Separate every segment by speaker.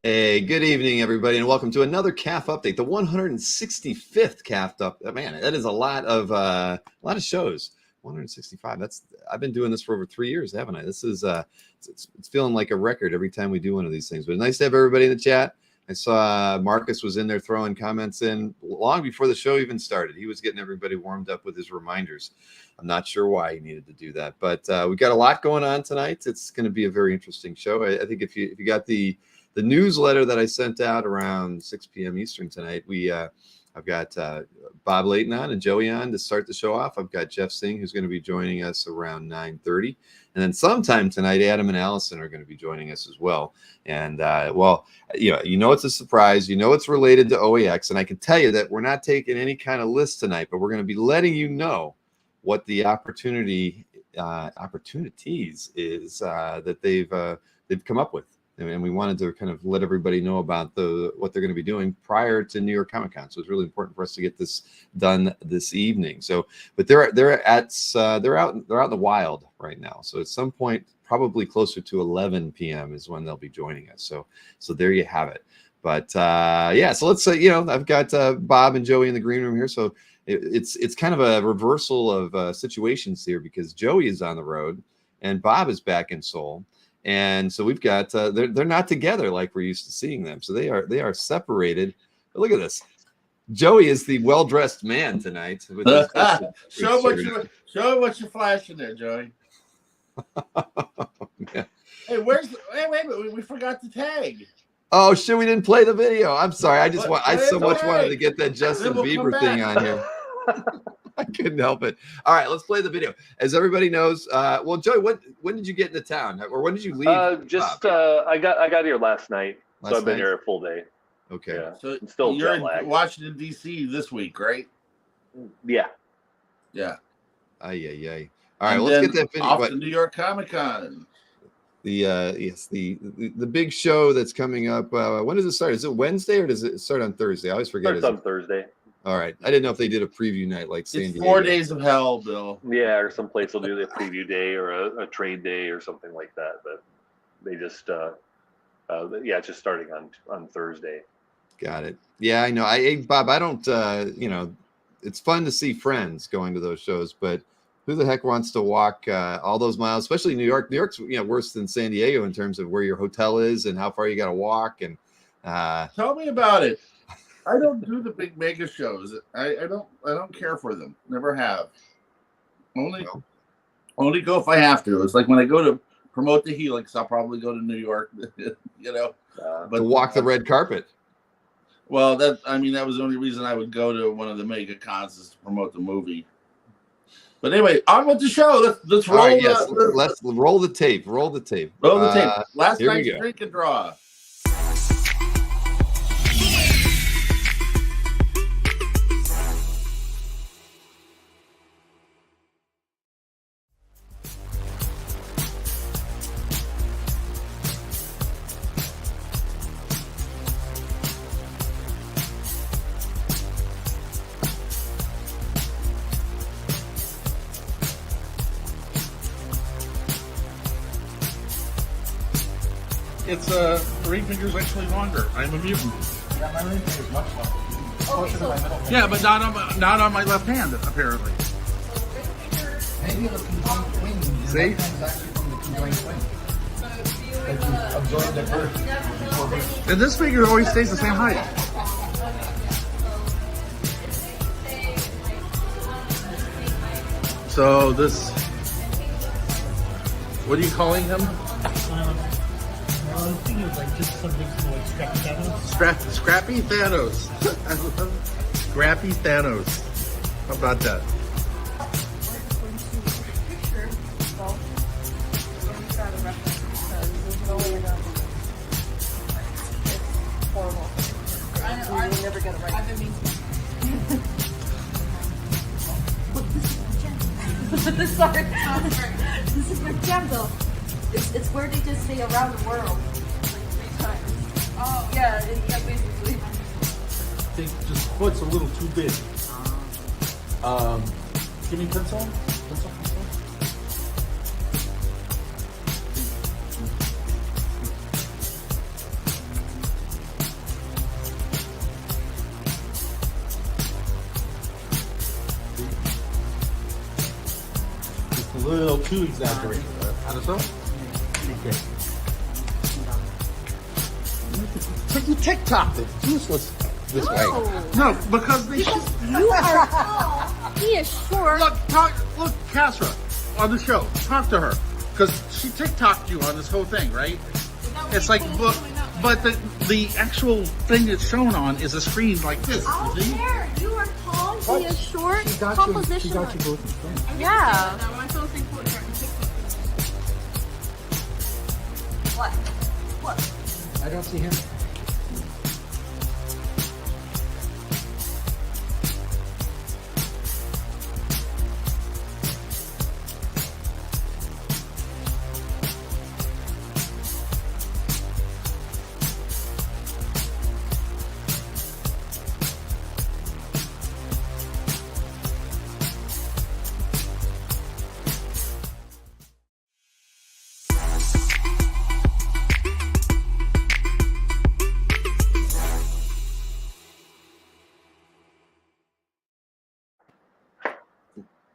Speaker 1: Hey, good evening, everybody, and welcome to another CAF update, the 165th CAF update. Man, that is a lot of shows. 165. I've been doing this for over 3 years, haven't I? This is it's feeling like a record every time we do one of these things. But nice to have everybody in the chat. I saw Marcus was in there throwing comments in long before the show even started. He was getting everybody warmed up with his reminders. I'm not sure why he needed to do that, but we've got a lot going on tonight. It's going to be a very interesting show. I think if you got the newsletter that I sent out around 6 p.m. Eastern tonight, I've got Bob Layton on and Joey on to start the show off. I've got Jeff Singh, who's going to be joining us around 9:30. And then sometime tonight, Adam and Allison are going to be joining us as well. And, it's a surprise. It's related to OAX. And I can tell you that we're not taking any kind of list tonight, but we're going to be letting you know what the opportunities is that they've come up with. And we wanted to kind of let everybody know about what they're going to be doing prior to New York Comic Con. So it's really important for us to get this done this evening. So, but they're out in the wild right now. So at some point, probably closer to 11 p.m. is when they'll be joining us. So there you have it. But so let's say I've got Bob and Joey in the green room here. So it's kind of a reversal of situations here because Joey is on the road and Bob is back in Seoul. And so we've got they're not together like we're used to seeing them. So they are separated. But look at this. Joey is the well-dressed man tonight. With
Speaker 2: show what you're flashing there, Joey.
Speaker 1: Yeah.
Speaker 2: Hey, wait a minute. We forgot the tag.
Speaker 1: Oh shit, we didn't play the video. I'm sorry. I so much wanted to get that Justin Bieber thing on here. I couldn't help it. All right, let's play the video. As everybody knows, well, Joey, when did you get into town, or when did you leave?
Speaker 3: I got here last night, so I've been here a full day.
Speaker 1: Okay,
Speaker 3: yeah.
Speaker 2: So
Speaker 3: I'm still
Speaker 2: you're
Speaker 3: jet
Speaker 2: in
Speaker 3: lagged.
Speaker 2: Washington D.C. this week, right?
Speaker 3: Yeah.
Speaker 1: Ay. All right, let's get that video.
Speaker 2: Off to New York Comic Con.
Speaker 1: The big show that's coming up. When does it start? Is it Wednesday or does it start on Thursday? I always forget.
Speaker 3: It's on Thursday.
Speaker 1: All right. I didn't know if they did a preview night like San Diego.
Speaker 2: 4 days of hell, Bill.
Speaker 3: Yeah, or some place will do the preview day or a trade day or something like that. But they just, it's just starting on Thursday.
Speaker 1: Got it. Yeah, I know. Bob, I don't, it's fun to see friends going to those shows, but who the heck wants to walk all those miles, especially New York? New York's, worse than San Diego in terms of where your hotel is and how far you got to walk. And
Speaker 2: tell me about it. I don't do the big mega shows. I don't care for them. Never have. Only go if I have to. It's like when I go to promote the Helix, I'll probably go to New York.
Speaker 1: But to walk the red carpet.
Speaker 2: Well, that was the only reason I would go to one of the mega cons is to promote the movie. But anyway, on with the show. Let's roll.
Speaker 1: Right, yes. Let's roll the tape. Roll the tape.
Speaker 2: Last night's drink and draw.
Speaker 4: It's ring finger's actually longer. I'm a mutant.
Speaker 5: Yeah, my ring finger's much longer. Closer to my middle finger.
Speaker 4: Yeah, but not on my left hand, apparently.
Speaker 5: Maybe the conjoined twin.
Speaker 4: See?
Speaker 5: Left hand's actually from the conjoined twin. That you absorbed at birth before birth.
Speaker 4: And this finger always stays the same height. So this, what are you calling him?
Speaker 6: I think it was like just something like Scrappy Thanos.
Speaker 4: Scrappy Thanos. I love Scrappy Thanos. How about that?
Speaker 7: I will never get it right.
Speaker 8: Sorry. This is your candle. It's where they just say around the world like 3 times. Oh, yeah, basically.
Speaker 6: I think just foot's a little too big. Give me pencil. Pencil.
Speaker 4: little too exaggerated. Allison? Taking TikTok, it's useless this way. No, because they should.
Speaker 8: You are. He is short.
Speaker 4: Look, Casra on the show. Talk to her. Because she TikToked you on this whole thing, right? It's like, but the actual thing it's shown on is a screen like this.
Speaker 8: I don't care. You are tall. He is short.
Speaker 5: She got
Speaker 8: Composition.
Speaker 5: you both in front.
Speaker 8: Yeah. What?
Speaker 5: I don't see him.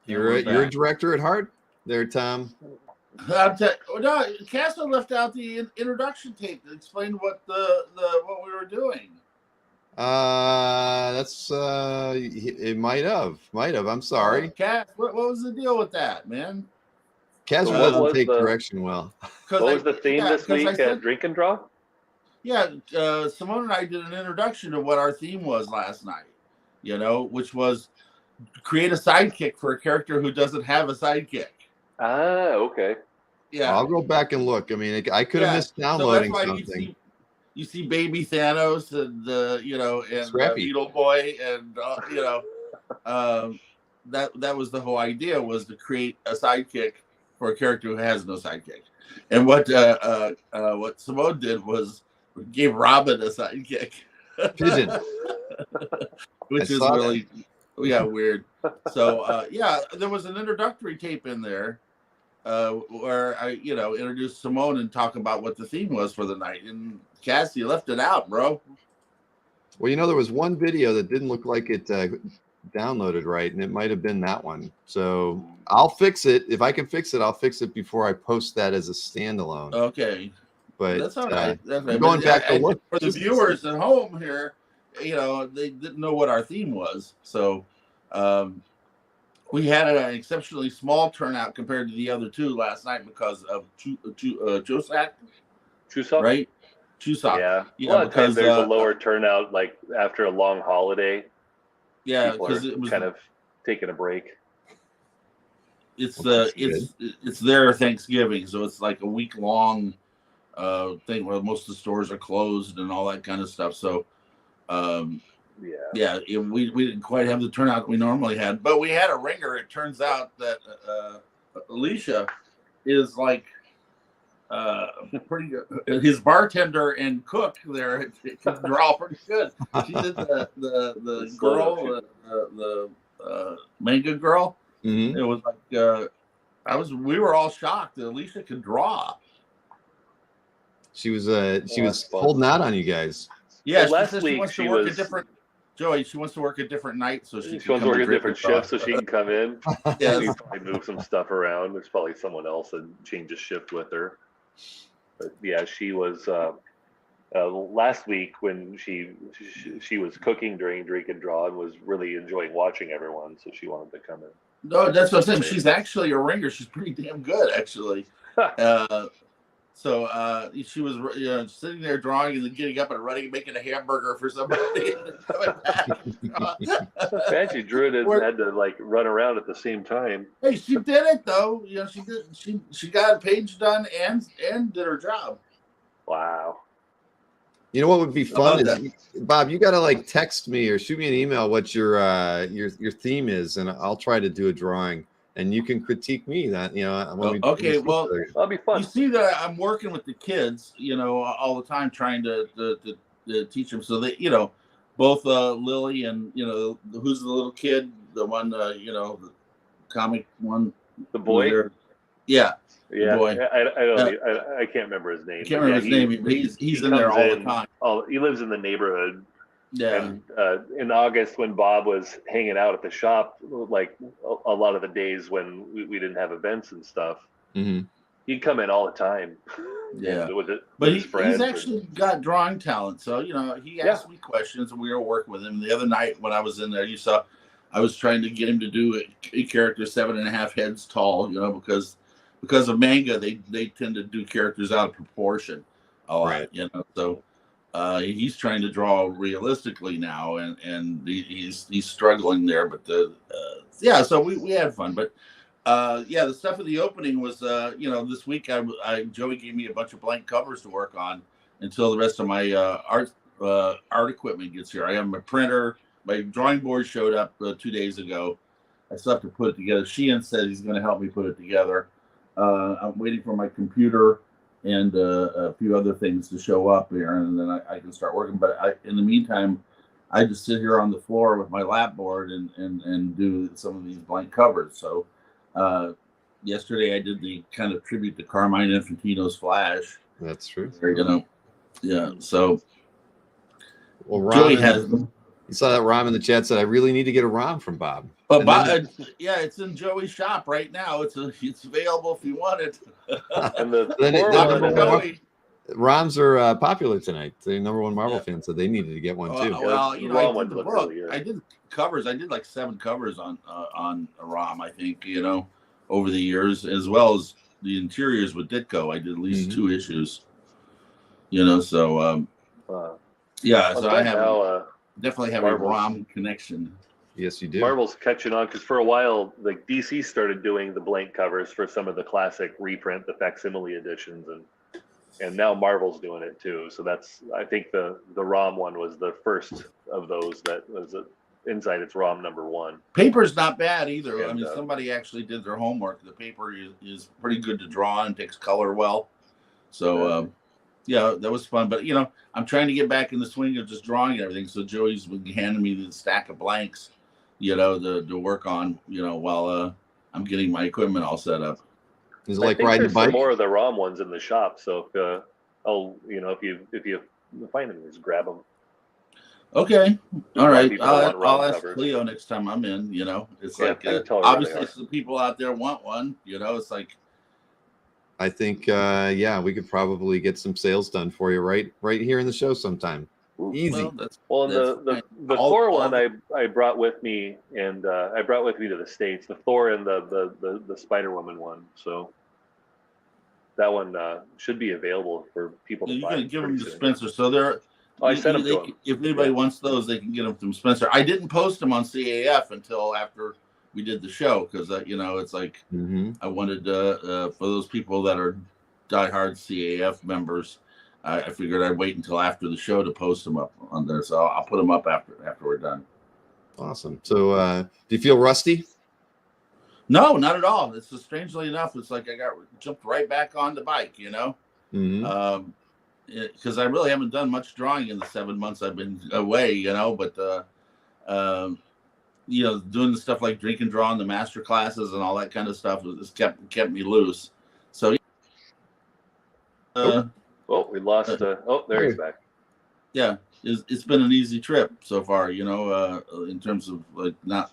Speaker 1: You're a director at heart, there, Tom.
Speaker 2: No, Castle left out the introduction tape that explained what what we were doing.
Speaker 1: That's it might have. I'm sorry.
Speaker 2: Cass, what was the deal with that, man?
Speaker 1: Casper
Speaker 3: So what
Speaker 1: doesn't
Speaker 3: was
Speaker 1: take
Speaker 3: the-
Speaker 1: direction well.
Speaker 3: What was the theme this week at Drink and Draw?
Speaker 2: Yeah, Simone and I did an introduction to what our theme was last night. Which was create a sidekick for a character who doesn't have a sidekick.
Speaker 3: Ah, okay.
Speaker 2: Yeah,
Speaker 1: I'll go back and look. I mean, I could have missed downloading something.
Speaker 2: You see Baby Thanos and and
Speaker 1: Scrappy.
Speaker 2: Beetle Boy and that was the whole idea, was to create a sidekick for a character who has no sidekick. And what Simone did was gave Robin a sidekick.
Speaker 1: Pigeon.
Speaker 2: Which is really weird. So there was an introductory tape in there where I introduced Simone and talk about what the theme was for the night, and Cassie left it out, bro.
Speaker 1: Well, there was one video that didn't look like it downloaded right, and it might have been that one. So I'll fix it. If I can fix it, I'll fix it before I post that as a standalone.
Speaker 2: Okay,
Speaker 1: but
Speaker 2: that's all right. That's right.
Speaker 1: Going back to look
Speaker 2: for the viewers at home here, they didn't know what our theme was, so we had an exceptionally small turnout compared to the other two last night because of Chusak, right? Chusak.
Speaker 3: Yeah. Well, because there's a lower turnout, like after a long holiday.
Speaker 2: Yeah,
Speaker 3: because it was kind of taking a break.
Speaker 2: It's their Thanksgiving, so it's like a week long thing where most of the stores are closed and all that kind of stuff. So we didn't quite have the turnout we normally had, but we had a ringer. It turns out that Alicia is like pretty good. His bartender and cook there can draw pretty good. She did the girl, the manga girl.
Speaker 1: Mm-hmm.
Speaker 2: It was like we were all shocked that Alicia could draw.
Speaker 1: She was holding out on you guys.
Speaker 2: Yeah,
Speaker 3: so last
Speaker 2: she
Speaker 3: week
Speaker 2: wants to work a different. Joey, she wants to work a different night, so she
Speaker 3: wants to work a different shift so she can come in.
Speaker 2: Yeah,
Speaker 3: we probably move some stuff around. There's probably someone else that changes shift with her. But yeah, she was last week when she was cooking during Drink and Draw and was really enjoying watching everyone, so she wanted to come in.
Speaker 2: No, that's what I'm saying. She's actually a ringer. She's pretty damn good, actually. So she was sitting there drawing and then getting up and running, making a hamburger for somebody. Man,
Speaker 3: she drew it and had to like run around at the same time.
Speaker 2: Hey, she did it though. She did. She got a page done and did her job.
Speaker 3: Wow.
Speaker 1: You know what would be fun is, Bob, you got to like text me or shoot me an email what your theme is, and I'll try to do a drawing. And you can critique me that,
Speaker 2: Okay, well,
Speaker 3: that'll be fun.
Speaker 2: You see that I'm working with the kids, all the time, trying to teach them. So they, both Lily and who's the little kid, the one, the comic one,
Speaker 3: the boy.
Speaker 2: Yeah,
Speaker 3: boy. I can't remember his name.
Speaker 2: I can't remember his name. He's in there all the time.
Speaker 3: Oh, he lives in the neighborhood.
Speaker 2: Yeah.
Speaker 3: And in August, when Bob was hanging out at the shop, like a lot of the days when we didn't have events and stuff,
Speaker 1: Mm-hmm.
Speaker 3: he'd come in all the time.
Speaker 2: Yeah.
Speaker 3: And with
Speaker 2: But
Speaker 3: his friends.
Speaker 2: he's actually got drawing talent. So, he asked me questions and we were working with him. The other night when I was in there, you saw I was trying to get him to do a character 7.5 heads tall, because of manga, they tend to do characters out of proportion a lot,
Speaker 1: Right.
Speaker 2: So he's trying to draw realistically now, and he's struggling there. But so we had fun. But the stuff of the opening was this week Joey gave me a bunch of blank covers to work on until the rest of my art equipment gets here. I have my printer. My drawing board showed up 2 days ago. I still have to put it together. Sheehan said he's going to help me put it together. I'm waiting for my computer and a few other things to show up here, and then I can start working. But in the meantime, I just sit here on the floor with my lap board and do some of these blank covers. So yesterday I did the kind of tribute to Carmine Infantino's Flash.
Speaker 1: That's true.
Speaker 2: Yeah. So
Speaker 1: well,
Speaker 2: Joey has them.
Speaker 1: You saw that Rom in the chat said, I really need to get a Rom from Bob.
Speaker 2: But it's in Joey's shop right now. It's available if you want it.
Speaker 3: And the
Speaker 1: Roms are popular tonight. The #1 Marvel fan said they needed to get one too.
Speaker 2: Well, I did covers. I did like 7 covers on a Rom, I think, over the years, as well as the interiors with Ditko. I did at least 2 issues. So so I have definitely have
Speaker 3: Marvel's,
Speaker 2: a ROM connection.
Speaker 1: Yes, you do.
Speaker 3: Marvel's catching on because for a while, like DC started doing the blank covers for some of the classic reprint, the facsimile editions, and now Marvel's doing it too. So I think the ROM one was the first of those that was inside its ROM #1.
Speaker 2: Paper's not bad either.
Speaker 3: And,
Speaker 2: I mean, somebody actually did their homework. The paper is pretty good to draw and takes color well. So that was fun. But I'm trying to get back in the swing of just drawing and everything. So Joey's handing me the stack of blanks, to work on, while I'm getting my equipment all set up.
Speaker 1: Is it like riding a bike?
Speaker 3: More of the ROM ones in the shop. So if you find them, just grab them.
Speaker 2: Okay. All right.
Speaker 3: I'll
Speaker 2: ask Cleo next time I'm in. It's like obviously some people out there want one. It's like.
Speaker 1: I think we could probably get some sales done for you right here in the show sometime. Easy.
Speaker 3: The Thor one I brought with me, and I brought with me to the States. The Thor and the Spider-Woman one. So that one should be available for people to buy.
Speaker 2: You can give them to Spencer. So they're.
Speaker 3: I sent them to him.
Speaker 2: If anybody wants those, they can get them from Spencer. I didn't post them on CAF until after we did the show because it's like I wanted for those people that are diehard CAF members. I figured I'd wait until after the show to post them up on there. So I'll put them up after we're done.
Speaker 1: Awesome. So do you feel rusty?
Speaker 2: No, not at all. It's just, strangely enough, it's like I jumped right back on the bike. Because I really haven't done much drawing in the 7 months I've been away. But doing the stuff like drink and draw and the master classes and all that kind of stuff has kept me loose. So.
Speaker 3: We lost. There he's back.
Speaker 2: Yeah, it's been an easy trip so far. In terms of like not.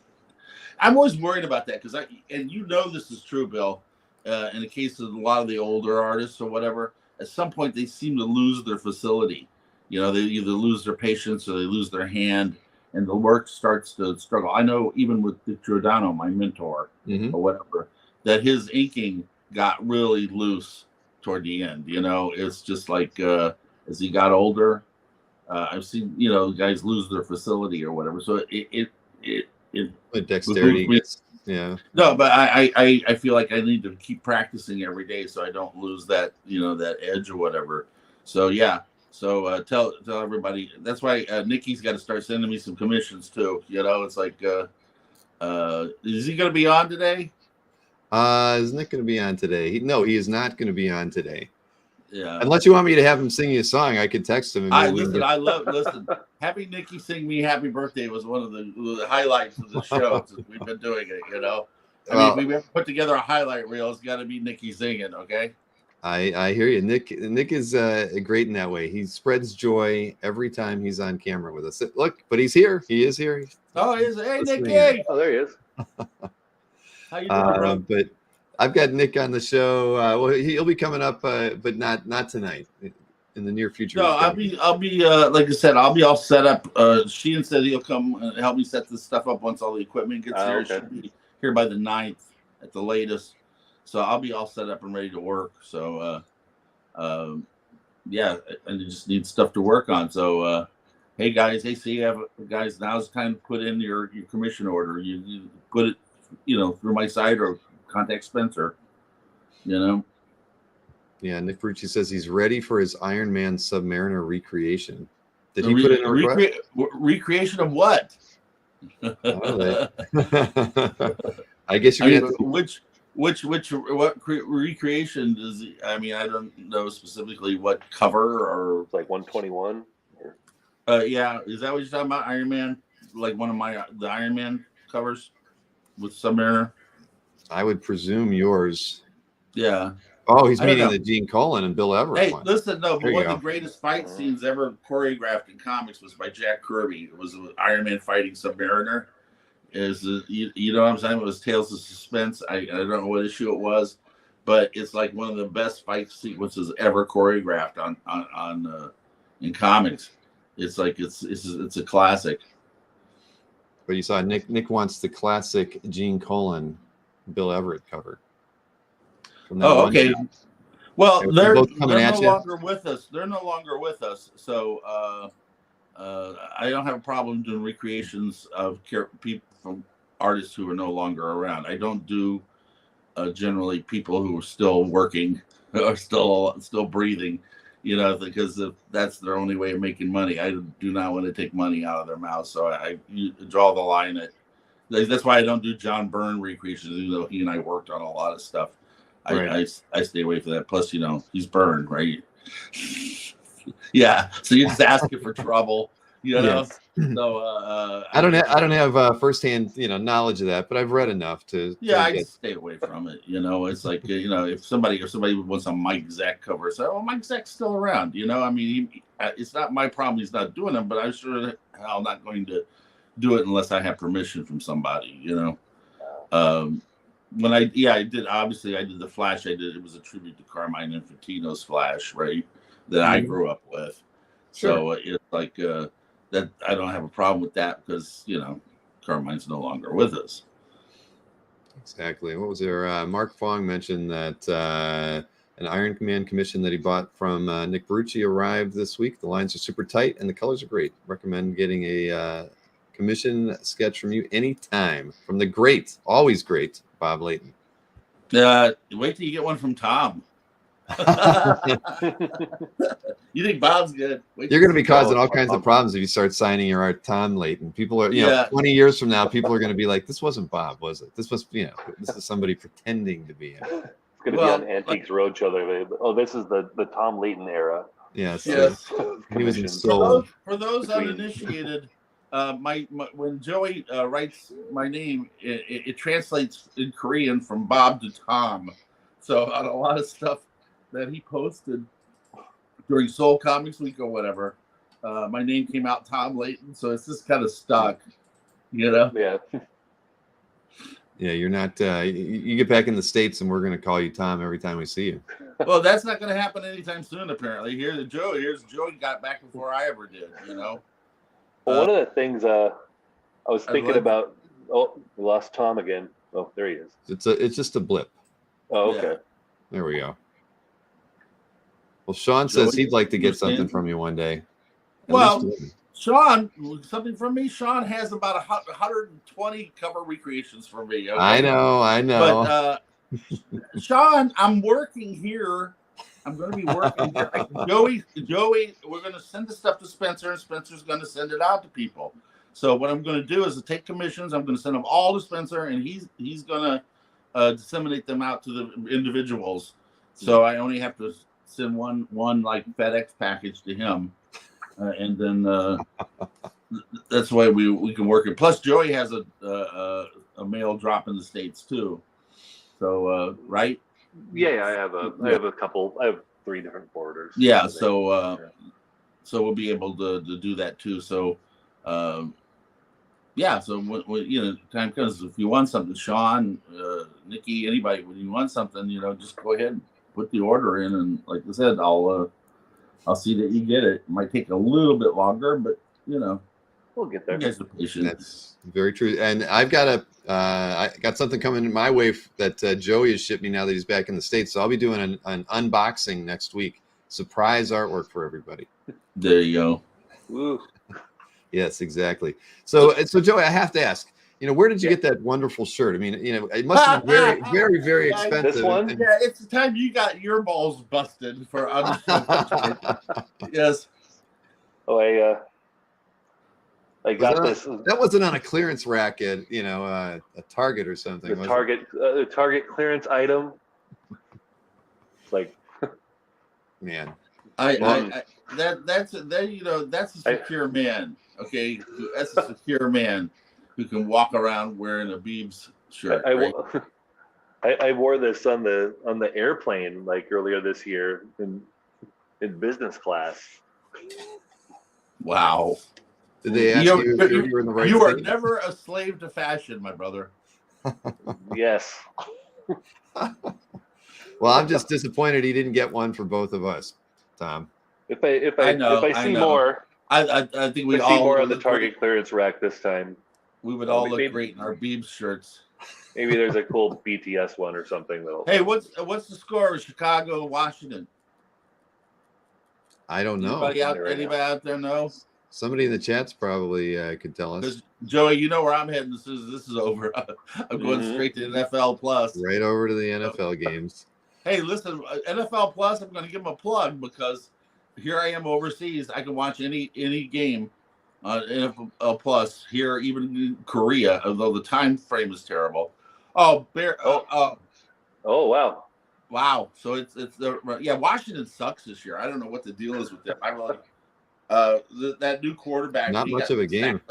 Speaker 2: I'm always worried about that because this is true, Bill. In the case of a lot of the older artists or whatever, at some point they seem to lose their facility. They either lose their patience or they lose their hand, and the work starts to struggle. I know even with Dick Giordano, my mentor or whatever, that his inking got really loose toward the end. It's just like as he got older, I've seen guys lose their facility or whatever. So it
Speaker 1: dexterity gets, yeah.
Speaker 2: No, but I feel like I need to keep practicing every day so I don't lose that that edge or whatever. So yeah. So tell everybody. That's why Nikki's got to start sending me some commissions too. It's like is he going to be on today?
Speaker 1: Is Nick going to be on today? No, he is not going to be on today.
Speaker 2: Yeah.
Speaker 1: Unless you want me to have him sing you a song, I could text him.
Speaker 2: Listen. Having Nikki sing me "Happy Birthday" was one of the highlights of the show since we've been doing it. I mean, if we ever put together a highlight reel, it's got to be Nikki singing. Okay.
Speaker 1: I hear you. Nick is great in that way. He spreads joy every time he's on camera with us. Look, but he's here. He is here.
Speaker 2: Oh, hey,
Speaker 1: Listening
Speaker 2: Nicky.
Speaker 3: Oh, there he is.
Speaker 2: How you doing, bro?
Speaker 1: But I've got Nick on the show. Well, he'll be coming up, but not tonight. In the near future.
Speaker 2: No, I'll be like I said, I'll be all set up. Sheehan said he'll come and help me set this stuff up once all the equipment gets here. It
Speaker 3: Okay.
Speaker 2: should be here by the 9th at the latest. So I'll be all set up and ready to work. So yeah, and you just need stuff to work on. So hey guys, guys, now's the time to put in your commission order. You put it, through my site or contact Spencer.
Speaker 1: Yeah, Nick Brucci says he's ready for his Iron Man Submariner recreation. Did he put in a request?
Speaker 2: Recreation of what?
Speaker 1: I guess you're gonna have to...
Speaker 2: what recreation does he? I mean, I don't know specifically what cover or
Speaker 3: It's like 121.
Speaker 2: yeah, is that what you're talking about? Iron Man, like one of the Iron Man covers with Submariner.
Speaker 1: I would presume yours.
Speaker 2: Yeah.
Speaker 1: Oh, he's
Speaker 2: I don't
Speaker 1: meaning
Speaker 2: know.
Speaker 1: the Gene Colan and Bill Everett
Speaker 2: Hey,
Speaker 1: one.
Speaker 2: listen, no,
Speaker 1: There
Speaker 2: but
Speaker 1: you
Speaker 2: one of
Speaker 1: go.
Speaker 2: the greatest fight scenes ever choreographed in comics was by Jack Kirby. It was Iron Man fighting Submariner. You know what I'm saying? It was Tales of Suspense. I don't know what issue it was, but it's like one of the best fight sequences ever choreographed on in comics. It's like it's a classic.
Speaker 1: But you saw Nick wants the classic Gene Colan, Bill Everett cover. From that
Speaker 2: Oh,
Speaker 1: one
Speaker 2: okay.
Speaker 1: shot.
Speaker 2: Well,
Speaker 1: They're
Speaker 2: they're
Speaker 1: both coming
Speaker 2: no
Speaker 1: at you.
Speaker 2: longer with us. They're no longer with us. So I don't have a problem doing recreations of people from artists who are no longer around. I don't do generally people who are still working or still breathing, because that's their only way of making money. I do not want to take money out of their mouth. So I draw the line at. That's why I don't do John Byrne recreations, even though he and I worked on a lot of stuff.
Speaker 1: Right.
Speaker 2: I stay away from that. Plus, he's burned, right? Yeah. So you're just asking for trouble,
Speaker 1: Yes.
Speaker 2: So
Speaker 1: I don't have firsthand knowledge of that, but I've read enough to.
Speaker 2: Yeah, I
Speaker 1: get...
Speaker 2: just stay away from it. It's like if somebody wants a Mike Zeck cover, say, "Oh, Mike Zeck's still around." I mean, it's not my problem. He's not doing them, but I'm sure I'm not going to do it unless I have permission from somebody. When I did, obviously I did the Flash. It was a tribute to Carmine Infantino's Flash, right? That I grew up with.
Speaker 1: Sure.
Speaker 2: So it's like that. I don't have a problem with that because Carmine's no longer with us.
Speaker 1: Exactly. What was there? Mark Fong mentioned that an Iron Man commission that he bought from Nick Brucci arrived this week. The lines are super tight and the colors are great. Recommend getting a commission sketch from you anytime. From the great, always great, Bob Layton.
Speaker 2: Wait till you get one from Tom. You think Bob's good?
Speaker 1: You're going to be causing all kinds of problems if you start signing your art, Tom Layton. People are, 20 years from now, people are going to be like, "This wasn't Bob, was it? This was, this is somebody pretending to be him."
Speaker 3: It's going to be on Antiques Roadshow. Oh, this is the Tom Layton era.
Speaker 1: Yes.
Speaker 2: Yes.
Speaker 1: He was in Soul.
Speaker 2: For those uninitiated, when Joey writes my name, it translates in Korean from Bob to Tom. So on a lot of stuff that he posted during Soul Comics Week or whatever, my name came out Tom Layton. So it's just kind of stuck,
Speaker 3: Yeah.
Speaker 1: Yeah, you're not. You get back in the States, and we're going to call you Tom every time we see you.
Speaker 2: Well, that's not going to happen anytime soon. Apparently, here's Joey got back before I ever did.
Speaker 3: Well, one of the things I was thinking about. Oh, we lost Tom again. Oh, there he is.
Speaker 1: It's just a blip.
Speaker 3: Oh, okay.
Speaker 2: Yeah.
Speaker 1: There we go. Well, Sean says he'd like to get something from you one day.
Speaker 2: Well, Sean, something from me. Sean has about 120 cover recreations for me. Okay?
Speaker 1: I know.
Speaker 2: But Sean, I'm working here. I'm going to be working here. Joey, we're going to send the stuff to Spencer, and Spencer's going to send it out to people. So what I'm going to do is to take commissions. I'm going to send them all to Spencer, and he's going to disseminate them out to the individuals. So I only have to send one like FedEx package to him. And then that's the way we can work it. Plus, Joey has a mail drop in the States too. So right?
Speaker 3: Yeah, I have a couple. I have 3 different forwarders.
Speaker 2: Yeah, so we'll be able to do that too. So, yeah, so when time comes, if you want something, Sean, Nikki, anybody, when you want something, just go ahead and put the order in, and like I said, I'll see that you get it. It might take a little bit longer, but
Speaker 3: we'll get there.
Speaker 2: You guys are patient.
Speaker 1: That's very true. And I've got I got something coming my way that Joey has shipped me now that he's back in the States. So I'll be doing an unboxing next week. Surprise artwork for everybody.
Speaker 2: There you go.
Speaker 3: Woo.
Speaker 1: Yes, exactly. So Joey, I have to ask, where did you get that wonderful shirt? I mean, it must have been very, very, very expensive.
Speaker 3: This one?
Speaker 2: Yeah, it's the time you got your balls busted for Yes.
Speaker 3: Oh, I got this.
Speaker 1: That wasn't on a clearance rack at a Target or something.
Speaker 3: The Target clearance item. It's like,
Speaker 1: man,
Speaker 2: that's a secure man. Okay, that's a secure man who can walk around wearing a Biebs shirt.
Speaker 3: I wore this on the airplane like earlier this year in business class.
Speaker 2: Wow.
Speaker 1: Did they ask you if you were in the right
Speaker 2: You are
Speaker 1: seat?
Speaker 2: never a slave to fashion, my brother.
Speaker 3: Yes.
Speaker 1: Well, I'm just disappointed he didn't get one for both of us, Tom.
Speaker 3: If I see more,
Speaker 2: I think we
Speaker 3: see
Speaker 2: all
Speaker 3: more on the Target clearance rack this time.
Speaker 2: We would all look great in our Biebs shirts.
Speaker 3: Maybe there's a cool BTS one or something though.
Speaker 2: Hey, what's the score of Chicago and Washington?
Speaker 1: I don't know.
Speaker 2: Anybody out there know?
Speaker 1: Somebody in the chats probably could tell us.
Speaker 2: Because Joey, you know where I'm heading. This is over. I'm going straight to NFL Plus.
Speaker 1: Right over to the NFL games.
Speaker 2: Hey, listen, NFL Plus. I'm going to give them a plug because here I am overseas. I can watch any game on NFL Plus here, even in Korea. Although the time frame is terrible. Oh,
Speaker 3: wow.
Speaker 2: Wow. So it's Washington sucks this year. I don't know what the deal is with them. I really. That new quarterback.
Speaker 1: Not much of a game.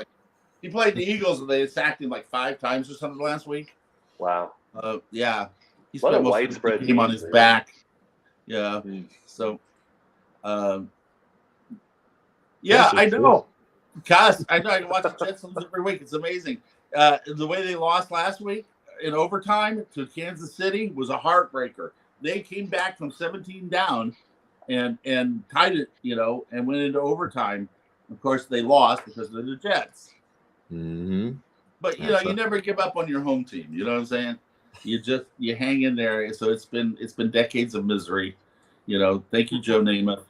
Speaker 2: He played the Eagles and they sacked him like 5 times or something last week.
Speaker 3: Wow.
Speaker 2: Yeah. He
Speaker 3: spent
Speaker 2: most
Speaker 3: widespread
Speaker 2: of the game on his back. Yeah. So, yeah, I know. Gosh, I know. I can watch the Jets lose every week. It's amazing. The way they lost last week in overtime to Kansas City was a heartbreaker. They came back from 17 down and tied it, and went into overtime. Of course, they lost because they're the Jets.
Speaker 1: Mm-hmm.
Speaker 2: But you never give up on your home team. You know what I'm saying? You hang in there. So it's been decades of misery. Thank you, Joe Namath.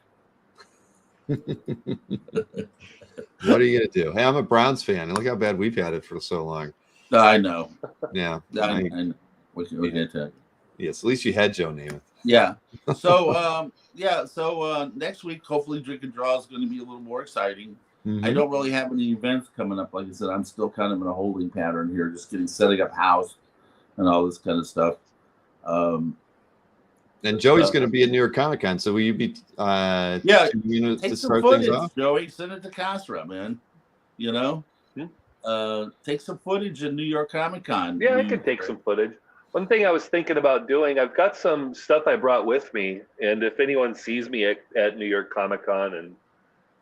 Speaker 1: What are you gonna do? Hey, I'm a Browns fan, and look how bad we've had it for so long.
Speaker 2: I know.
Speaker 1: Yeah.
Speaker 2: I know. What can we get to?
Speaker 1: Yes, at least you had Joe Namath.
Speaker 2: Yeah. So next week, hopefully Drink and Draw is going to be a little more exciting.
Speaker 1: Mm-hmm.
Speaker 2: I don't really have any events coming up. Like I said, I'm still kind of in a holding pattern here, just setting up house and all this kind of stuff.
Speaker 1: And Joey's going to be at New York Comic Con, so will you be
Speaker 2: take
Speaker 1: to
Speaker 2: some
Speaker 1: start
Speaker 2: footage,
Speaker 1: things off?
Speaker 2: Joey. Send it to Casra, man. Take some footage at New York Comic Con.
Speaker 3: Yeah, I could take some footage. One thing I was thinking about doing, I've got some stuff I brought with me, and if anyone sees me at New York Comic Con,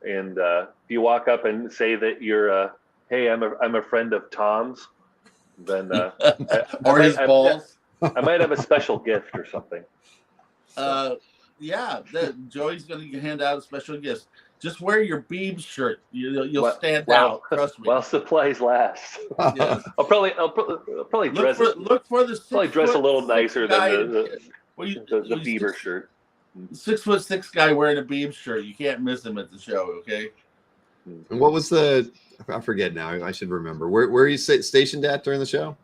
Speaker 3: and if you walk up and say that you're, hey, I'm a friend of Tom's, then
Speaker 2: or his balls,
Speaker 3: I might have a special gift or something.
Speaker 2: Joey's going to hand out special gifts. Just wear your Biebs shirt. You'll stand out. Trust me.
Speaker 3: While supplies last.
Speaker 2: Yeah.
Speaker 3: I'll probably dress.
Speaker 2: Look for the.
Speaker 3: Probably dress a little nicer than the
Speaker 2: the
Speaker 3: Bieber shirt.
Speaker 2: 6'6" guy wearing a Biebs shirt. You can't miss him at the show. Okay.
Speaker 1: And what was I forget now. I should remember. Where are you stationed at during the show?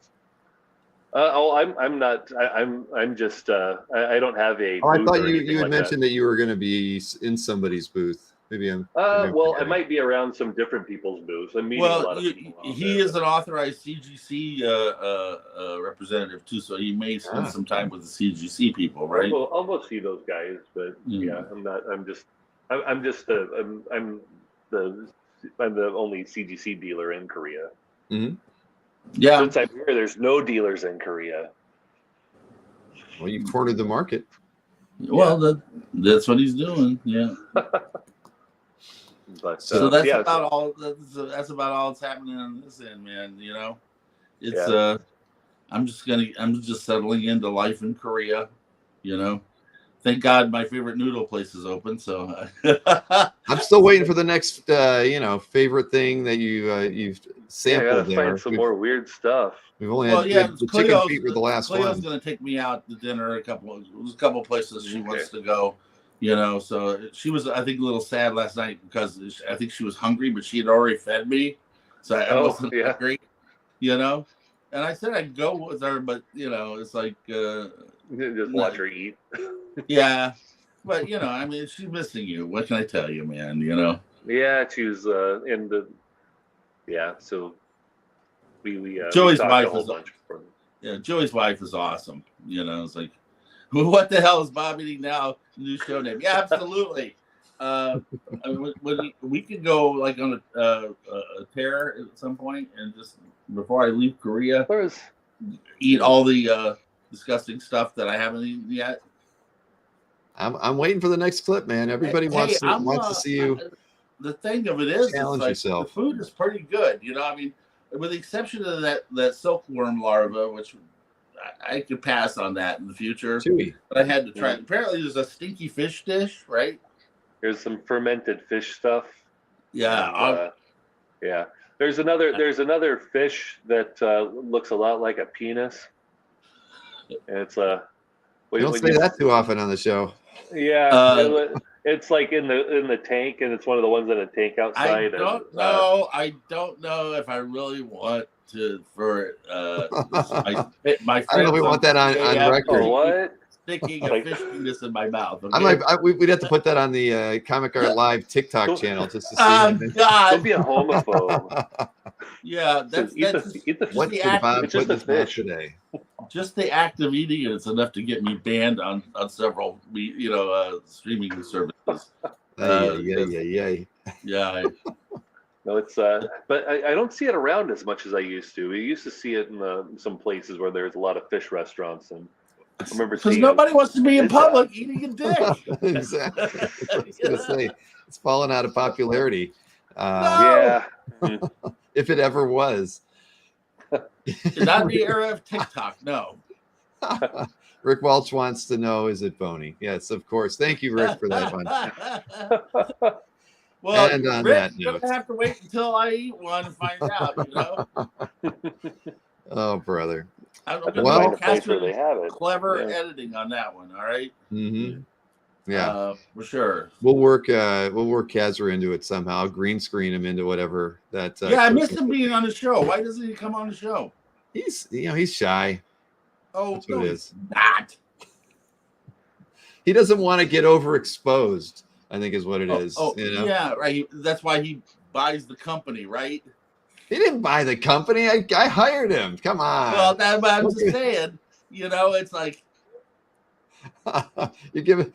Speaker 3: I'm not. I'm just. I don't have a.
Speaker 1: Oh, I thought you had
Speaker 3: like
Speaker 1: mentioned that you were going to be in somebody's booth. Maybe I'm.
Speaker 3: Well, I might be around some different people's booths. I'm meeting a lot of people.
Speaker 2: He is an authorized CGC representative too, so he may spend some time with the CGC people, right?
Speaker 3: I'll go see those guys, but yeah, I'm not. I'm the only CGC dealer in Korea.
Speaker 1: Mm-hmm.
Speaker 2: Yeah.
Speaker 3: Since I'm here, there's no dealers in Korea.
Speaker 1: Well, you've cornered the market.
Speaker 2: Well, that's what he's doing. Yeah.
Speaker 3: But
Speaker 2: So that's
Speaker 3: yeah,
Speaker 2: about all. That's about all that's happening on this end, man. It's I'm just settling into life in Korea. Thank God my favorite noodle place is open. So
Speaker 1: I'm still waiting for the next, favorite thing that you've
Speaker 3: I
Speaker 1: sampled
Speaker 3: gotta
Speaker 1: there.
Speaker 3: find some more weird stuff.
Speaker 1: We've only had the chicken feet were the last
Speaker 2: Cleo's
Speaker 1: one.
Speaker 2: going to take me out to dinner. There's a couple places she wants to go. So she was, I think, a little sad last night because I think she was hungry, but she had already fed me, so I wasn't hungry. And I said I'd go with her, but it's like
Speaker 3: just watch her eat.
Speaker 2: Yeah, but I mean, she's missing you. What can I tell you, man?
Speaker 3: Yeah, she was in the. Yeah, so we
Speaker 2: Joey's
Speaker 3: talked
Speaker 2: wife
Speaker 3: a whole
Speaker 2: is
Speaker 3: bunch before.
Speaker 2: Yeah, Joey's wife is awesome. It's like, what the hell is Bob eating now? New show name? Yeah, absolutely. We could go like on a tear at some point, and just before I leave Korea, eat all the disgusting stuff that I haven't eaten yet.
Speaker 1: I'm waiting for the next clip, man. Everybody wants to see you.
Speaker 2: The thing of it is,
Speaker 1: challenge yourself.
Speaker 2: The food is pretty good. I mean, with the exception of that silkworm larva, which I could pass on that in the future.
Speaker 1: Chewy.
Speaker 2: But I had to try it. Apparently, there's a stinky fish dish, right?
Speaker 3: There's some fermented fish stuff.
Speaker 2: Yeah.
Speaker 3: Yeah. There's another fish that looks a lot like a penis. And it's
Speaker 1: We don't say that too often on the show.
Speaker 3: Yeah. It's like in the tank, and it's one of the ones in a tank outside.
Speaker 2: I don't know if I really want to for my
Speaker 1: I don't know if we want that on record.
Speaker 3: What?
Speaker 2: Sticking a fish penis in my mouth.
Speaker 1: Okay? We'd have to put that on the Comic Art Live TikTok channel just to see.
Speaker 2: God.
Speaker 3: Don't be a homophobe.
Speaker 2: Yeah, that's
Speaker 3: eat the
Speaker 1: what did Bob put in his mouth today?
Speaker 2: Just the act of eating it is enough to get me banned on several streaming services. Yeah.
Speaker 3: No, it's but I don't see it around as much as I used to. We used to see it in some places where there's a lot of fish restaurants, and I remember
Speaker 2: because nobody wants to be in public eating a dick.
Speaker 1: Exactly. I was gonna say it's fallen out of popularity.
Speaker 3: Yeah.
Speaker 1: If it ever was.
Speaker 2: Not the era of TikTok, no.
Speaker 1: Rick Welch wants to know, is it bony? Yes, of course. Thank you, Rick, for that one.
Speaker 2: Well,
Speaker 1: and on
Speaker 2: Rick,
Speaker 1: that
Speaker 2: you're
Speaker 1: note,
Speaker 2: gonna have to wait until I eat one and find out.
Speaker 1: Oh, brother.
Speaker 2: I'm gonna
Speaker 1: Well,
Speaker 3: they have it.
Speaker 2: Clever editing on that one. All right.
Speaker 1: Mm-hmm. Yeah,
Speaker 2: for sure.
Speaker 1: we'll work Kazra into it somehow. Green screen him into whatever that.
Speaker 2: I miss him being on the show. Why doesn't he come on the show?
Speaker 1: He's shy.
Speaker 2: Oh,
Speaker 1: That's what it is.
Speaker 2: Not.
Speaker 1: He doesn't want to get overexposed, I think is what it is.
Speaker 2: Yeah, right. That's why he buys the company, right?
Speaker 1: He didn't buy the company. I hired him. Come on.
Speaker 2: Well, that's what I'm just saying. It's like
Speaker 1: you give it.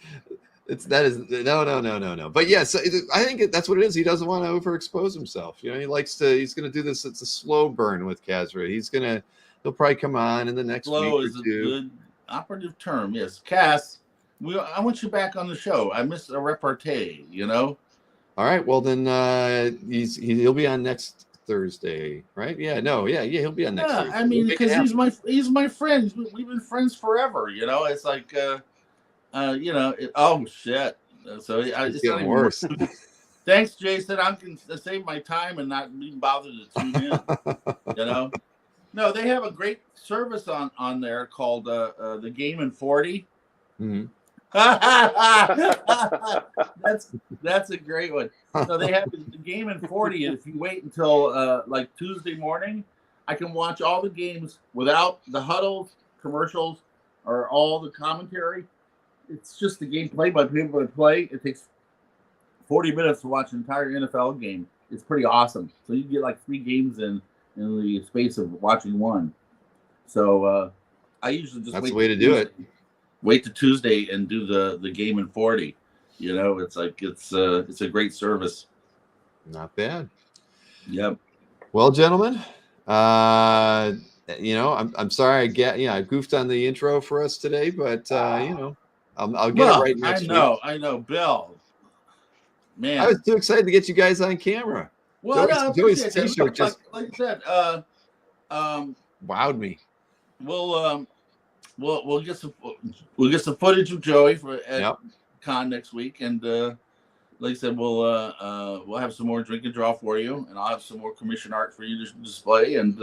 Speaker 1: No. But yes, I think that's what it is. He doesn't want to overexpose himself. He likes to. He's going to do this. It's a slow burn with Kazra. He'll probably come on in the next week or
Speaker 2: is
Speaker 1: two.
Speaker 2: A good operative term. Yes, Cass. I want you back on the show. I missed a repartee.
Speaker 1: All right. Well, then he'll be on next Thursday, right? Yeah. He'll be on next Thursday.
Speaker 2: I mean, because he's my friend. We've been friends forever. It's like oh shit. So it's
Speaker 1: getting worse.
Speaker 2: Thanks, Jason. I can save my time and not be bothered to tune in. No, they have a great service on there called the Game in 40.
Speaker 1: Mm-hmm.
Speaker 2: That's a great one. So they have the Game in 40, and if you wait until like Tuesday morning, I can watch all the games without the huddles, commercials, or all the commentary. It's just the game play by people to play. It takes 40 minutes to watch an entire NFL game. It's pretty awesome. So you get like 3 games in the space of watching one. So I usually just
Speaker 1: that's the way to do it.
Speaker 2: Wait to Tuesday and do the Game in 40. It's like it's a great service.
Speaker 1: Not bad.
Speaker 2: Yep.
Speaker 1: Well, gentlemen, you know, I'm sorry I goofed on the intro for us today, but you know, I'll get it right next week.
Speaker 2: I know, Bill. Man,
Speaker 1: I was too excited to get you guys on camera.
Speaker 2: well, no, I
Speaker 1: Joey's
Speaker 2: appreciate that.
Speaker 1: t-shirt just
Speaker 2: Like I said,
Speaker 1: wowed me.
Speaker 2: We'll get some footage of Joey for at con next week, and like I said, we'll have some more drink and draw for you, and I'll have some more commission art for you to display, and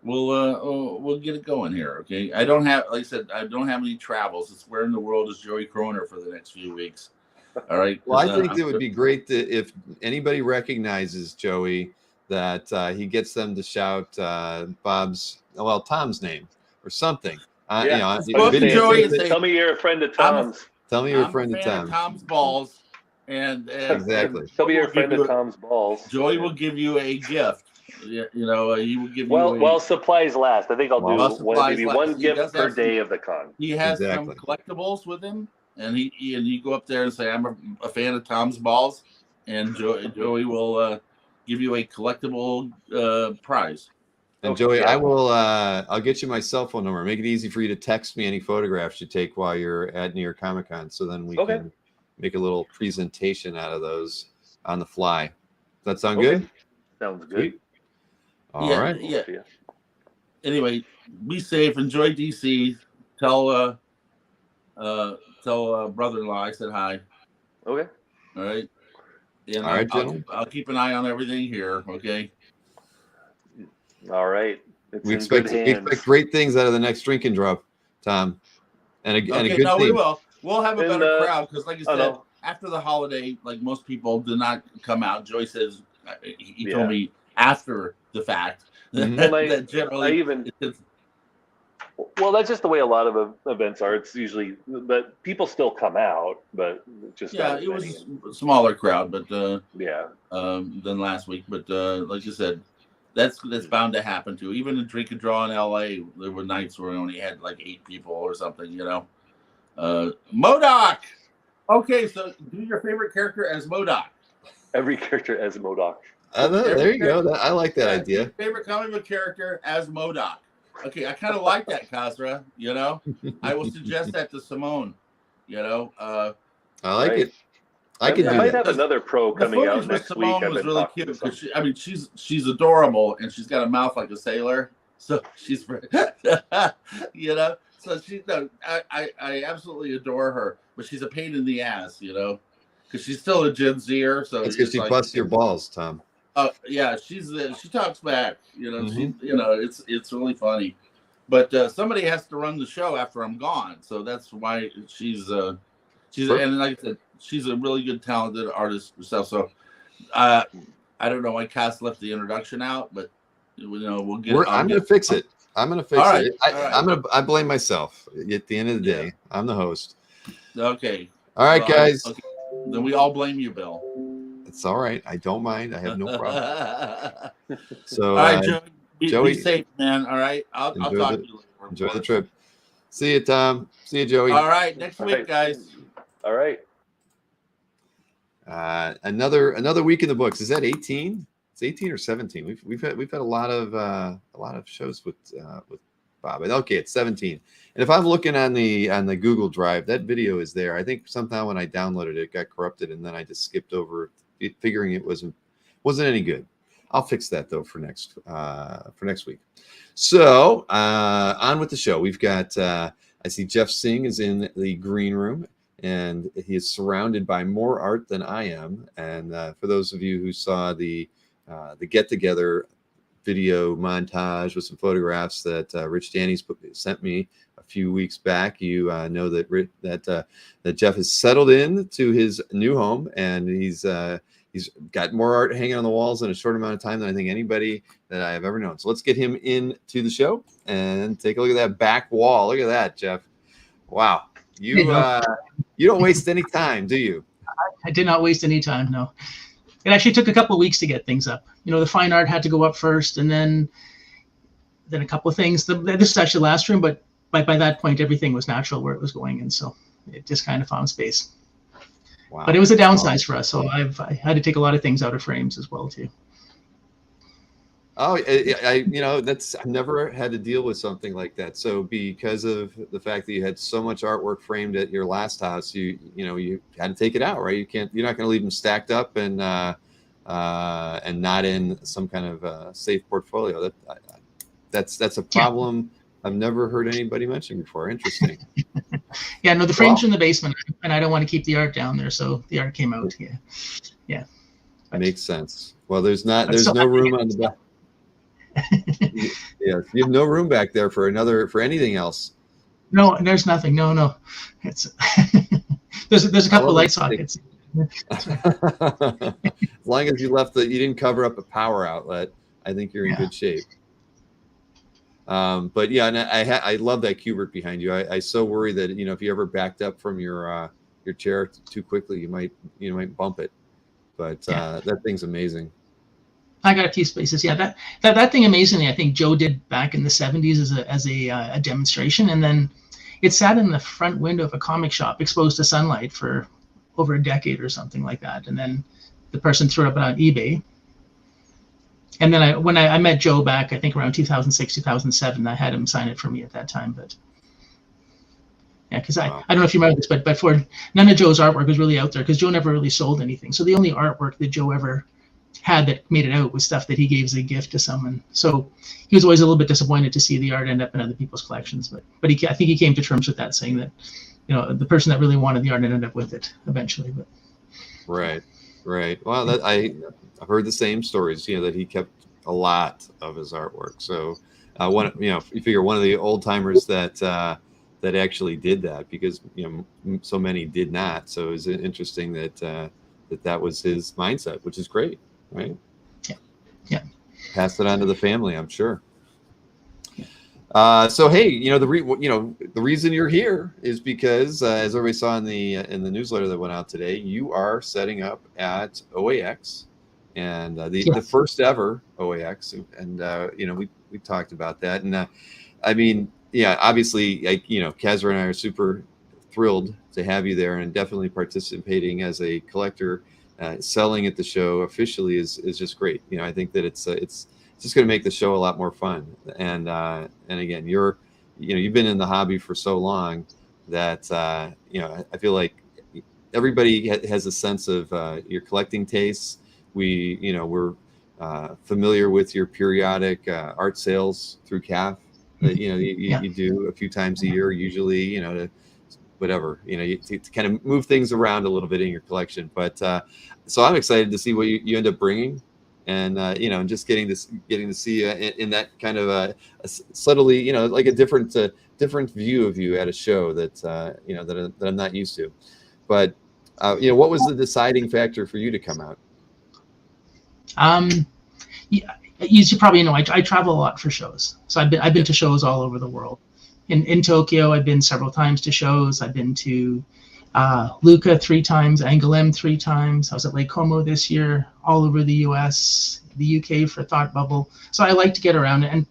Speaker 2: we'll get it going here. Okay, I don't have any travels. It's where in the world is Joey Kroner for the next few weeks. All right.
Speaker 1: Well, I think it would be great if anybody recognizes Joey, that he gets them to shout Tom's name or something.
Speaker 3: Yeah.
Speaker 1: You know,
Speaker 2: Joey,
Speaker 3: tell me you're a friend of Tom's.
Speaker 1: Tell me you're a friend of Tom's.
Speaker 2: Tom's balls, and
Speaker 1: exactly.
Speaker 3: Tell me you're a friend of Tom's balls.
Speaker 2: Joey will give you a gift. You know, he will give you.
Speaker 3: Well, supplies last. I think I'll do maybe one gift per day of the con.
Speaker 2: He has some collectibles with him, and you go up there and say, "I'm a fan of Tom's balls," and Joey will give you a collectible prize.
Speaker 1: And Joey, I will. I'll get you my cell phone number. Make it easy for you to text me any photographs you take while you're at New York Comic Con, so then we can make a little presentation out of those on the fly. Does that sound good?
Speaker 3: Sounds good.
Speaker 1: Sweet. All right.
Speaker 2: Yeah. Anyway, be safe. Enjoy DC. Tell brother-in-law I said hi.
Speaker 3: Okay.
Speaker 2: All right. And
Speaker 1: all right,
Speaker 2: I'll keep an eye on everything here. Okay.
Speaker 3: All right.
Speaker 1: We expect great things out of the next drink and drop, Tom. And a good
Speaker 2: no,
Speaker 1: theme.
Speaker 2: we will. We'll have a better crowd because, like I said, after the holiday, like most people did not come out. Joey says he told me after the fact that generally
Speaker 3: well, that's just the way a lot of events are. It's usually, but people still come out, but just
Speaker 2: it was a smaller crowd, but than last week. But like you said, that's bound to happen too. Even in drink and draw in LA, there were nights where we only had like 8 people or something. You know, MODOK. Okay, so do your favorite character as MODOK.
Speaker 3: Every character as MODOK.
Speaker 1: There you go. I like that idea.
Speaker 2: Favorite comic book character as MODOK. Okay, I kind of like that, Kazra. You know, I will suggest that to Simone. You know,
Speaker 1: I like it. I
Speaker 3: might have another pro coming out next week.
Speaker 2: Simone was really cute because she's adorable and she's got a mouth like a sailor. So she's, you know, so I absolutely adore her, but she's a pain in the ass, you know, because she's still a Gen Zer. So
Speaker 1: it's because she busts your balls, Tom.
Speaker 2: Yeah, she talks back, you know. You know, it's really funny, but somebody has to run the show after I'm gone, so that's why she's and like I said, she's a really good, talented artist herself. So I don't know why Cass left the introduction out, but you know we'll get.
Speaker 1: I'm gonna fix it. I'm gonna fix
Speaker 2: right,
Speaker 1: it. I blame myself. At the end of the day, I'm the host.
Speaker 2: Okay.
Speaker 1: All right, guys.
Speaker 2: Okay. Then we all blame you, Bill.
Speaker 1: It's all right. I don't mind. I have no problem. So,
Speaker 2: all right, Joey, be safe, man. All right, I'll talk to you later.
Speaker 1: Enjoy the trip. See you, Tom. See you, Joey.
Speaker 2: All right, next week, guys.
Speaker 3: All right.
Speaker 1: Another week in the books. Is that 18? It's 18 or 17. We've had a lot of shows with Bob. Okay, it's 17. And if I'm looking on the Google Drive, that video is there. I think somehow when I downloaded it got corrupted, and then I just skipped over it, figuring it wasn't any good. I'll fix that though for next week. So on with the show. We've got I see Jeff Singh is in the green room, and he is surrounded by more art than I am. And for those of you who saw the get together video montage with some photographs that Rich Danny's sent me a few weeks back, you know that Jeff has settled in to his new home, and he's got more art hanging on the walls in a short amount of time than I think anybody that I have ever known. So let's get him into the show and take a look at that back wall. Look at that, Jeff. Wow. You don't waste any time, do you?
Speaker 6: I did not waste any time, no. It actually took a couple of weeks to get things up. You know, the fine art had to go up first, and then a couple of things. This is actually the last room, but by that point, everything was natural where it was going, and so it just kind of found space. Wow. But it was a downsize for us, so I had to take a lot of things out of frames as well too.
Speaker 1: Oh, I've never had to deal with something like that. So because of the fact that you had so much artwork framed at your last house, you had to take it out, right? You're not going to leave them stacked up and not in some kind of safe portfolio. That's a problem I've never heard anybody mention before. Interesting.
Speaker 6: Yeah, no, the frames are in the basement, and I don't want to keep the art down there, so the art came out. Yeah.
Speaker 1: Makes sense. Well, there's no room on the back. Yeah, you have no room back there for anything else.
Speaker 6: No, there's nothing. No. It's there's a couple of light sockets.
Speaker 1: As long as you didn't cover up a power outlet, I think you're in good shape. But yeah, and I love that Cubert behind you. I so worry that if you ever backed up from your chair too quickly, you might bump it. But that thing's amazing.
Speaker 6: I got a few spaces. Yeah, that thing amazingly, I think Joe did back in the 70s as a demonstration, and then it sat in the front window of a comic shop exposed to sunlight for over a decade or something like that. And then the person threw it up on eBay. And then when I met Joe back, I think around 2006, 2007, I had him sign it for me at that time. But yeah, because I don't know if you remember this, but for none of Joe's artwork was really out there because Joe never really sold anything. So the only artwork that Joe ever had that made it out was stuff that he gave as a gift to someone. So he was always a little bit disappointed to see the art end up in other people's collections. But I think he came to terms with that, saying that the person that really wanted the art ended up with it eventually. But
Speaker 1: right. Well, I've heard the same stories. That he kept a lot of his artwork. So you figure one of the old timers that actually did that, because so many did not. So it's interesting that that was his mindset, which is great, right?
Speaker 6: Yeah.
Speaker 1: Pass it on to the family, I'm sure. So hey, the reason you're here is because as everybody saw in the newsletter that went out today, you are setting up at OAX, and the first ever OAX, and we talked about that, and I mean, yeah, obviously, Kazra and I are super thrilled to have you there, and definitely participating as a collector, selling at the show officially is just great. I think that it's just going to make the show a lot more fun. And again, you've been in the hobby for so long that I feel like everybody has a sense of your collecting tastes. We're familiar with your periodic art sales through CAF that you do a few times a year, usually to whatever to kind of move things around a little bit in your collection. But so I'm excited to see what you end up bringing. And just getting to see you in that kind of a subtly, like a different view of you at a show that that I'm not used to. But what was the deciding factor for you to come out?
Speaker 6: You should probably know I travel a lot for shows, so I've been to shows all over the world. In Tokyo, I've been several times to shows. I've been to Luca 3 times, Angoulême 3 times. I was at Lake Como this year, all over the US, the UK for Thought Bubble. So I like to get around, and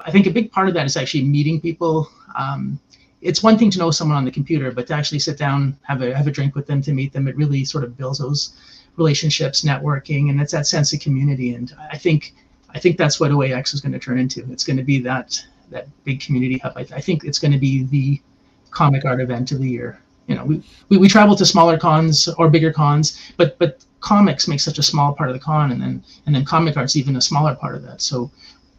Speaker 6: I think a big part of that is actually meeting people. It's one thing to know someone on the computer, but to actually sit down, have a drink with them, to meet them, it really sort of builds those relationships, networking, and it's that sense of community. And I think that's what OAX is going to turn into. It's going to be that big community hub. I think it's going to be the comic art event of the year. We travel to smaller cons or bigger cons, but comics make such a small part of the con, and then comic art's even a smaller part of that. So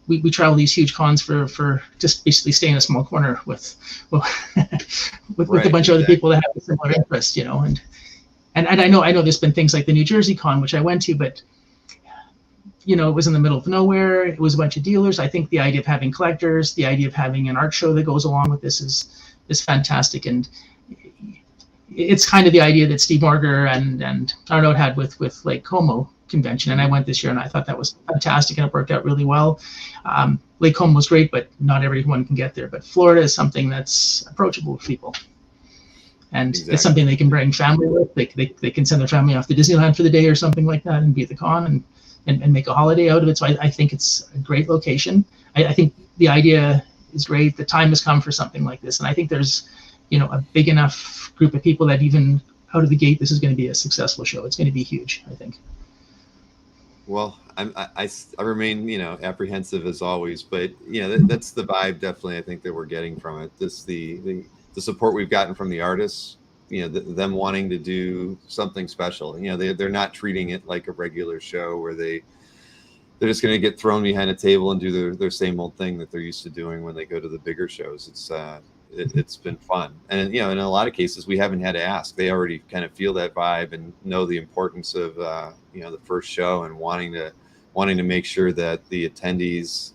Speaker 6: we travel these huge cons for just basically stay in a small corner with a bunch of other people that have a similar interest, and I know there's been things like the New Jersey con, which I went to, but it was in the middle of nowhere. It was a bunch of dealers. I think the idea of having collectors, the idea of having an art show that goes along with this is fantastic. And it's kind of the idea that Steve Morger and Arnaud had with Lake Como convention. And I went this year and I thought that was fantastic, and it worked out really well. Lake Como was great, but not everyone can get there. But Florida is something that's approachable for people. And It's something they can bring family with. They can send their family off to Disneyland for the day or something like that and be at the con and make a holiday out of it. So I think it's a great location. I think the idea is great. The time has come for something like this. And I think there's a big enough group of people that even out of the gate, this is going to be a successful show. It's going to be huge, I think.
Speaker 1: Well, I remain, apprehensive as always, but that's the vibe definitely I think that we're getting from it. This the support we've gotten from the artists, them wanting to do something special. They're not treating it like a regular show where they're just going to get thrown behind a table and do their same old thing that they're used to doing when they go to the bigger shows. It's been fun, and in a lot of cases we haven't had to ask. They already kind of feel that vibe and know the importance of the first show and wanting to make sure that the attendees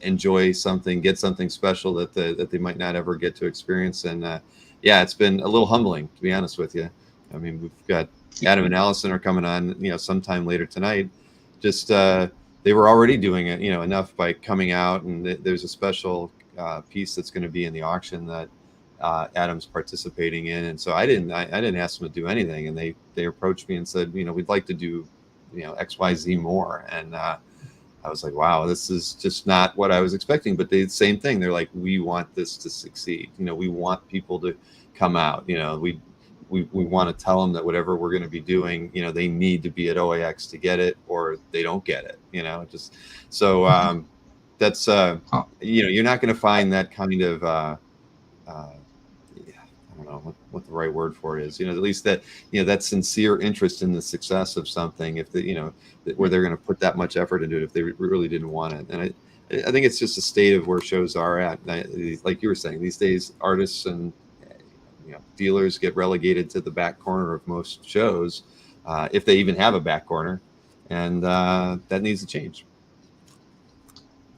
Speaker 1: enjoy something, get something special that they might not ever get to experience. And it's been a little humbling, to be honest with you. I mean, we've got Adam and Allison are coming on sometime later tonight. Just they were already doing it enough by coming out, and there's a special piece that's going to be in the auction that Adam's participating in, and so I didn't ask them to do anything, and they approached me and said, we'd like to do XYZ more, and I was like, wow, this is just not what I was expecting. But the same thing, they're like, we want this to succeed, we want people to come out, we want to tell them that whatever we're going to be doing, they need to be at OAX to get it, or they don't get it, just so that's you're not going to find that kind of I don't know what the right word for it is, at least that that sincere interest in the success of something, if where they're going to put that much effort into it if they really didn't want it. And I think it's just a state of where shows are at. Like you were saying, these days artists and dealers get relegated to the back corner of most shows, if they even have a back corner, and that needs to change.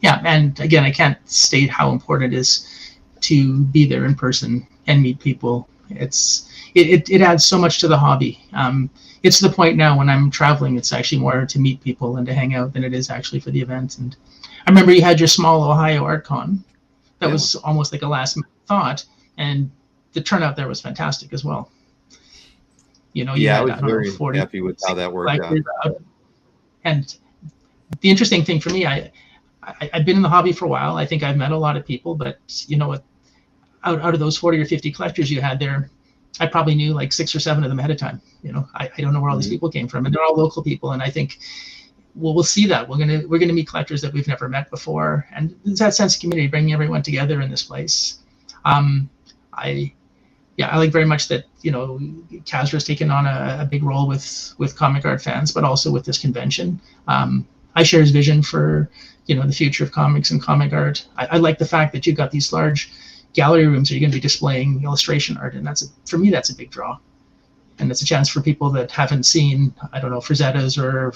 Speaker 6: Yeah, and again, I can't state how important it is to be there in person and meet people. It adds so much to the hobby. It's to the point now when I'm traveling, it's actually more to meet people and to hang out than it is actually for the event. And I remember you had your small Ohio Art Con. That was almost like a last minute thought, and the turnout there was fantastic as well.
Speaker 1: I was very happy with how that worked out.
Speaker 6: And the interesting thing for me, I've been in the hobby for a while. I think I've met a lot of people, but out of those 40 or 50 collectors you had there, I probably knew like 6 or 7 of them ahead of time. I don't know where all these people came from, and they're all local people. And I think we'll see that we're gonna meet collectors that we've never met before, and it's that sense of community, bringing everyone together in this place. I like very much that Kazra's taken on a big role with comic art fans, but also with this convention. I share his vision for the future of comics and comic art. I like the fact that you've got these large gallery rooms where you're going to be displaying illustration art, and for me that's a big draw, and it's a chance for people that haven't seen, I don't know, Frazettas or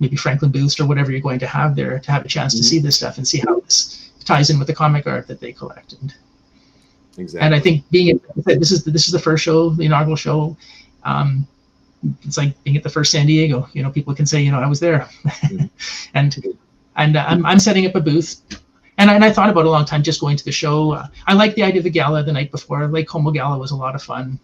Speaker 6: maybe Franklin Booths or whatever you're going to have there, to have a chance to see this stuff and see how this ties in with the comic art that they collect.
Speaker 1: Exactly.
Speaker 6: And I think this is the first show, the inaugural show. It's like being at the first San Diego. People can say, I was there. and I'm setting up a booth. And I thought about it a long time, just going to the show. I like the idea of the gala the night before. Lake Como Gala was a lot of fun.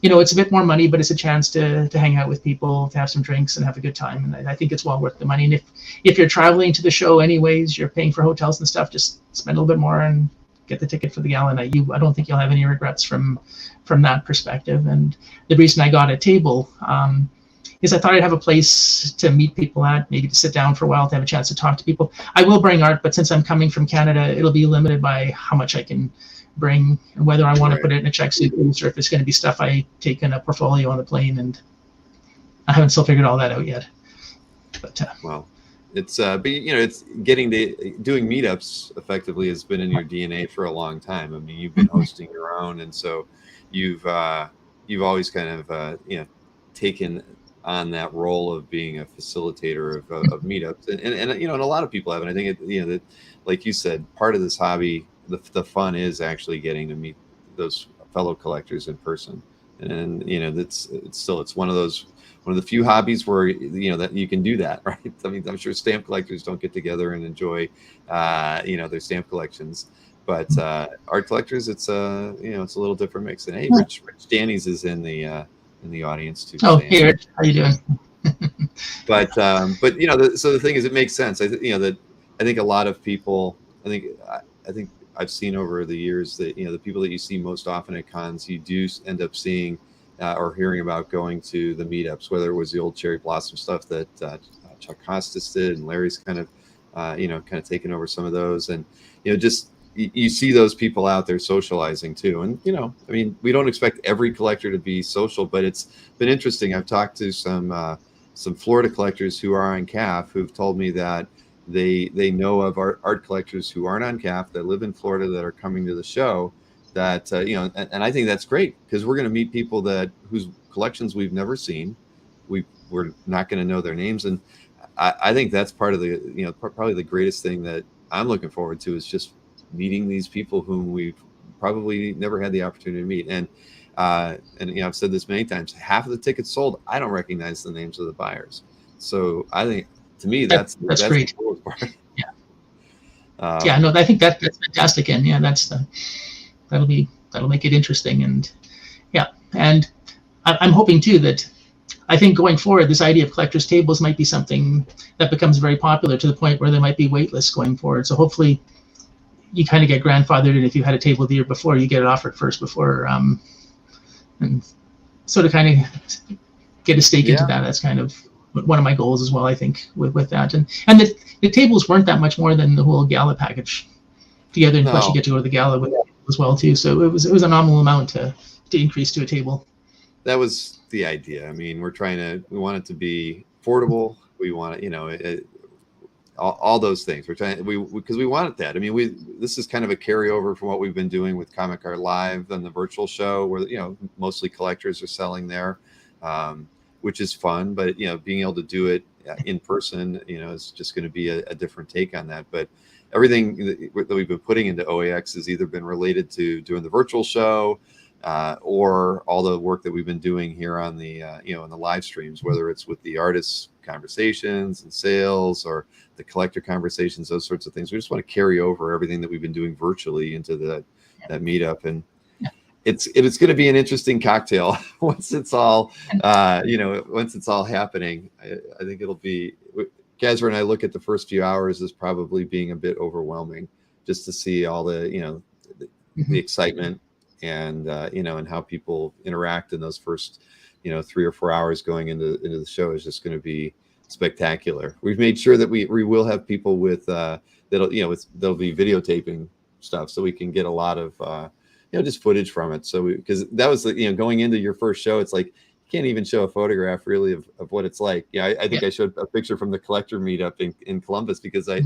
Speaker 6: It's a bit more money, but it's a chance to hang out with people, to have some drinks and have a good time. And I think it's well worth the money. And if you're traveling to the show anyways, you're paying for hotels and stuff, just spend a little bit more and get the ticket for the gala night. I don't think you'll have any regrets from that perspective. And the reason I got a table is I thought I'd have a place to meet people at, maybe to sit down for a while, to have a chance to talk to people. I will bring art, but since I'm coming from Canada, it'll be limited by how much I can bring, and whether I want to put it in a check suitcase or if it's going to be stuff I take in a portfolio on the plane. And I haven't still figured all that out yet. But
Speaker 1: well, it's but it's getting to doing meetups effectively has been in your DNA for a long time. I mean, you've been hosting your own, and so you've always kind of taken on that role of being a facilitator of meetups, and a lot of people have. And I think that like you said, part of this hobby, the fun is actually getting to meet those fellow collectors in person, and it's one of the few hobbies where that you can do that, right? I mean, I'm sure stamp collectors don't get together and enjoy their stamp collections, but art collectors, it's a little different mix. And hey, Rich Danny's is in the audience too.
Speaker 6: Oh, hey Rich, how you doing?
Speaker 1: but so the thing is, it makes sense. I think a lot of people, I think I've seen over the years that the people that you see most often at cons, you do end up seeing or hearing about going to the meetups, whether it was the old Cherry Blossom stuff that Chuck Costas did, and Larry's kind of taken over some of those, and just you see those people out there socializing too. And I mean, we don't expect every collector to be social, but it's been interesting. I've talked to some Florida collectors who are on CAF who've told me that they know of art collectors who aren't on CAF that live in Florida that are coming to the show. That and I think that's great, because we're going to meet people whose collections we've never seen. We're not going to know their names, and I think that's part of the probably the greatest thing that I'm looking forward to, is just meeting these people whom we've probably never had the opportunity to meet. And I've said this many times, half of the tickets sold, I don't recognize the names of the buyers. So I think, to me, that's
Speaker 6: great.
Speaker 1: The coolest part.
Speaker 6: Yeah. No, I think that's fantastic, and that'll make it interesting. And and I'm hoping too that, I think going forward, this idea of collectors tables might be something that becomes very popular, to the point where there might be wait lists going forward. So hopefully you kind of get grandfathered in. If you had a table the year before, you get it offered first before, and sort of kind of get a stake into that. That's kind of one of my goals as well, I think, with that. And the tables weren't that much more than the whole gala package together, and plus you get to go to the gala with it as well too. So it was a nominal amount to increase to a table.
Speaker 1: That was the idea. I mean, we want it to be affordable. We want it, all those things. We're trying, because we wanted that. I mean, this is kind of a carryover from what we've been doing with Comic Art Live and the virtual show, where mostly collectors are selling there, which is fun. But being able to do it in person, is just going to be a different take on that. But everything that we've been putting into OAX has either been related to doing the virtual show, or all the work that we've been doing here on the in the live streams, whether it's with the artists conversations and sales, or the collector conversations, those sorts of things. We just want to carry over everything that we've been doing virtually into that meetup. And it's going to be an interesting cocktail once it's all once it's all happening. I think it'll be, Gazra and I look at the first few hours as probably being a bit overwhelming, just to see all the the excitement, and and how people interact in those first 3 or 4 hours going into the show is just going to be spectacular. We've made sure that we will have people with they'll be videotaping stuff, so we can get a lot of just footage from it. So because that was going into your first show, it's like you can't even show a photograph really of what it's like. I think I showed a picture from the collector meetup in Columbus, because I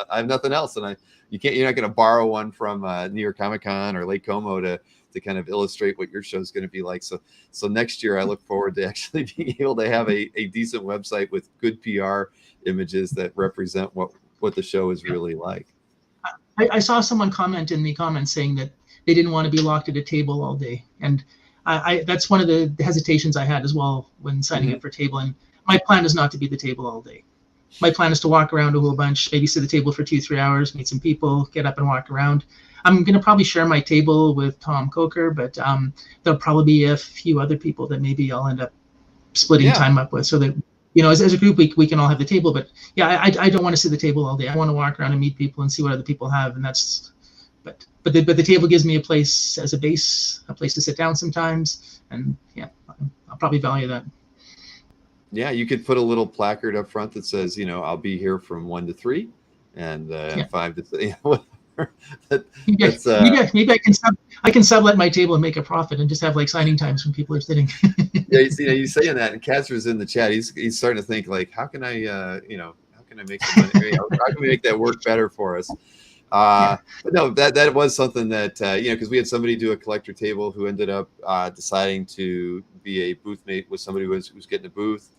Speaker 1: have nothing else, and you're not going to borrow one from New York Comic Con or Lake Como to kind of illustrate what your show is going to be like. So next year I look forward to actually being able to have a decent website with good PR images that represent what the show is really like.
Speaker 6: I saw someone comment in the comments saying that they didn't want to be locked at a table all day, and I that's one of the hesitations I had as well when signing up for table. And my plan is not to be the table all day. My plan is to walk around a whole bunch, maybe sit at the table for 2-3 hours, meet some people, get up and walk around. I'm going to probably share my table with Tom Coker, but there'll probably be a few other people that maybe I'll end up splitting time up with, so that as a group we can all have the table. But I don't want to sit at the table all day. I want to walk around and meet people and see what other people have, and that's. But the table gives me a place as a base, a place to sit down sometimes, and I'll probably value that.
Speaker 1: Yeah, you could put a little placard up front that says, I'll be here from 1 to 3, and 5 to whatever.
Speaker 6: Maybe I can sublet my table and make a profit, and just have like signing times when people are sitting.
Speaker 1: You saying that, and Kazra's in the chat. He's starting to think like, how can I make some money? How can we make that work better for us? But no, that was something that because we had somebody do a collector table who ended up deciding to be a booth mate with somebody who's getting a booth.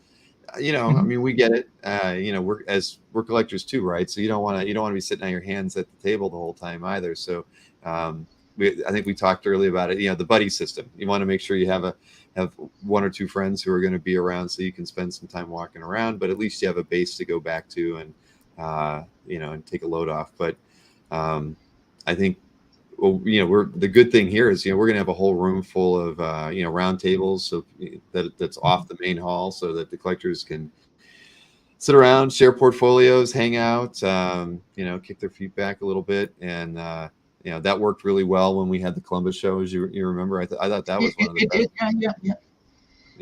Speaker 1: I mean, we get it. We're collectors too, right? So you don't want to be sitting on your hands at the table the whole time either. So I think we talked earlier about it. The buddy system. You want to make sure you have 1 or 2 friends who are going to be around, so you can spend some time walking around. But at least you have a base to go back to, and and take a load off. But I think, the good thing here is, we're going to have a whole room full of, round tables, so that's off the main hall, so that the collectors can sit around, share portfolios, hang out, kick their feet back a little bit. And, that worked really well when we had the Columbus show, as you remember. I thought that was one of the best.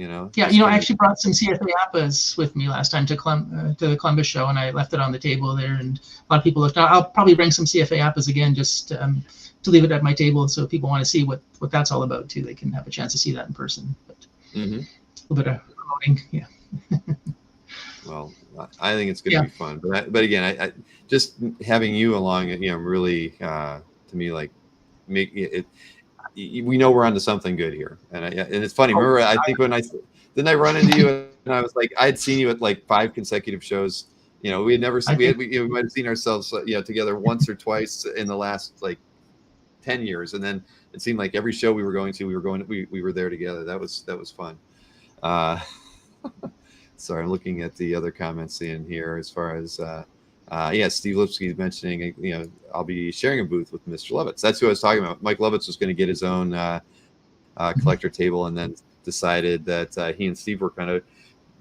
Speaker 1: you know.
Speaker 6: Yeah,
Speaker 1: Just
Speaker 6: you know, I
Speaker 1: kinda-
Speaker 6: actually brought some CFA APAs with me last time to the Columbus show, and I left it on the table there, and a lot of people looked. I'll probably bring some CFA APAs again, just to leave it at my table, so if people want to see what that's all about too, they can have a chance to see that in person. But
Speaker 1: Mhm.
Speaker 6: a little bit of promoting, yeah.
Speaker 1: Well, I think it's going to be fun, but again, I just having you along, you know, really to me like make it. We know we're onto something good here, and it's funny. Remember, I think when didn't I run into you and I was like, I had seen you at like 5 consecutive shows. You know, we had never seen, we might have seen ourselves, you know, together once or twice in the last like 10 years, and then it seemed like every show we were going to, we were there together. That was fun. Sorry, I'm looking at the other comments in here as far as Steve Lipsky is mentioning, you know, I'll be sharing a booth with Mr. Lovitz. That's who I was talking about. Mike Lovitz was going to get his own collector table, and then decided that he and Steve were going to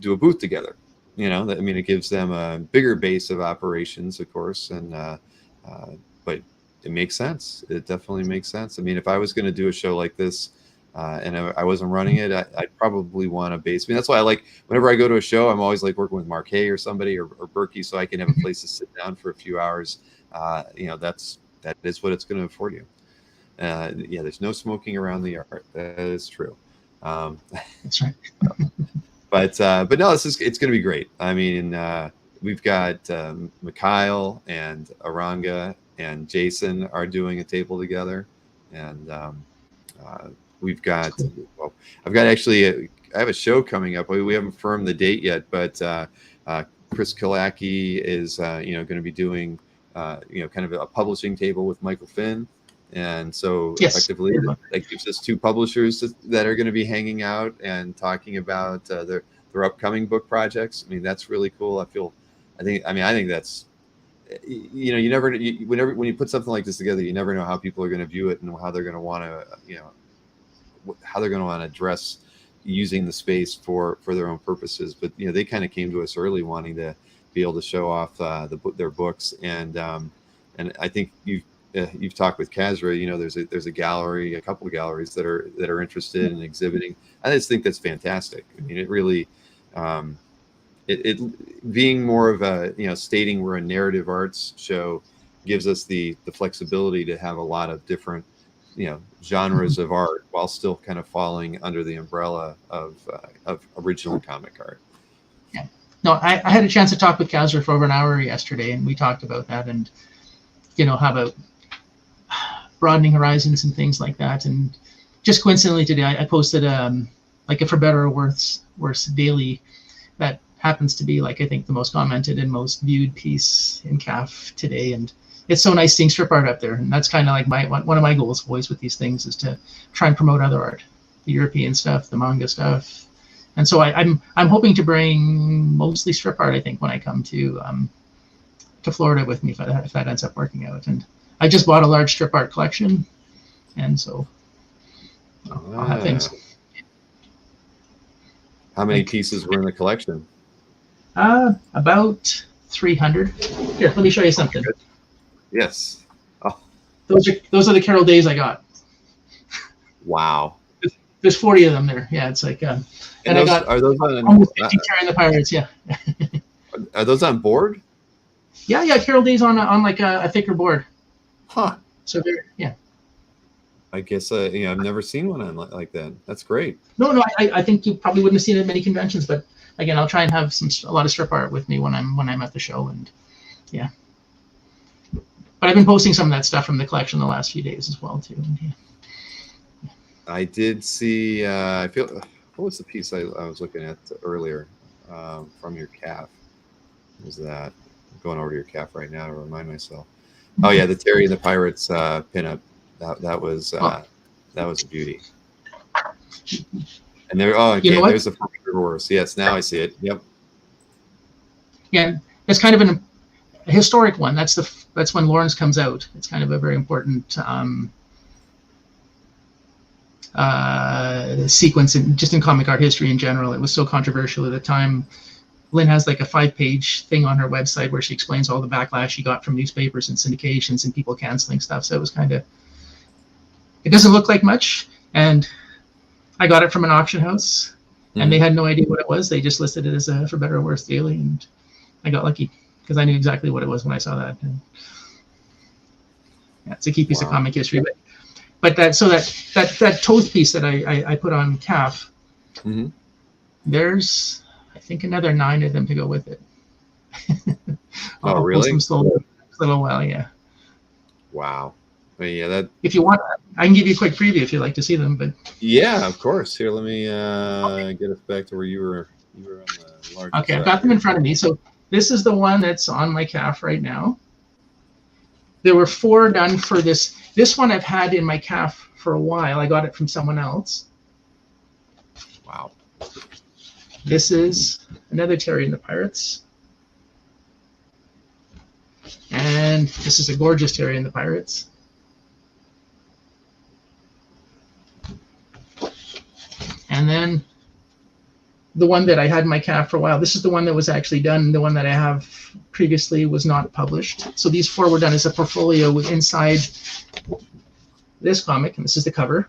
Speaker 1: do a booth together. You know, I mean, it gives them a bigger base of operations, of course, and but it makes sense. It definitely makes sense. I mean, if I was going to do a show like this, and I wasn't running it, I'd probably want a base. I mean, that's why I like, whenever I go to a show, I'm always like working with Mark Hay or somebody or Berkey, so I can have a place to sit down for a few hours. You know, that is what it's going to afford you. There's no smoking around the art. That is true.
Speaker 6: That's right.
Speaker 1: but no, it's going to be great. I mean, we've got Mikhail and Aranga and Jason are doing a table together, and we've got, well, I've got actually, I have a show coming up. We haven't firmed the date yet, but Chris Kilacki is, you know, going to be doing, you know, kind of a publishing table with Michael Finn. And so effectively that gives us 2 publishers that are going to be hanging out and talking about their upcoming book projects. I mean, that's really cool. I think that's, you know, you never, when you put something like this together, you never know how people are going to view it and how they're going to want to, you know, how they're going to want to address using the space for their own purposes. But, you know, they kind of came to us early wanting to be able to show off their books. And I think you've talked with Kazra, you know, there's a gallery, a couple of galleries that are interested in exhibiting. I just think that's fantastic. I mean, it really, it being more of a, you know, stating we're a narrative arts show gives us the flexibility to have a lot of different, you know, genres of art while still kind of falling under the umbrella of original comic art.
Speaker 6: Yeah. No, I had a chance to talk with Kazra for over an hour yesterday, and we talked about that, and, you know, how about broadening horizons and things like that. And just coincidentally today, I posted like a For Better or Worse daily that happens to be, like, I think the most commented and most viewed piece in CAF today. And it's so nice seeing strip art up there. And that's kind of like one of my goals always with these things is to try and promote other art, the European stuff, the manga stuff. And so I'm hoping to bring mostly strip art, I think, when I come to Florida with me, if that ends up working out. And I just bought a large strip art collection, and so I'll have things.
Speaker 1: How many pieces were in the collection?
Speaker 6: About 300. Here, let me show you something.
Speaker 1: Yes. Oh.
Speaker 6: Those are the Carol Days I got.
Speaker 1: Wow.
Speaker 6: There's 40 of them there. Yeah, it's like, and
Speaker 1: those,
Speaker 6: I got
Speaker 1: are those on,
Speaker 6: almost 50 carrying the Pirates. Yeah.
Speaker 1: Are those on board?
Speaker 6: Yeah. Carol Days on like a thicker board.
Speaker 1: Huh.
Speaker 6: So yeah.
Speaker 1: I guess you know, I've never seen one on like that. That's great.
Speaker 6: No, I think you probably wouldn't have seen it at many conventions, but again, I'll try and have a lot of strip art with me when I'm at the show, and yeah. But I've been posting some of that stuff from the collection the last few days as well too. And, yeah.
Speaker 1: I did see. I feel. What was the piece I was looking at earlier from your calf? What was that? I'm going over to your calf right now to remind myself. Oh yeah, the Terry and the Pirates pinup. That was a beauty. And there, there's the horse. Yes, now I see it. Yep. Yeah,
Speaker 6: it's kind of a historic one. That's when Lawrence comes out. It's kind of a very important sequence in comic art history in general. It was so controversial at the time. Lynn has like a 5-page thing on her website where she explains all the backlash she got from newspapers and syndications and people canceling stuff. So it was kind of, it doesn't look like much. And I got it from an auction house, and they had no idea what it was. They just listed it as a For Better or Worse daily, and I got lucky because I knew exactly what it was when I saw that. And yeah, it's a key piece of comic history. But that Toth piece that I put on calf, there's I think another 9 of them to go with it.
Speaker 1: Oh, really?
Speaker 6: Post them slowly, a little while, yeah.
Speaker 1: Wow. I mean, yeah, that.
Speaker 6: If you want, I can give you a quick preview if you'd like to see them. But
Speaker 1: yeah, of course. Here, let me get us back to where you were. You were on the large.
Speaker 6: Okay, I've got them in front of me. So this is the one that's on my calf right now. There were 4 done for this. This one I've had in my calf for a while. I got it from someone else.
Speaker 1: Wow.
Speaker 6: This is another Terry and the Pirates. And this is a gorgeous Terry and the Pirates. And then the one that I had in my calf for a while, this is the one that was actually done. The one that I have previously was not published. So these 4 were done as a portfolio with inside this comic, and this is the cover.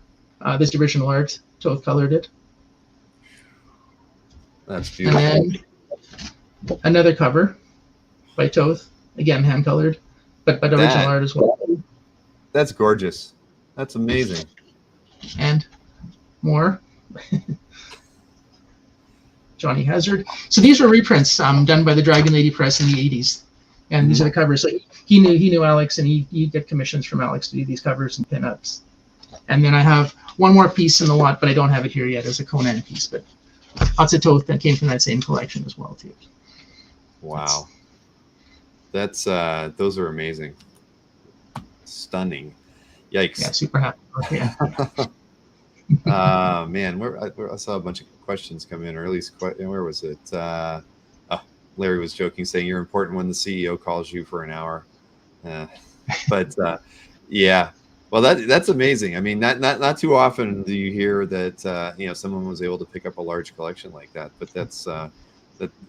Speaker 6: This is the original art. Toth colored it.
Speaker 1: That's beautiful.
Speaker 6: And then another cover by Toth, again hand colored, but original art as well.
Speaker 1: That's gorgeous. That's amazing.
Speaker 6: And more. Johnny Hazard. So these were reprints done by the Dragon Lady Press in the 80s, and these are the covers. So he knew Alex, and he get commissions from Alex to do these covers and pinups. And then I have one more piece in the lot, but I don't have it here yet as a Conan piece. But lots of Toth that came from that same collection as well too.
Speaker 1: Wow, that's those are amazing, stunning. Yikes!
Speaker 6: Yeah, super happy. Yeah.
Speaker 1: Man, I saw a bunch of questions come in, or at least where was it? Larry was joking, saying you're important when the CEO calls you for an hour. But yeah, well, that's amazing. I mean, not too often do you hear that someone was able to pick up a large collection like that. But that's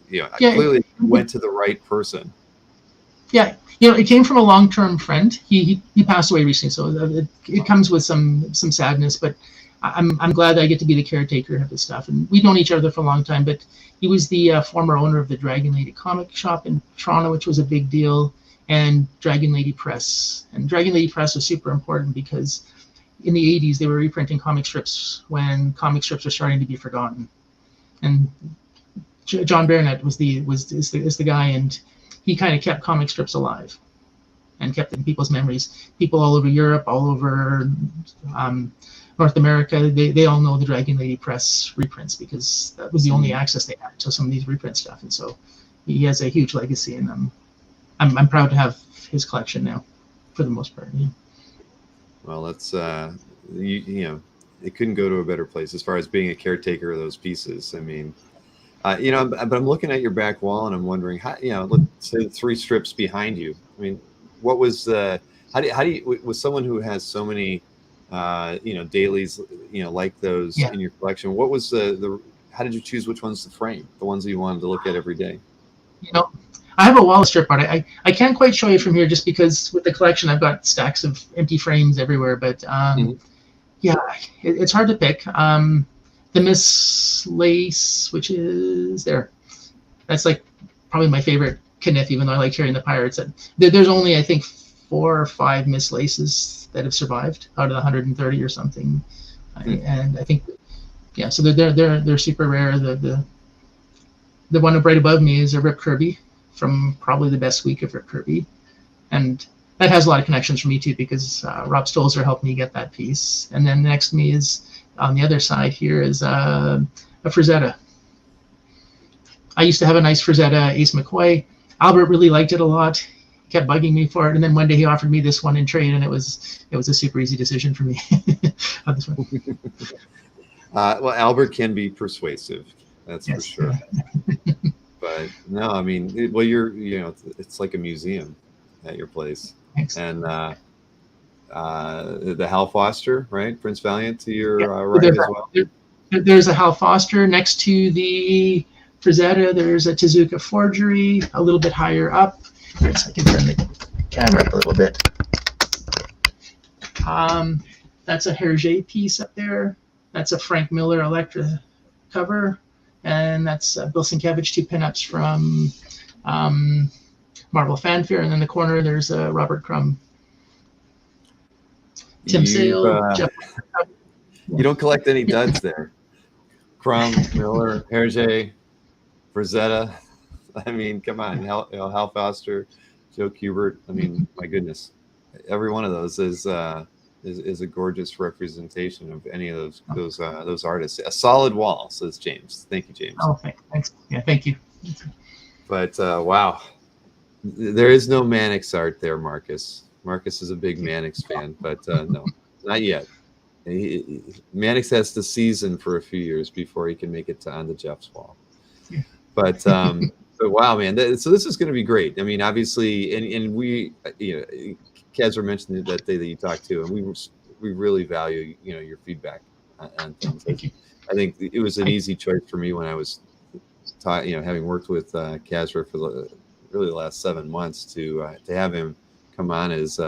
Speaker 1: clearly went to the right person. Yeah,
Speaker 6: it came from a long-term friend. He passed away recently, so it comes with some sadness, but I'm glad that I get to be the caretaker of this stuff. And we've known each other for a long time, but he was the former owner of the Dragon Lady comic shop in Toronto, which was a big deal, and Dragon Lady Press. And Dragon Lady Press was super important because in the 80s, they were reprinting comic strips when comic strips were starting to be forgotten. And John Barnett is the guy, and he kind of kept comic strips alive and kept it in people's memories. People all over Europe, all over North America, they all know the Dragon Lady Press reprints because that was the only access they had to some of these reprint stuff. And so he has a huge legacy, and I'm proud to have his collection now, for the most part. Yeah.
Speaker 1: Well, that's it couldn't go to a better place as far as being a caretaker of those pieces. I mean, but I'm looking at your back wall and I'm wondering how, let's say the 3 strips behind you. I mean, what was how do you with someone who has so many dailies, like those in your collection, what was how did you choose which ones to frame, the ones that you wanted to look at every day?
Speaker 6: I have a wall of strip art. I can't quite show you from here just because with the collection I've got stacks of empty frames everywhere, but it's hard to pick. The Miss Lace, which is there, that's like probably my favorite Kenneth, even though I like Terry and the Pirates. There's only, I think, 4 or 5 Miss Laces that have survived out of the 130 or something, and I think, so they're super rare. The one right above me is a Rip Kirby from probably the best week of Rip Kirby, and that has a lot of connections for me too because Rob Stolzer helped me get that piece. And then next to me is, on the other side here, is a Frazetta. I used to have a nice Frazetta Ace McCoy. Albert really liked it a lot, kept bugging me for it, and then one day he offered me this one in trade, and it was a super easy decision for me. This one.
Speaker 1: Well, Albert can be persuasive, that's
Speaker 6: yes.
Speaker 1: for sure. But no, I mean, it's like a museum at your place.
Speaker 6: Thanks.
Speaker 1: And the Hal Foster, right? Prince Valiant to your right as well.
Speaker 6: There's a Hal Foster next to the Frazetta. There's a Tezuka Forgery a little bit higher up. Yes, I can turn the camera up a little bit. That's a Hergé piece up there. That's a Frank Miller Electra cover, and that's Bill Sienkiewicz, 2 pinups from Marvel Fanfare, and in the corner there's Robert Crumb. Tim Sale, Jeff.
Speaker 1: You don't collect any duds there. Crumb, Miller, Hergé, Frazetta. I mean, come on, Hal Foster, Joe Kubert. I mean, my goodness, every one of those is a gorgeous representation of any of those artists. A solid wall, says James. Thank you, James.
Speaker 6: Oh, thanks. Yeah, thank you.
Speaker 1: But wow, there is no Mannix art there, Marcus. Marcus is a big Mannix fan, but no, not yet. Mannix has to season for a few years before he can make it on the Jeff's wall.
Speaker 6: Yeah.
Speaker 1: But wow, man. So this is going to be great. I mean, obviously, and we, Kazra mentioned that day that you talked to, and we really value, your feedback on things.
Speaker 6: Thank you.
Speaker 1: I think it was an easy choice for me when I was taught, having worked with Kazra for the last 7 months to have him come on as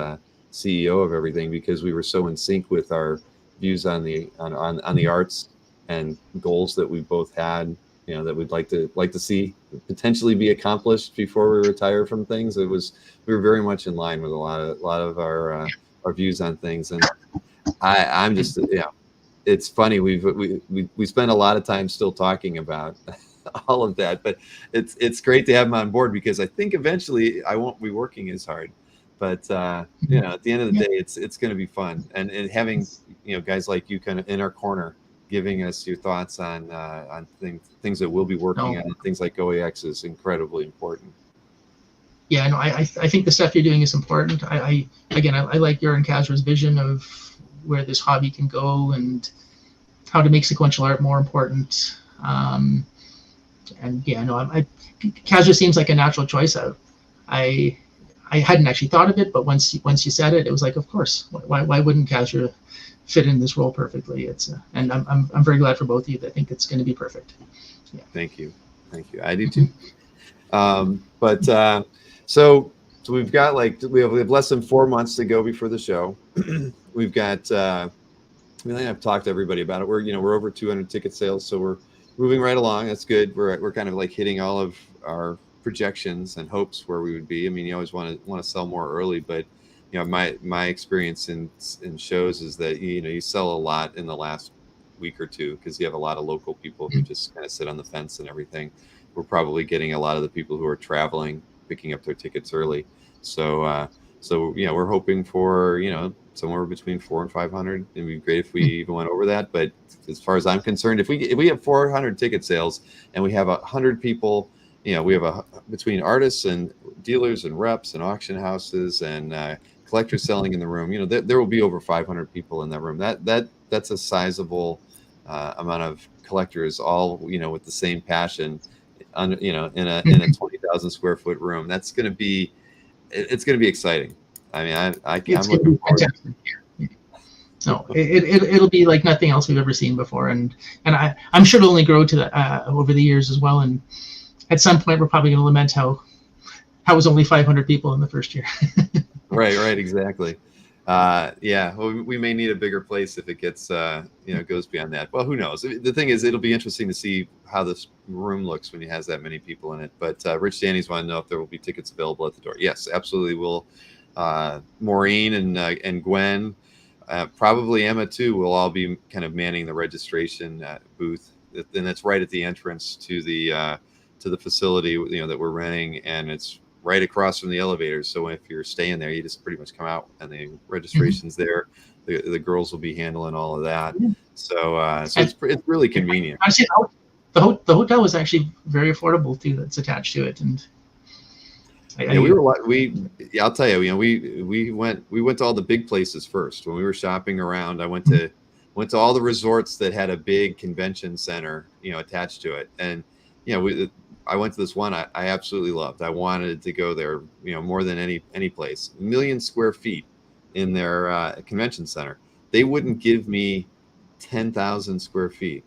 Speaker 1: CEO of everything, because we were so in sync with our views on the arts and goals that we both had, that we'd like to see potentially be accomplished before we retire from things. We were very much in line with a lot of our views on things, and I'm just it's funny, we spend a lot of time still talking about all of that, but it's great to have him on board, because I think eventually I won't be working as hard. But at the end of the day, it's going to be fun, and having guys like you kind of in our corner, giving us your thoughts on things that we'll be working on, things like OAX is incredibly important.
Speaker 6: Yeah, no, I think the stuff you're doing is important. I like your and Kazra's vision of where this hobby can go and how to make sequential art more important. Kazra seems like a natural choice. I hadn't actually thought of it, but once you said it, it was like, of course, why wouldn't Kazra fit in this role perfectly? And I'm very glad for both of you. I think it's going to be perfect. Yeah.
Speaker 1: Thank you. I do too. So we've got we have less than 4 months to go before the show. We've got I've talked to everybody about it. We're over 200 ticket sales, so we're moving right along. That's good. We're kind of hitting all of our projections and hopes where we would be. I mean, you always want to sell more early, but my experience in shows is that you sell a lot in the last week or two, because you have a lot of local people who just kind of sit on the fence and everything. We're probably getting a lot of the people who are traveling picking up their tickets early. So we're hoping for somewhere between 400 and 500. It'd be great if we even went over that. But as far as I'm concerned, if we have 400 ticket sales and we have 100 people, we have between artists and dealers and reps and auction houses and collectors selling in the room, there will be over 500 people in that room. That's a sizable amount of collectors, all with the same passion, in a 20,000 square foot room. It's going to be exciting. I mean, I'm looking forward to it.
Speaker 6: No, it'll be like nothing else we've ever seen before, and I'm sure it'll only grow to that over the years as well. And at some point, we're probably going to lament how it was only 500 people in the first year.
Speaker 1: Right, exactly. Well, we may need a bigger place if it gets goes beyond that. Well, who knows? The thing is, it'll be interesting to see how this room looks when it has that many people in it. But Rich Danny's want to know if there will be tickets available at the door. Yes, absolutely. We'll Maureen and Gwen, probably Emma too, will all be kind of manning the registration booth, and that's right at the entrance to the facility that we're renting, and it's right across from the elevators. So if you're staying there, you just pretty much come out and the registration's there. The girls will be handling all of that. So it's really convenient.
Speaker 6: Honestly, the hotel was actually very affordable too. That's attached to it, and
Speaker 1: I'll tell you, we went to all the big places first. When we were shopping around, I went to all the resorts that had a big convention center, attached to it, and I went to this one I absolutely loved. I wanted to go there, more than any place. 1 million square feet in their convention center. They wouldn't give me 10,000 square feet,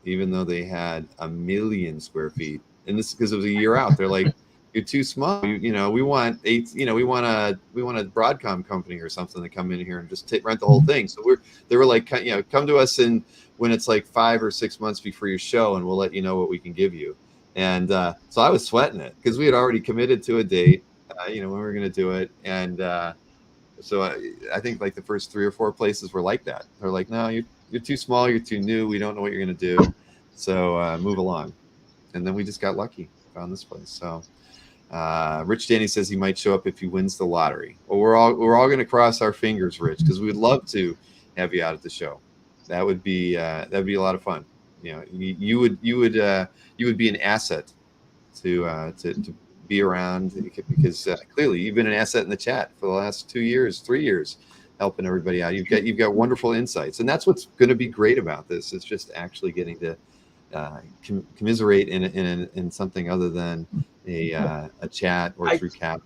Speaker 1: even though they had 1 million square feet. And this is because it was a year out. They're like, you're too small. We want we want a Broadcom company or something to come in here and just rent the whole thing. So they were like, come to us when it's like 5 or 6 months before your show, and we'll let you know what we can give you. And so I was sweating it because we had already committed to a date, when we were going to do it. And so I think like the first 3 or 4 places were like that. They're like, no, you're too small, you're too new, we don't know what you're going to do. So move along. And then we just got lucky, found this place. So Rich Danny says he might show up if he wins the lottery. Well, we're all going to cross our fingers, Rich, because we'd love to have you out at the show. That would be a lot of fun. You would be an asset to be around, because clearly you've been an asset in the chat for the last 2 years, 3 years, helping everybody out. You've got wonderful insights, and that's what's going to be great about this. It's just actually getting to commiserate in something other than a chat or through cap.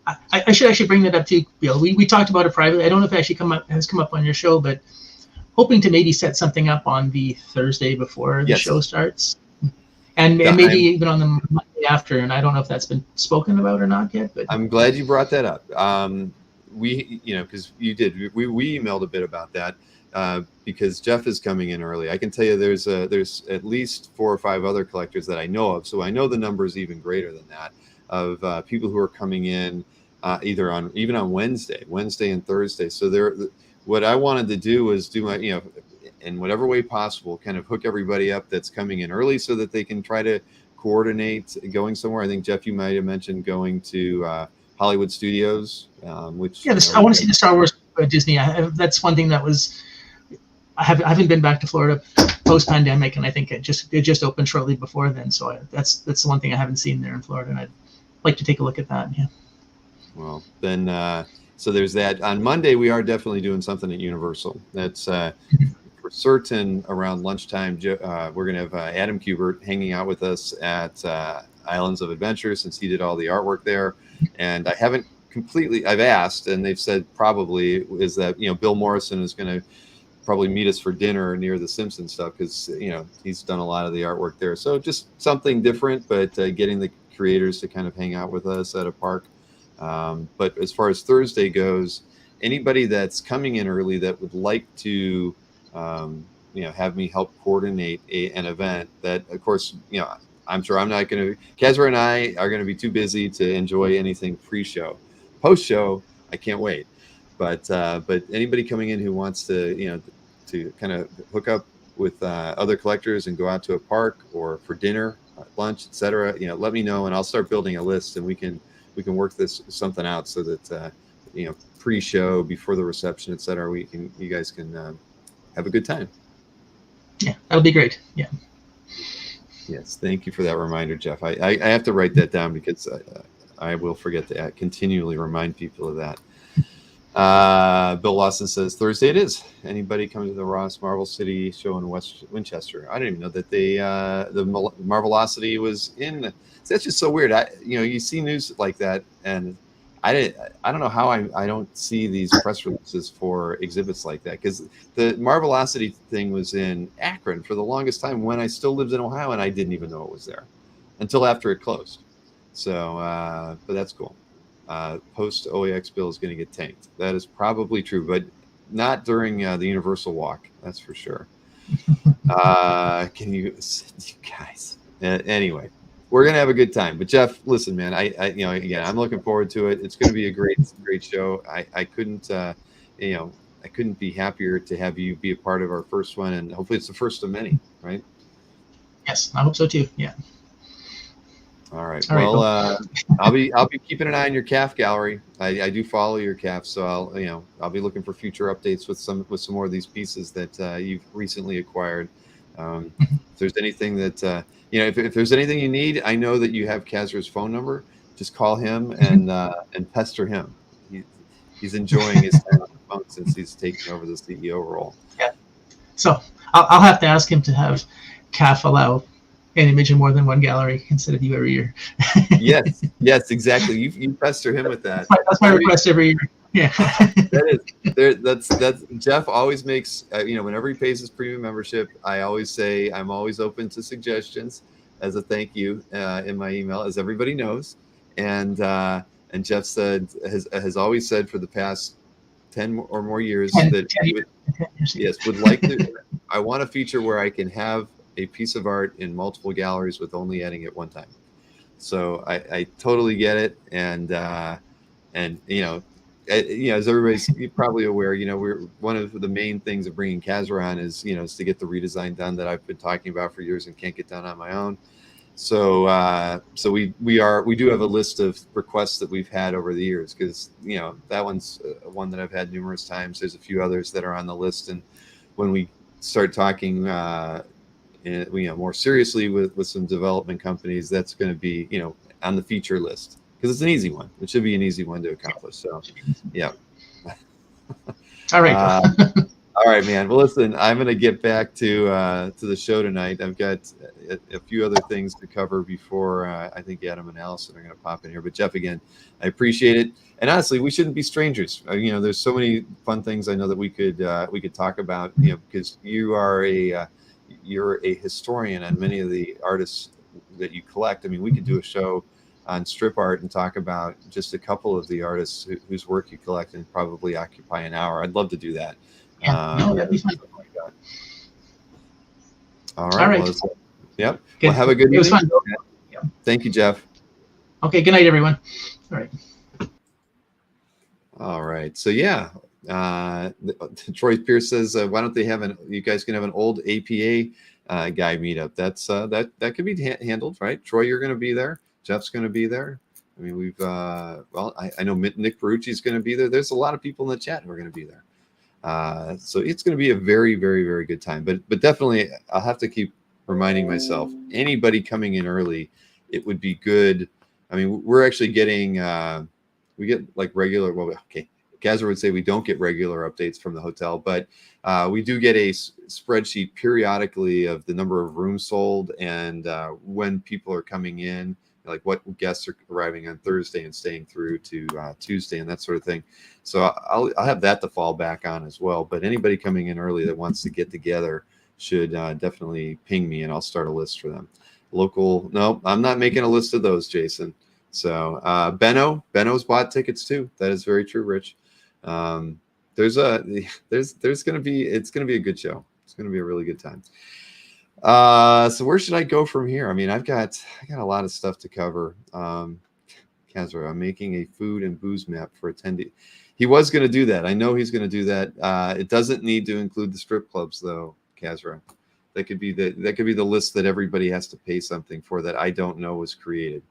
Speaker 6: I should actually bring that up to you, Bill. We talked about it privately. I don't know if it actually has come up on your show, but hoping to maybe set something up on the Thursday before the show starts, and maybe even on the Monday after. And I don't know if that's been spoken about or not yet. But
Speaker 1: I'm glad you brought that up. Because you did. We emailed a bit about that because Jeff is coming in early. I can tell you there's at least 4 or 5 other collectors that I know of. So I know the number is even greater than that of people who are coming in either on Wednesday and Thursday. So what I wanted to do was do my, in whatever way possible, kind of hook everybody up that's coming in early so that they can try to coordinate going somewhere. I think, Jeff, you might have mentioned going to Hollywood Studios, which... Yeah,
Speaker 6: I want to see the Star Wars Disney. That's one thing that was... I haven't been back to Florida post-pandemic, and I think it just opened shortly before then. So that's the one thing I haven't seen there in Florida, and I'd like to take a look at that, yeah.
Speaker 1: Well, then... So there's that. On Monday, we are definitely doing something at Universal. That's for certain around lunchtime. We're going to have Adam Kubert hanging out with us at Islands of Adventure, since he did all the artwork there. And I haven't I've asked, and they've said probably is that, Bill Morrison is going to probably meet us for dinner near the Simpsons stuff, because, he's done a lot of the artwork there. So just something different, but getting the creators to kind of hang out with us at a park. But as far as Thursday goes, anybody that's coming in early that would like to, have me help coordinate an event that, of course, I'm sure I'm not going to, Kezra and I are going to be too busy to enjoy anything pre-show. Post-show, I can't wait. But anybody coming in who wants to, to kind of hook up with other collectors and go out to a park or for dinner, lunch, etc., let me know, and I'll start building a list, and we can work something out so that pre-show, before the reception, etc., you guys can have a good time.
Speaker 6: Yeah, that'll be great. Yeah.
Speaker 1: Yes, thank you for that reminder, Jeff. I have to write that down because I will forget to continually remind people of that. Bill Lawson says Thursday it is. Anybody coming to the Ross Marvel City show in West Winchester? I didn't even know that the Marvelocity was in. That's just so weird. You see news like that, and I don't know how I don't see these press releases for exhibits like that, because the Marvelocity thing was in Akron for the longest time when I still lived in Ohio, and I didn't even know it was there until after it closed. So, but that's cool. Post OAX bill is going to get tanked. That is probably true, but not during the Universal Walk. That's for sure. Can you guys? Anyway. We're gonna have a good time. But Jeff, listen, man, I again, I'm looking forward to it. It's gonna be a great show. I couldn't be happier to have you be a part of our first one, and hopefully it's the first of many, right?
Speaker 6: Yes, I hope so too. Yeah.
Speaker 1: All right. Well, I'll be keeping an eye on your calf gallery. I do follow your calf, so I'll be looking for future updates with some more of these pieces that you've recently acquired. If there's anything that if there's anything you need, I know that you have Kazra's phone number. Just call him and pester him. He's enjoying his time on the phone since he's taking over the CEO role.
Speaker 6: Yeah. So I'll have to ask him to have CAF allow an image in more than one gallery instead of you every year.
Speaker 1: yes, exactly. You pester him with that.
Speaker 6: That's my request every year. Yeah.
Speaker 1: That's Jeff always makes whenever he pays his premium membership, I always say I'm always open to suggestions. as a thank you in my email, as everybody knows. And Jeff said has always said for the past 10 or more years that he would, yes, would like to. I want a feature where I can have a piece of art in multiple galleries with only adding it one time. So I totally get it, and as everybody's probably aware, we're one of the main things of bringing Kazra on is is to get the redesign done that I've been talking about for years and can't get done on my own. So we do have a list of requests that we've had over the years, because that one's one that I've had numerous times. There's a few others that are on the list, and when we start talking more seriously with some development companies, that's going to be on the feature list, because it's an easy one. It should be an easy one to accomplish. So yeah.
Speaker 6: All right.
Speaker 1: All right, man. Well, listen, I'm going to get back to the show tonight. I've got a few other things to cover before I think Adam and Allison are going to pop in here. But Jeff, again, I appreciate it. And honestly, we shouldn't be strangers. There's so many fun things I know that we could talk about. Because you're a historian on many of the artists that you collect. I mean, we could do a show on strip art and talk about just a couple of the artists whose work you collect and probably occupy an hour. I'd love to do that.
Speaker 6: Yeah, that'd be fun.
Speaker 1: All right. Well, yep.
Speaker 6: Good.
Speaker 1: Well, have a good evening.
Speaker 6: It was fun.
Speaker 1: Yeah. Thank you, Jeff.
Speaker 6: Okay. Good night, everyone. All right.
Speaker 1: All right. So yeah, Troy Pierce says, why don't they have you guys can have an old APA guy meetup. That's that could be handled, right? Troy, you're going to be there. Jeff's going to be there. I mean, we've I know Nick Perucci's going to be there. There's a lot of people in the chat who are going to be there. So it's going to be a very, very, very good time. But definitely, I'll have to keep reminding myself. Anybody coming in early, it would be good. I mean, we're actually getting we get like regular. Well, okay, Kazra would say we don't get regular updates from the hotel, but we do get a spreadsheet periodically of the number of rooms sold and when people are coming in, like what guests are arriving on Thursday and staying through to Tuesday and that sort of thing. So I'll have that to fall back on as well. But anybody coming in early that wants to get together should definitely ping me and I'll start a list for them. No, I'm not making a list of those, Jason. So Benno's bought tickets too. That is very true, Rich. It's going to be a good show. It's going to be a really good time. So where should I go from here? I mean, I got a lot of stuff to cover. Kazra, I'm making a food and booze map for attendee. He was going to do that. I know he's going to do that. It doesn't need to include the strip clubs though, Kazra. That could be the list that everybody has to pay something for that I don't know was created.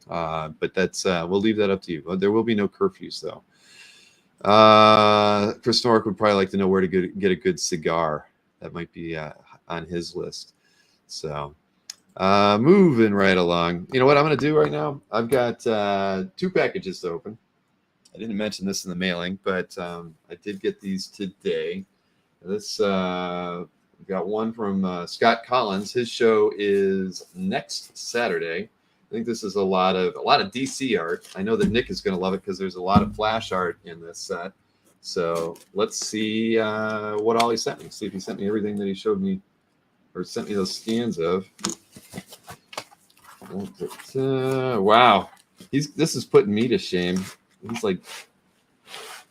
Speaker 1: But that's we'll leave that up to you. There will be no curfews though. Chris Norrick would probably like to know where to get a good cigar. That might be on his list. So moving right along. You know what I'm going to do right now? I've got 2 packages to open. I didn't mention this in the mailing, but I did get these today. This we got one from Scott Collins. His show is next Saturday. I think this is a lot of DC art. I know that Nick is going to love it because there's a lot of flash art in this set. So let's see what all he sent me. See if he sent me everything that he showed me or sent me those scans of. Wow. This is putting me to shame. He's like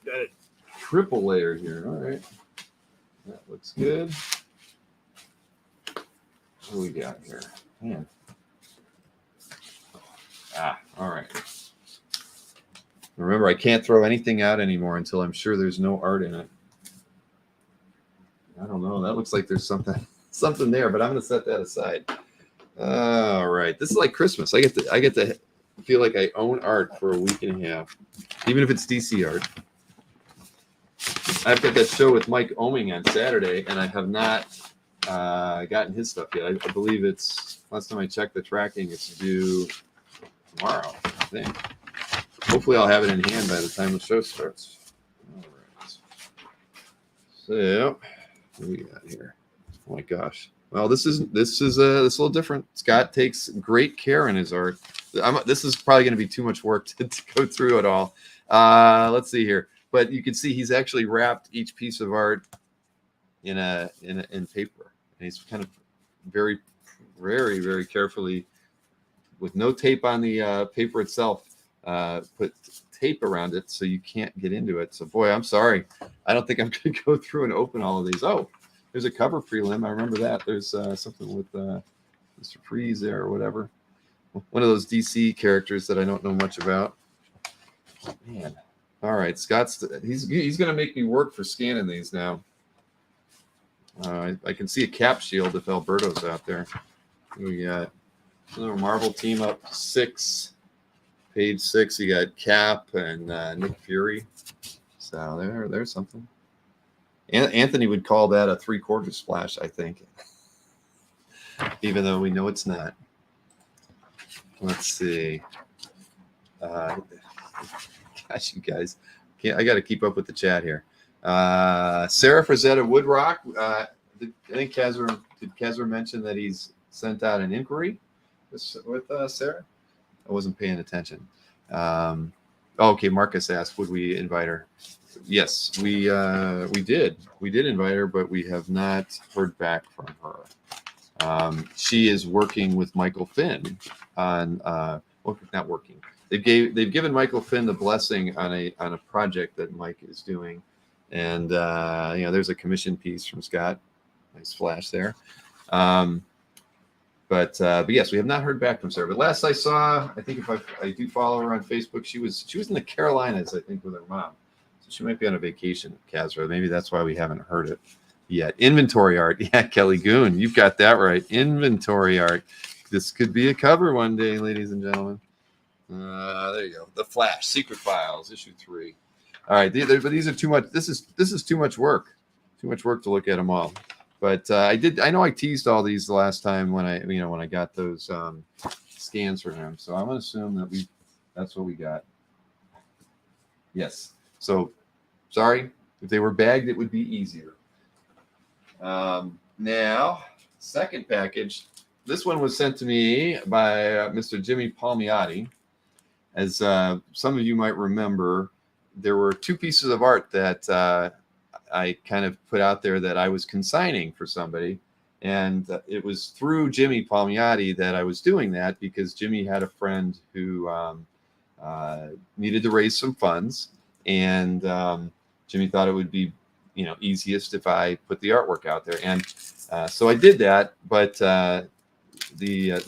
Speaker 1: got a triple layer here. All right. That looks good. What do we got here? Man. All right. Remember, I can't throw anything out anymore until I'm sure there's no art in it. I don't know. That looks like there's something there, but I'm going to set that aside. All right. This is like Christmas. I get to feel like I own art for a week and a half, even if it's DC art. I've got that show with Mike Oming on Saturday, and I have not gotten his stuff yet. I believe it's, last time I checked the tracking, it's due tomorrow, I think. Hopefully I'll have it in hand by the time the show starts. All right. So, what do we got here? Oh my gosh. Well, this is a little different. Scott takes great care in his art. This is probably going to be too much work to go through it all. Let's see here. But you can see he's actually wrapped each piece of art in paper, and he's kind of very very, very carefully with no tape on the paper itself. Put tape around it so you can't get into it. So boy, I'm sorry. I don't think I'm going to go through and open all of these. Oh, there's a cover prelim. I remember that. There's something with Mr. Freeze there or whatever. One of those DC characters that I don't know much about. Man. All right, Scott's he's going to make me work for scanning these now. I can see a cap shield if Alberto's out there. We got another Marvel team up 6. Page 6, you got Cap and Nick Fury. So there's something. Anthony would call that a 3/4 splash, I think. Even though we know it's not. Let's see. Gosh, you guys. I got to keep up with the chat here. Sarah Frazetta Woodrock. I think did Kazra mention that he's sent out an inquiry with Sarah? I wasn't paying attention. Okay, Marcus asked, would we invite her? Yes, we did. We did invite her, but we have not heard back from her. She is working with Michael Finn on not working. They've given Michael Finn the blessing on a project that Mike is doing, and there's a commission piece from Scott. Nice flash there. But yes, we have not heard back from Sarah. But last I saw, I think if I do follow her on Facebook, she was in the Carolinas, I think, with her mom. So she might be on a vacation, Kazra. Maybe that's why we haven't heard it yet. Inventory art. Yeah, Kelly Goon, you've got that right. Inventory art. This could be a cover one day, ladies and gentlemen. There you go. The Flash, Secret Files, issue 3. All right, but these are too much. This is too much work. Too much work to look at them all. But I know I teased all these the last time when I got those scans for him. So I'm going to assume that that's what we got. Yes. So sorry if they were bagged, it would be easier. Now, second package. This one was sent to me by Mr. Jimmy Palmiotti. As some of you might remember, there were 2 pieces of art that I kind of put out there that I was consigning for somebody. And it was through Jimmy Palmiotti that I was doing that because Jimmy had a friend who needed to raise some funds. And Jimmy thought it would be, easiest if I put the artwork out there. And so I did that, but the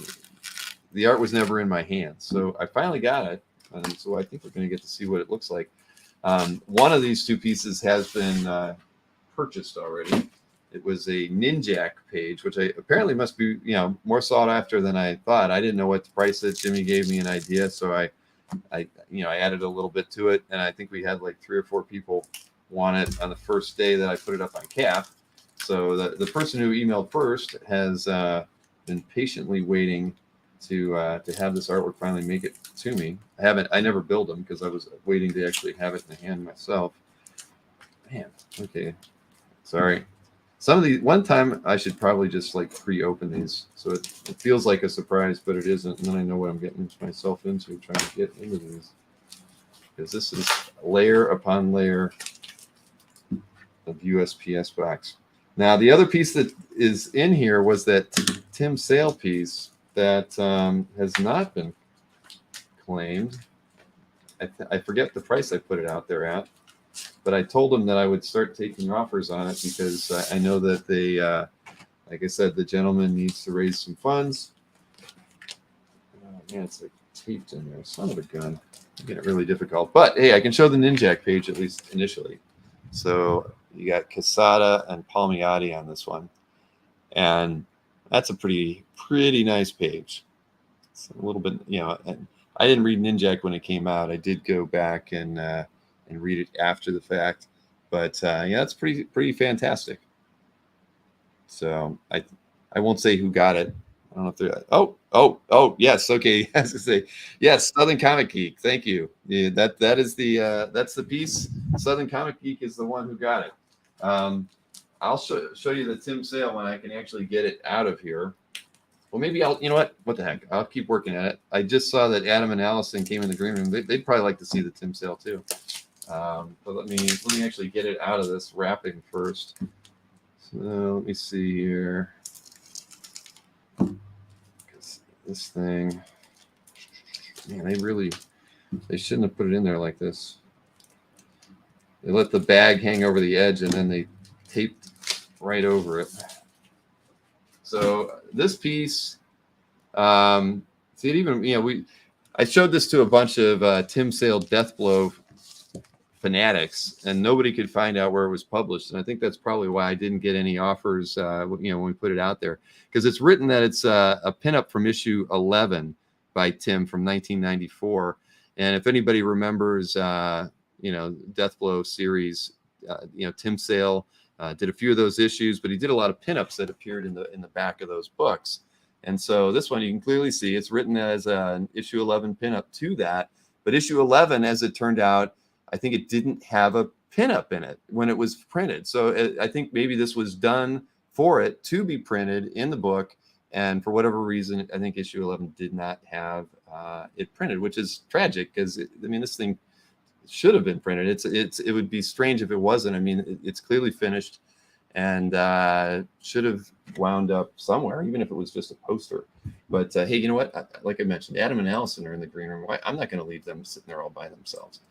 Speaker 1: art was never in my hands. So I finally got it. And so I think we're going to get to see what it looks like. One of these 2 pieces has been purchased already. It was a Ninjak page, which apparently must be more sought after than I thought. I didn't know what to price it. Jimmy gave me an idea, so I added a little bit to it, and I think we had like 3 or 4 people want it on the first day that I put it up on CAF. So the person who emailed first has been patiently waiting to have this artwork finally make it to me. I never build them because I was waiting to actually have it in the hand myself. Man, okay, sorry. Some of these, one time I should probably just like pre-open these so it feels like a surprise, but it isn't, and then I know what I'm getting myself into trying to get into these, because this is layer upon layer of USPS box. Now the other piece that is in here was that Tim Sale piece that has not been claimed. I forget the price I put it out there at, but I told them that I would start taking offers on it because I know that they, like I said, the gentleman needs to raise some funds. Oh, man, it's like taped in there. Son of a gun. Making it really difficult. But hey, I can show the Ninjak page at least initially. So you got Casada and Palmiotti on this one. And that's a pretty nice page. It's a little bit, I didn't read Ninjak when it came out. I did go back and read it after the fact, but yeah, it's pretty fantastic. So I won't say who got it. I don't know if they're oh yes, okay. I was gonna say yes, Southern Comic Geek. Thank you. Yeah, that is that's the piece. Southern Comic Geek is the one who got it. I'll show you the Tim Sale when I can actually get it out of here. Well, maybe I'll, what the heck? I'll keep working at it. I just saw that Adam and Allison came in the green room. They'd probably like to see the Tim Sale too. But let me actually get it out of this wrapping first. So let me see here. this thing. Man, they shouldn't have put it in there like this. They let the bag hang over the edge and then they taped right over it. So this piece, see it even, I showed this to a bunch of Tim Sale Deathblow fanatics, and nobody could find out where it was published. And I think that's probably why I didn't get any offers, when we put it out there, because it's written that it's a pinup from issue 11 by Tim from 1994. And if anybody remembers, Deathblow series, Tim Sale did a few of those issues, but he did a lot of pinups that appeared in the back of those books. And so this one, you can clearly see it's written as an issue 11 pinup to that. But issue 11, as it turned out, I think it didn't have a pinup in it when it was printed. So I think maybe this was done for it to be printed in the book. And for whatever reason, I think issue 11 did not have it printed, which is tragic because, this thing should have been printed. It would be strange if it wasn't. It's clearly finished and should have wound up somewhere, even if it was just a poster. But hey, you know what? Like I mentioned, Adam and Allison are in the green room. I'm not going to leave them sitting there all by themselves.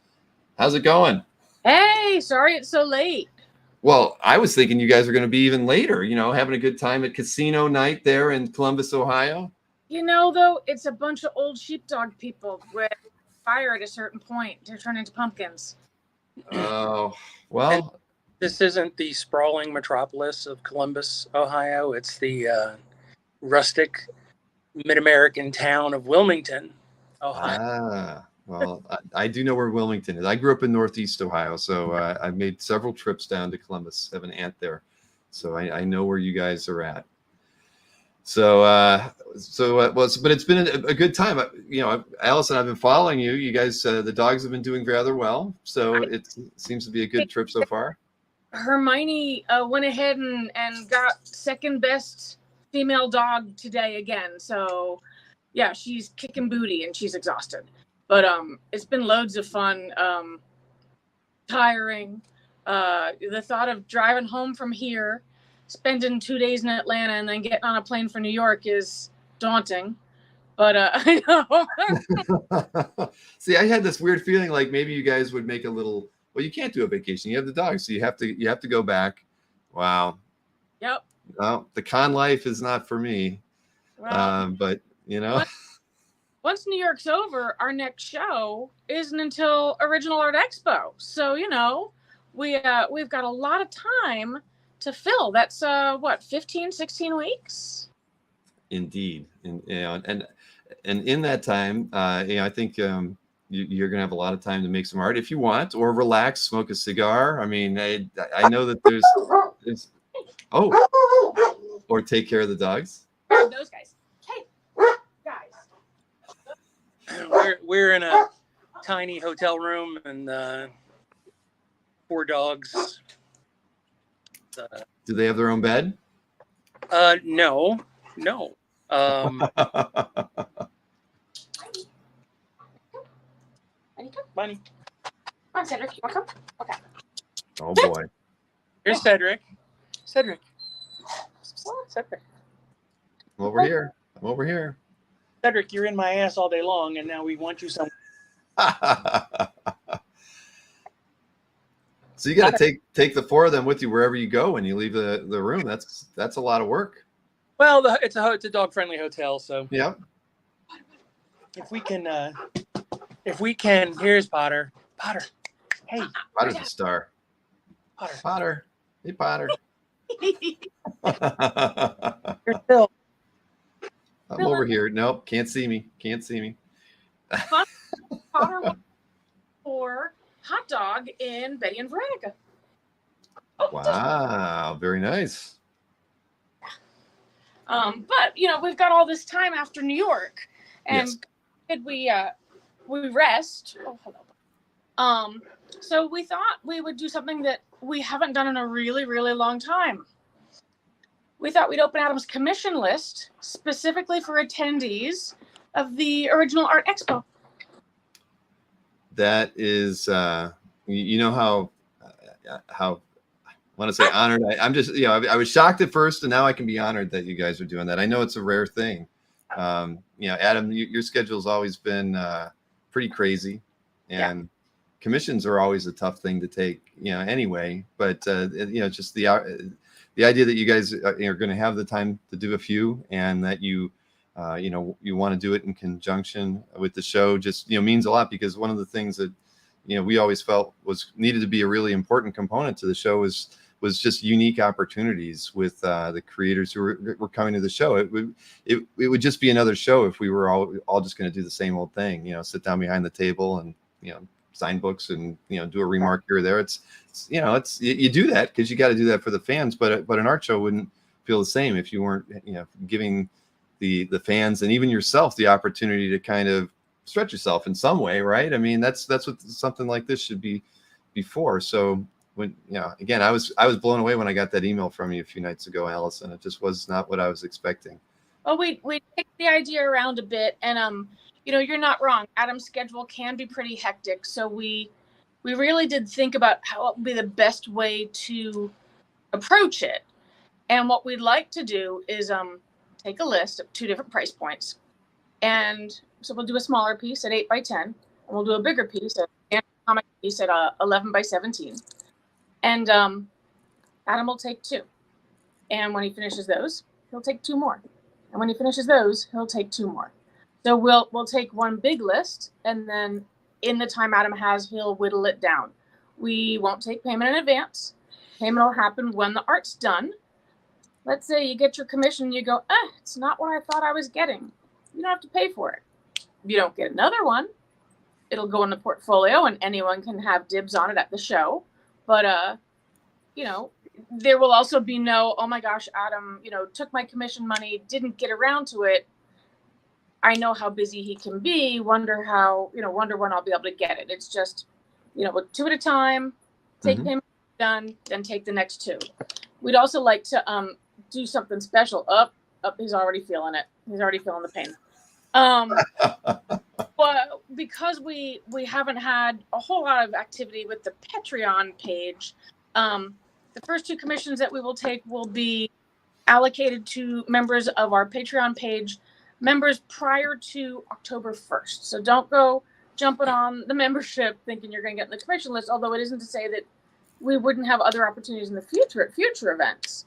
Speaker 1: How's it going?
Speaker 7: Hey, sorry it's so late.
Speaker 1: Well, I was thinking you guys are going to be even later, having a good time at casino night there in Columbus, Ohio.
Speaker 7: Though, it's a bunch of old sheepdog people with fire at a certain point. They're turning into pumpkins.
Speaker 1: Oh, well.
Speaker 9: This isn't the sprawling metropolis of Columbus, Ohio. It's the rustic mid-American town of Wilmington, Ohio.
Speaker 1: Well, I do know where Wilmington is. I grew up in Northeast Ohio, so I've made several trips down to Columbus. I have an aunt there, so I know where you guys are at. But it's been a good time. Allison, I've been following you. You guys, the dogs have been doing rather well, so it seems to be a good trip so far.
Speaker 7: Hermione went ahead and got second best female dog today again. So, yeah, she's kicking booty and she's exhausted. But it's been loads of fun, tiring. The thought of driving home from here, spending 2 days in Atlanta, and then getting on a plane for New York is daunting. But I know.
Speaker 1: See, I had this weird feeling like maybe you guys would make a little. Well, you can't do a vacation. You have the dogs, so you have to go back. Wow.
Speaker 7: Yep.
Speaker 1: Well, the con life is not for me.
Speaker 7: Well,
Speaker 1: but
Speaker 7: once New York's over, our next show isn't until Original Art Expo. So, we've got a lot of time to fill. That's 15, 16 weeks?
Speaker 1: Indeed. And in that time, I think you're going to have a lot of time to make some art if you want, or relax, smoke a cigar. I know that there's or take care of the dogs.
Speaker 7: Those guys. Hey, guys.
Speaker 9: We're in a tiny hotel room and 4 dogs.
Speaker 1: Do they have their own bed?
Speaker 9: No. Bunny.
Speaker 7: Come on, Cedric. You want to come? Okay.
Speaker 1: Oh boy.
Speaker 9: Here's Cedric. Cedric.
Speaker 1: I'm over here.
Speaker 9: Cedric, you're in my ass all day long, and now we want you somewhere.
Speaker 1: So you got to take the 4 of them with you wherever you go when you leave the room. That's a lot of work.
Speaker 9: Well, it's a dog friendly hotel, so
Speaker 1: yeah.
Speaker 9: If we can, here's Potter. Hey,
Speaker 1: Potter's a star. Potter. Hey, Potter.
Speaker 9: Here's Bill.
Speaker 1: I'm over here. Nope, can't see me.
Speaker 7: Potter for hot dog in Betty and Veronica.
Speaker 1: Wow, very nice.
Speaker 7: But we've got all this time after New York, and we rest. Oh, hello. So we thought we would do something that we haven't done in a really, really long time. We thought we'd open Adam's commission list specifically for attendees of the Original Art Expo.
Speaker 1: That is, how I want to say honored. I'm just, I was shocked at first, and now I can be honored that you guys are doing that. I know it's a rare thing, Adam, your schedule's always been pretty crazy, and commissions are always a tough thing to take, anyway. But just the idea that you guys are going to have the time to do a few, and that you want to do it in conjunction with the show, just means a lot, because one of the things that we always felt was needed to be a really important component to the show was just unique opportunities with the creators who were coming to the show. It would just be another show if we were all just going to do the same old thing, sit down behind the table and sign books and do a remark here or there. It's you do that because you got to do that for the fans, but an art show wouldn't feel the same if you weren't giving the fans and even yourself the opportunity to kind of stretch yourself in some way, right? I mean, that's what something like this should be before. So when again, I was blown away when I got that email from you a few nights ago, Allison. It just was not what I was expecting.
Speaker 7: Well, we kicked the idea around a bit, and you're not wrong. Adam's schedule can be pretty hectic, so we really did think about how it would be the best way to approach it. And what we'd like to do is take a list of 2 different price points, and so we'll do a smaller piece at 8 by 10, and we'll do a bigger piece, a comic piece at 11 by 17. And Adam will take 2. And when he finishes those, he'll take 2 more. And when he finishes those, he'll take 2 more. So we'll take one big list, and then in the time Adam has, he'll whittle it down. We won't take payment in advance. Payment will happen when the art's done. Let's say you get your commission and you go, it's not what I thought I was getting. You don't have to pay for it. You don't get another one. It'll go in the portfolio and anyone can have dibs on it at the show. But, there will also be no, oh my gosh, Adam, took my commission money, didn't get around to it. I know how busy he can be. Wonder when I'll be able to get it. It's just, 2 at a time, take payment done, then take the next 2. We'd also like to do something special. Up, he's already feeling it. He's already feeling the pain. But because we haven't had a whole lot of activity with the Patreon page, the first 2 commissions that we will take will be allocated to members of our Patreon page, members prior to October 1st. So don't go jumping on the membership thinking you're going to get in the commission list, although it isn't to say that we wouldn't have other opportunities in the future at future events.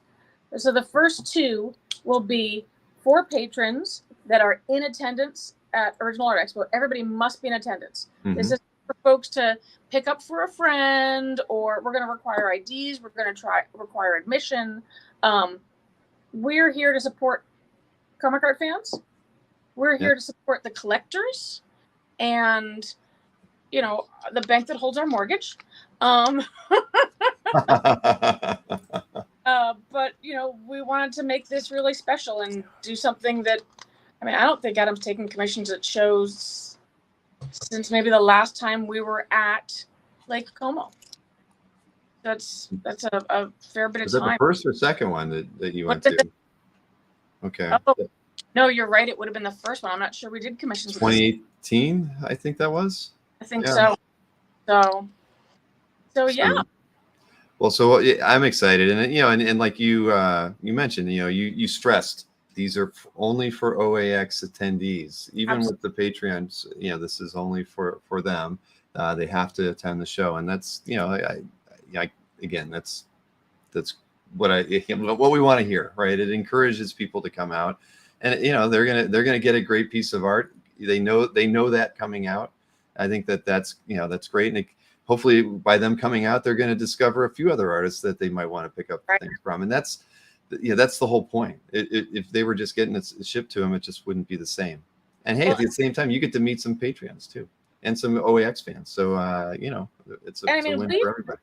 Speaker 7: So the first 2 will be for patrons that are in attendance at Original Art Expo. Everybody must be in attendance. This is for folks to pick up for a friend, or we're going to require IDs. We're going to require admission. We're here to support comic art fans. We're here to support the collectors and, the bank that holds our mortgage. But, we wanted to make this really special and do something that, I don't think Adam's taken commissions at shows since maybe the last time we were at Lake Como. That's a fair bit of time.
Speaker 1: Was that the first or second one that you went to? Okay.
Speaker 7: Oh, no, you're right. It would have been the first one. I'm not sure we did commissions.
Speaker 1: 2018, I think that was.
Speaker 7: I think so. So yeah.
Speaker 1: Well, so I'm excited, and and like you mentioned, you stressed these are only for OAX attendees. Even with the Patreons, this is only for them. They have to attend the show, and that's again, that's what we want to hear, right? It encourages people to come out, and they're gonna get a great piece of art. They know that coming out. I think that's great, and hopefully by them coming out, they're going to discover a few other artists that they might want to pick up things from, and that's the whole point. If they were just getting it shipped to them, it just wouldn't be the same. And hey, at the same time, you get to meet some Patreons too, and some OAX fans. So it's a win for everybody.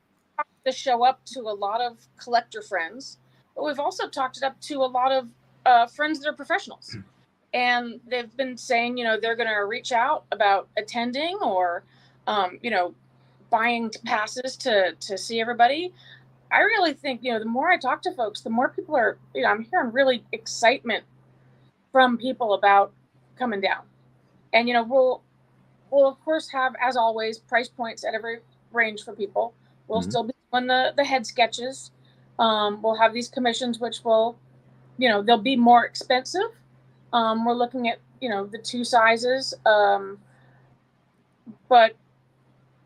Speaker 7: To show up to a lot of collector friends, but we've also talked it up to a lot of friends that are professionals, and they've been saying they're going to reach out about attending or buying passes to see everybody. I really think the more I talk to folks, the more people are I'm hearing really excitement from people about coming down, and we'll of course have, as always, price points at every range for people. We'll still be doing the head sketches. We'll have these commissions, which will, they'll be more expensive. We're looking at, the 2 sizes, but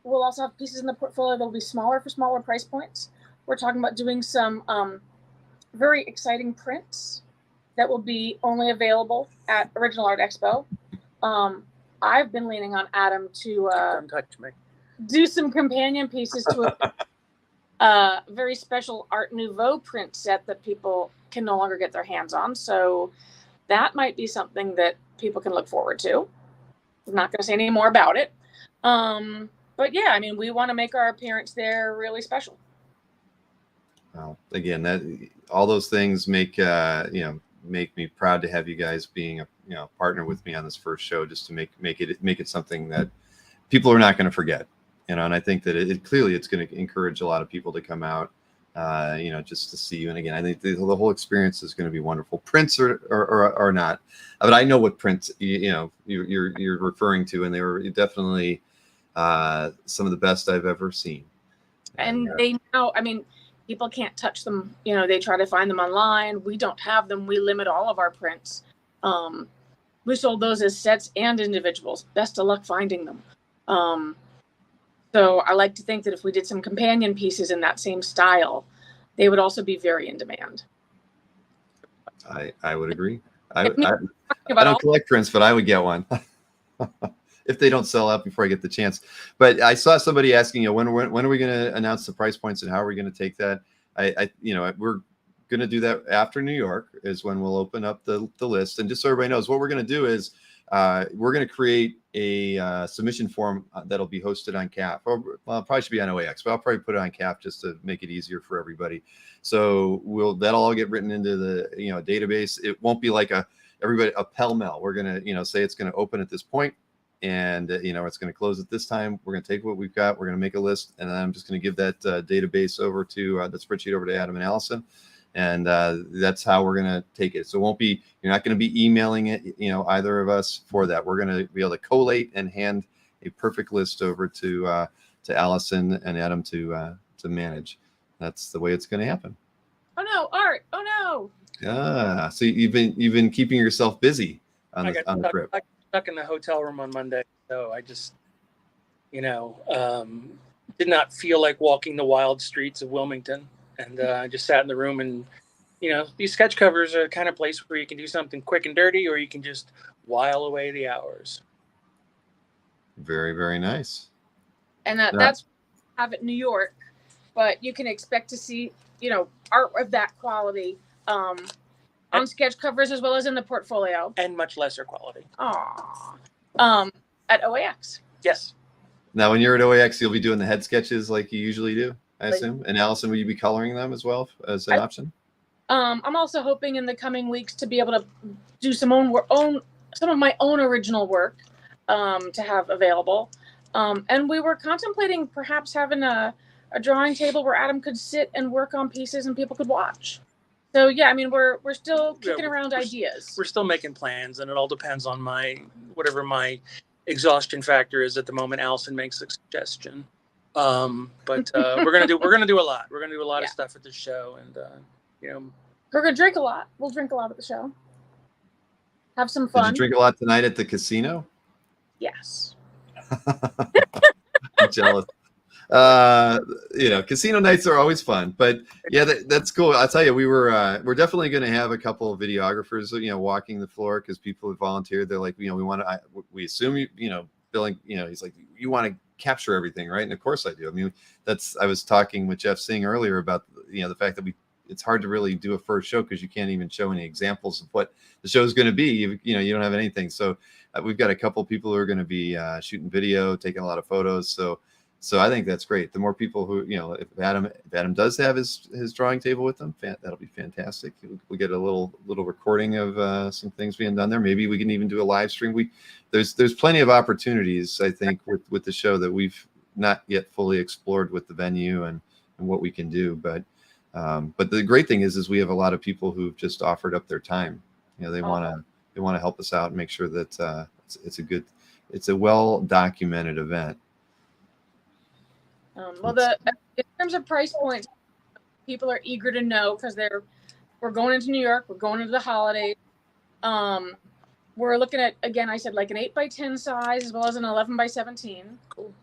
Speaker 7: we'll also have pieces in the portfolio that'll be smaller for smaller price points. We're talking about doing some very exciting prints that will be only available at Original Art Expo. I've been leaning on Adam to
Speaker 9: Don't touch me.
Speaker 7: do some companion pieces to a very special Art Nouveau print set that people can no longer get their hands on. So that might be something that people can look forward to. I'm not going to say any more about it. But yeah, I mean, we want to make our appearance there really special.
Speaker 1: Well, again, that all those things make make me proud to have you guys being a partner with me on this first show, just to make it something that people are not going to forget. And I think that it clearly it's going to encourage a lot of people to come out, just to see you. And again, I think the whole experience is going to be wonderful. Prints or not, but I know what prints you're referring to, and they were definitely some of the best I've ever seen.
Speaker 7: And they now, I mean, people can't touch them. They try to find them online. We don't have them. We limit all of our prints. We sold those as sets and individuals. Best of luck finding them. So I like to think that if we did some companion pieces in that same style, they would also be very in demand.
Speaker 1: I would agree. I don't collect prints, but I would get one if they don't sell out before I get the chance. But I saw somebody asking, when are we going to announce the price points and how are we going to take that? We're going to do that after New York is when we'll open up the list. And just so everybody knows, what we're going to do is we're going to create a submission form that'll be hosted on CAF. Or, well, it probably should be on OAX, but I'll probably put it on CAF just to make it easier for everybody. So that'll all get written into the database. It won't be like a pell-mell. We're going to say it's going to open at this point, and it's going to close at this time. We're going to take what we've got. We're going to make a list, and then I'm just going to give that database over to the spreadsheet over to Adam and Allison. And that's how we're going to take it. So you're not going to be emailing it, either of us for that. We're going to be able to collate and hand a perfect list over to Allison and Adam to manage. That's the way it's going to happen.
Speaker 7: Oh no, Art! Oh no!
Speaker 1: So you've been keeping yourself busy on the trip.
Speaker 9: I got stuck in the hotel room on Monday, so I just, did not feel like walking the wild streets of Wilmington. And I just sat in the room, and, these sketch covers are the kind of place where you can do something quick and dirty, or you can just while away the hours.
Speaker 1: Very, very nice.
Speaker 7: And that's have it in New York, but you can expect to see, art of that quality on sketch covers as well as in the portfolio.
Speaker 9: And much lesser quality.
Speaker 7: At OAX.
Speaker 9: Yes.
Speaker 1: Now, when you're at OAX, you'll be doing the head sketches like you usually do, I assume. And Allison, will you be coloring them as well as an option?
Speaker 7: I'm also hoping in the coming weeks to be able to do some of my own original work to have available. And we were contemplating perhaps having a drawing table where Adam could sit and work on pieces and people could watch. So yeah, I mean, we're still kicking around ideas.
Speaker 9: We're still making plans, and it all depends on whatever my exhaustion factor is at the moment. Allison makes a suggestion. But we're gonna do a lot. We're gonna do a lot of stuff at the show, and
Speaker 7: we're gonna drink a lot. We'll drink a lot at the show. Have some fun.
Speaker 1: Did you drink a lot tonight at the casino?
Speaker 7: Yes.
Speaker 1: I'm jealous. Casino nights are always fun, but yeah, that's cool. I'll tell you, we're definitely going to have a couple of videographers, walking the floor because people have volunteered. They're like, we assume billing, he's like, you want to capture everything, right? And of course I do. I mean, I was talking with Jeff Singh earlier about, the fact that it's hard to really do a first show because you can't even show any examples of what the show is going to be. You don't have anything. So we've got a couple of people who are going to be shooting video, taking a lot of photos. So I think that's great. The more people who, if Adam does have his drawing table with them, that'll be fantastic. We get a little recording of some things being done there. Maybe we can even do a live stream. There's plenty of opportunities, I think, with the show that we've not yet fully explored with the venue and what we can do. But the great thing is we have a lot of people who've just offered up their time. They want to help us out and make sure that it's a well documented event.
Speaker 7: In terms of price points, people are eager to know because we're going into New York, we're going into the holidays. we're looking at, again, I said like an 8x10 size as well as an 11x17.
Speaker 9: Cool.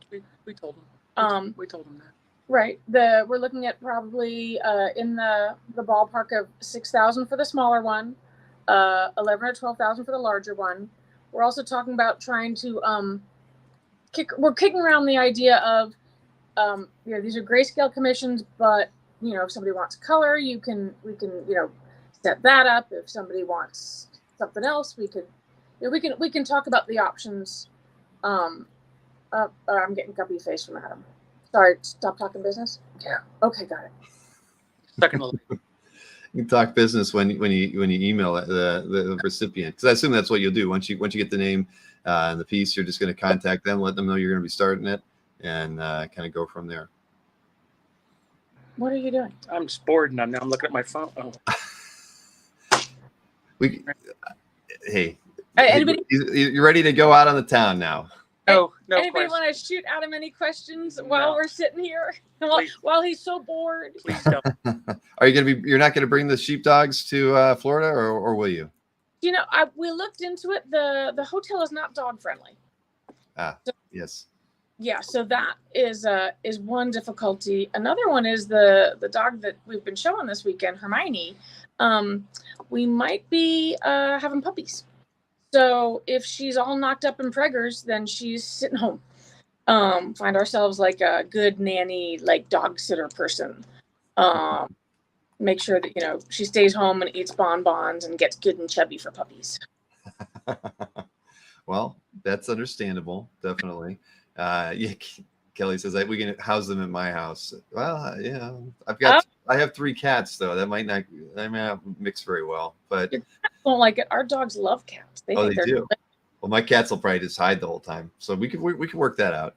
Speaker 9: We told them. We told them that.
Speaker 7: Right. We're looking at probably in the ballpark of 6,000 for the smaller one, 11 or 12,000 for the larger one. We're also talking about trying to we're kicking around the idea of these are grayscale commissions, but if somebody wants color, we can set that up. If somebody wants something else, we can talk about the options. I'm getting guppy face from Adam. Sorry, stop talking business.
Speaker 9: Yeah.
Speaker 7: Okay, got it.
Speaker 9: Second.
Speaker 1: You can talk business when you email the recipient, because I assume that's what you'll do once you get the name and the piece. You're just going to contact them, let them know you're going to be starting it, and kind of go from there.
Speaker 7: What are you doing?
Speaker 9: I'm just bored, and now I'm looking at my phone. Oh.
Speaker 1: Hey,
Speaker 7: anybody?
Speaker 1: You're ready to go out on the town now.
Speaker 9: No.
Speaker 7: Anybody want to shoot Adam any questions while we're sitting here? While he's so bored.
Speaker 9: Please don't.
Speaker 1: Are you going to be? You're not going to bring the sheepdogs to Florida, or will you?
Speaker 7: We looked into it. The hotel is not dog friendly.
Speaker 1: Yes.
Speaker 7: Yeah, so that is one difficulty. Another one is the dog that we've been showing this weekend, Hermione. We might be having puppies. So if she's all knocked up in preggers, then she's sitting home. Find ourselves like a good nanny, like dog sitter person. Make sure that she stays home and eats bonbons and gets good and chubby for puppies.
Speaker 1: Well, that's understandable, definitely. Kelly says we can house them in my house. Well, yeah, I have 3 cats though. That might not mix very well, but
Speaker 7: your cats won't like it. Our dogs love cats. They
Speaker 1: do. Well, my cats will probably just hide the whole time, so we can work that out.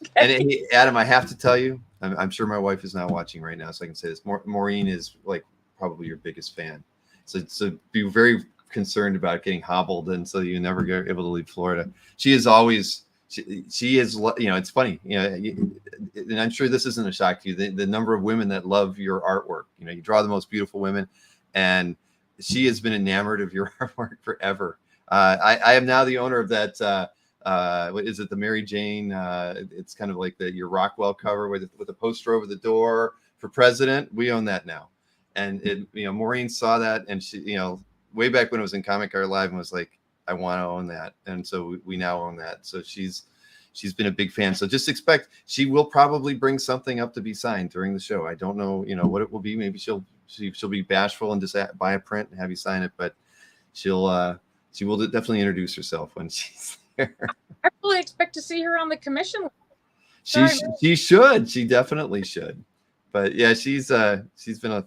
Speaker 1: Okay. And hey, Adam, I have to tell you, I'm sure my wife is not watching right now, so I can say this. Maureen is like probably your biggest fan, so be very concerned about getting hobbled, and so you never get able to leave Florida. She is always. She is, it's funny, and I'm sure this isn't a shock to you, the number of women that love your artwork. You draw the most beautiful women, and she has been enamored of your artwork forever. I am now the owner of that. What is it? The Mary Jane. It's kind of like your Rockwell cover with a poster over the door for president. We own that now, and Maureen saw that, and she, way back when it was in Comic Art Live, and was like, I want to own that, and so we now own that. So she's been a big fan. So just expect she will probably bring something up to be signed during the show. I don't know, what it will be. Maybe she'll be bashful and just buy a print and have you sign it. But she will definitely introduce herself when she's there.
Speaker 7: I fully expect to see her on the commission.
Speaker 1: She should. She definitely should. But yeah, she's been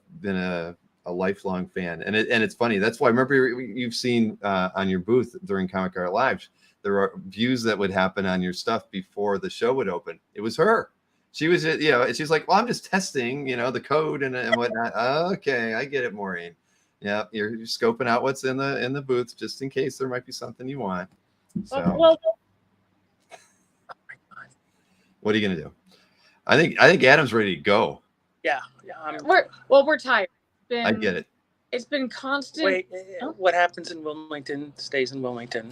Speaker 1: a lifelong fan, and it's funny. That's why I remember you've seen on your booth during Comic Art Live, there are views that would happen on your stuff before the show would open. It was her. She was, she's like, well, I'm just testing, the code and whatnot. Okay, I get it, Maureen. Yeah, you're scoping out what's in the booth just in case there might be something you want. So,
Speaker 7: well,
Speaker 1: what are you gonna do? I think Adam's ready to go.
Speaker 9: Yeah.
Speaker 7: We're tired.
Speaker 1: I get it.
Speaker 7: It's been constant.
Speaker 9: Wait, what happens in Wilmington stays in Wilmington.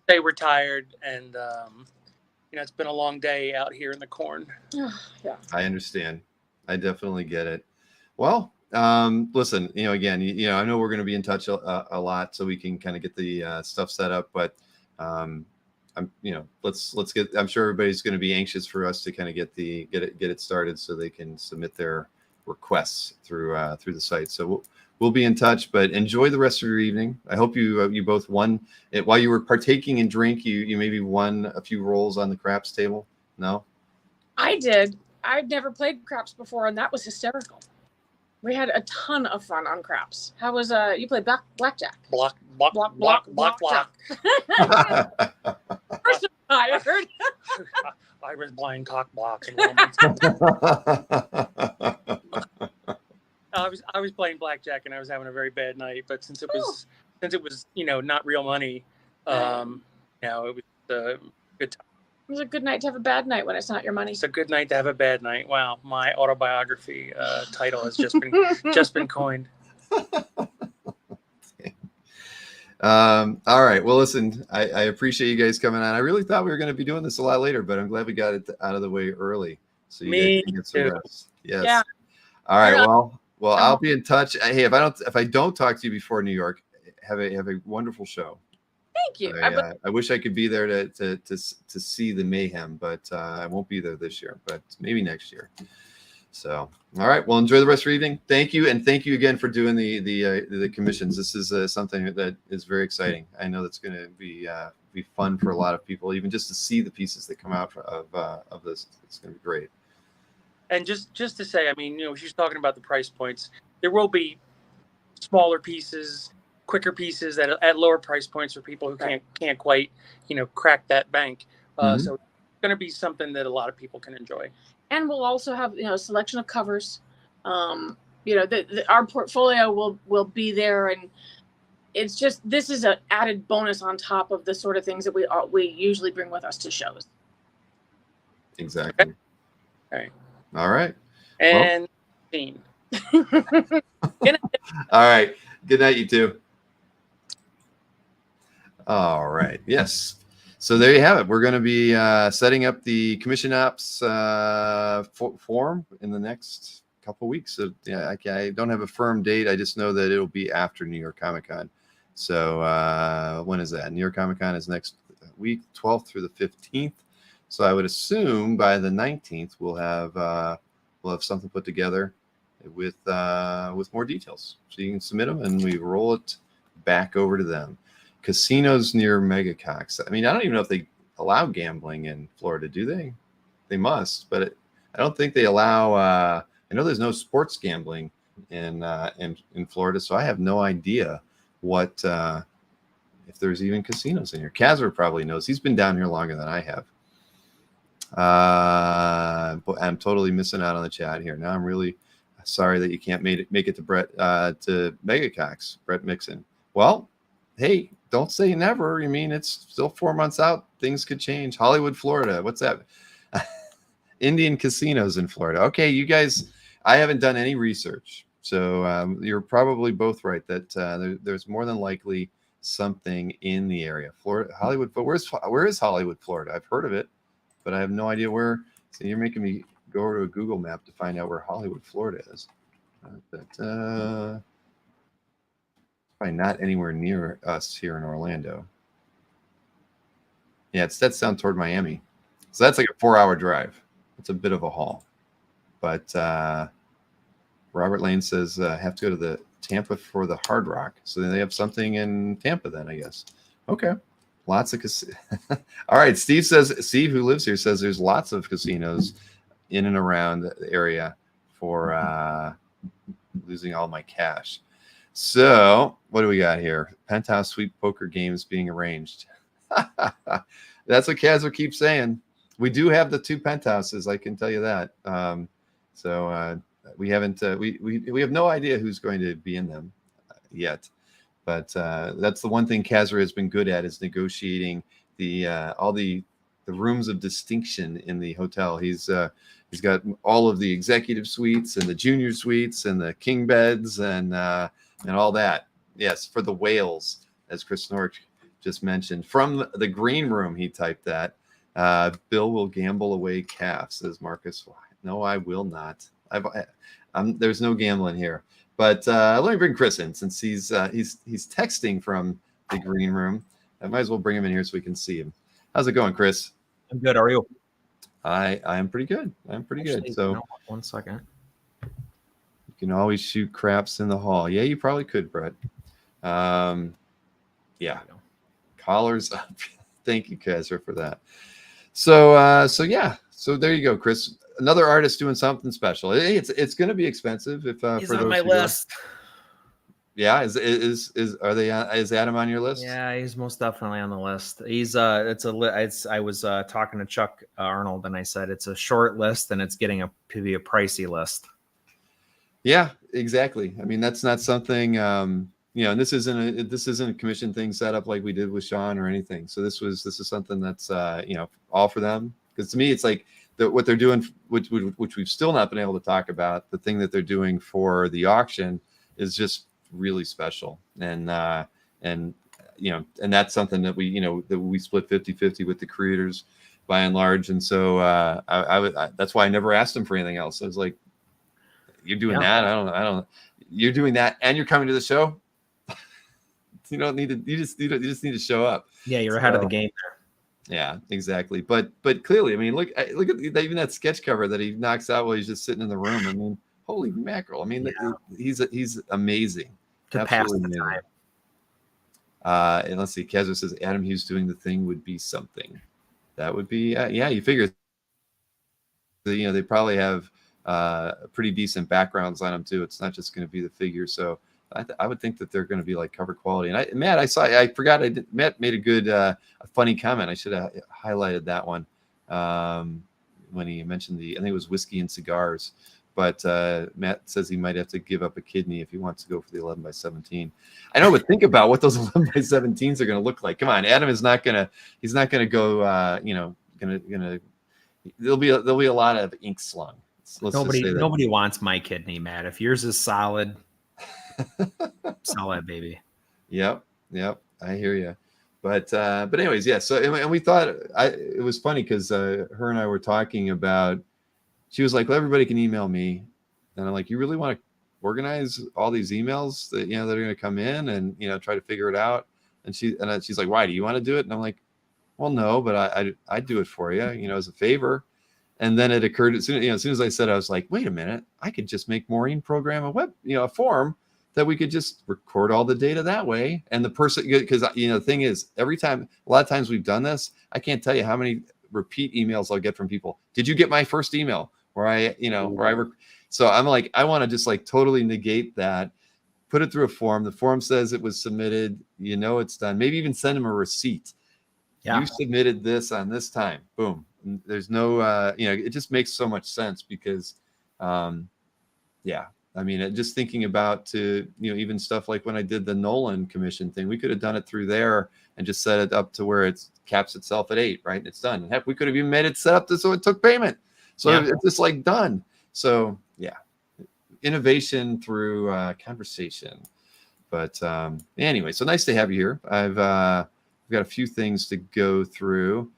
Speaker 9: They were tired, and it's been a long day out here in the corn.
Speaker 7: Yeah,
Speaker 1: I understand. I definitely get it. Well, listen, again, I know we're going to be in touch a lot, so we can kind of get the stuff set up. But let's get. I'm sure everybody's going to be anxious for us to kind of get it started, so they can submit their requests through the site. So we'll be in touch, but enjoy the rest of your evening. I hope you both won it while you were partaking in drink. You maybe won a few rolls on the craps table. No,
Speaker 7: I did. I've never played craps before, and that was hysterical. We had a ton of fun on craps. How was you played blackjack?
Speaker 9: Block.
Speaker 7: First I heard.
Speaker 9: I was blind cock block. I was playing blackjack and I was having a very bad night. But since it was not real money, it was a good time.
Speaker 7: It was a good night to have a bad night when it's not your money.
Speaker 9: It's a good night to have a bad night. Wow, my autobiography title has just been coined.
Speaker 1: All right. Well, listen, I appreciate you guys coming on. I really thought we were going to be doing this a lot later, but I'm glad we got it out of the way early, so you guys
Speaker 9: Me
Speaker 1: can get some
Speaker 9: too.
Speaker 1: rest. Yes.
Speaker 7: Yeah.
Speaker 1: All right.
Speaker 7: You're
Speaker 1: Well, I'll be in touch. Hey, if I don't talk to you before New York, have a wonderful show.
Speaker 7: Thank you.
Speaker 1: I wish I could be there to see the mayhem, but I won't be there this year, but maybe next year. So, all right. Well, enjoy the rest of your evening. Thank you, and thank you again for doing the commissions. This is something that is very exciting. I know that's going to be fun for a lot of people, even just to see the pieces that come out of this. It's going to be great.
Speaker 9: And just to say, I mean, she's talking about the price points. There will be smaller pieces, quicker pieces at lower price points for people who can't quite, crack that bank. So it's going to be something that a lot of people can enjoy.
Speaker 7: And we'll also have a selection of covers. Our portfolio will be there, and it's just this is an added bonus on top of the sort of things that we usually bring with us to shows.
Speaker 1: Exactly.
Speaker 9: Okay.
Speaker 1: All right.
Speaker 9: And scene.
Speaker 1: All right. Good night, you two. All right. Yes. So there you have it. We're going to be setting up the commission ops form in the next couple weeks. So yeah, I don't have a firm date. I just know that it'll be after New York Comic Con. So when is that? New York Comic Con is next week, 12th through the 15th. So I would assume by the 19th we'll have something put together with more details. So you can submit them and we roll it back over to them. Casinos near Megacox. I mean, I don't even know if they allow gambling in Florida, do they? They must, but I don't think they allow. I know there's no sports gambling in Florida, so I have no idea what if there's even casinos in here. Kazra probably knows. He's been down here longer than I have. But I'm totally missing out on the chat here. Now I'm really sorry that you can't make it to Brett to Megacox. Brett Mixon. Well, hey. Don't say never. I mean, it's still 4 months out. Things could change. Hollywood, Florida. What's that? Indian casinos in Florida. Okay, you guys, I haven't done any research. So you're probably both right that there's more than likely something in the area. Florida, Hollywood. But where is Hollywood, Florida? I've heard of it, but I have no idea where. So you're making me go over to a Google map to find out where Hollywood, Florida is. Probably not anywhere near us here in Orlando. Yeah, that's down toward Miami. So that's like a 4-hour drive. It's a bit of a haul. But Robert Lane says have to go to the Tampa for the Hard Rock. So they have something in Tampa then, I guess. Okay. Lots of All right. Steve, who lives here, says there's lots of casinos in and around the area for losing all my cash. So what do we got here? Penthouse Suite poker games being arranged. That's what Kazra keeps saying. We do have the 2 penthouses. I can tell you that. So we haven't. We have no idea who's going to be in them yet. But that's the one thing Kazra has been good at is negotiating all the rooms of distinction in the hotel. He's got all of the executive suites and the junior suites and the king beds and all that. Yes, for the whales, as Chris Nork just mentioned. From the green room, he typed that. Bill will gamble away calf, says Marcus. No, I will not. There's no gambling here. But let me bring Chris in since he's texting from the green room. I might as well bring him in here so we can see him. How's it going, Chris?
Speaker 10: I'm good. How are you?
Speaker 1: I am pretty good. Good. So
Speaker 10: 1 second.
Speaker 1: You can always shoot craps in the hall. Yeah, you probably could, Brett. Yeah. Collars up. Thank you, Kaiser, for that. So yeah. So there you go, Chris. Another artist doing something special. It's going to be expensive if
Speaker 10: he's
Speaker 1: for
Speaker 10: on
Speaker 1: those
Speaker 10: my list.
Speaker 1: Yeah, is Adam on your list?
Speaker 10: Yeah, he's most definitely on the list. He's I was talking to Chuck Arnold and I said it's a short list and it's getting to be a pricey list.
Speaker 1: Yeah, exactly. I mean, that's not something and this isn't a commission thing set up like we did with Sean or anything. So this is something that's all for them, because to me it's like what they're doing, which we've still not been able to talk about. The thing that they're doing for the auction is just really special, and and that's something that we split 50-50 with the creators by and large. And so that's why I never asked him for anything else. I was like, you're doing that. I don't, you're doing that. And you're coming to the show. You don't need to, you just need to show up.
Speaker 10: Yeah. You're ahead of the game there.
Speaker 1: Yeah, exactly. But clearly, I mean, look at even that sketch cover that he knocks out while he's just sitting in the room. I mean, holy mackerel. I mean, he's amazing.
Speaker 10: To pass the time.
Speaker 1: And let's see, Kazra says Adam Hughes doing the thing would be something. That would be, you figure, they probably have pretty decent backgrounds on them too. It's not just going to be the figure. So I would think that they're going to be like cover quality. And Matt, I forgot Matt made a good, a funny comment. I should have highlighted that one when he mentioned I think it was whiskey and cigars. But Matt says he might have to give up a kidney if he wants to go for the 11x17. I know, but think about what those 11x17s are going to look like. Come on, Adam is not going to. He's not going to go. There'll be a lot of ink slung.
Speaker 10: Nobody wants my kidney, Matt. If yours is solid, sell it, baby.
Speaker 1: Yep. I hear you. But anyways, yeah. So and we thought it was funny because her and I were talking about. She was like, well, everybody can email me. And I'm like, you really want to organize all these emails that, that are going to come in and, try to figure it out. And she's like, why do you want to do it? And I'm like, well, no, but I'd do it for you, as a favor. And then it occurred as soon as I said, I was like, wait a minute, I could just make Maureen program a form that we could just record all the data that way. And the person, because, the thing is, a lot of times we've done this, I can't tell you how many repeat emails I'll get from people. Did you get my first email? So I'm like, I want to just like totally negate that, put it through a form. The form says it was submitted, it's done. Maybe even send them a receipt. Yeah. You submitted this on this time. Boom. There's no, it just makes so much sense because, I mean, just thinking about even stuff like when I did the Nolan commission thing, we could have done it through there and just set it up to where it caps itself at 8, right? And it's done. And heck, we could have even made it set up so it took payment. So it's just like done. So innovation through conversation. But anyway, so nice to have you here. I've got a few things to go through.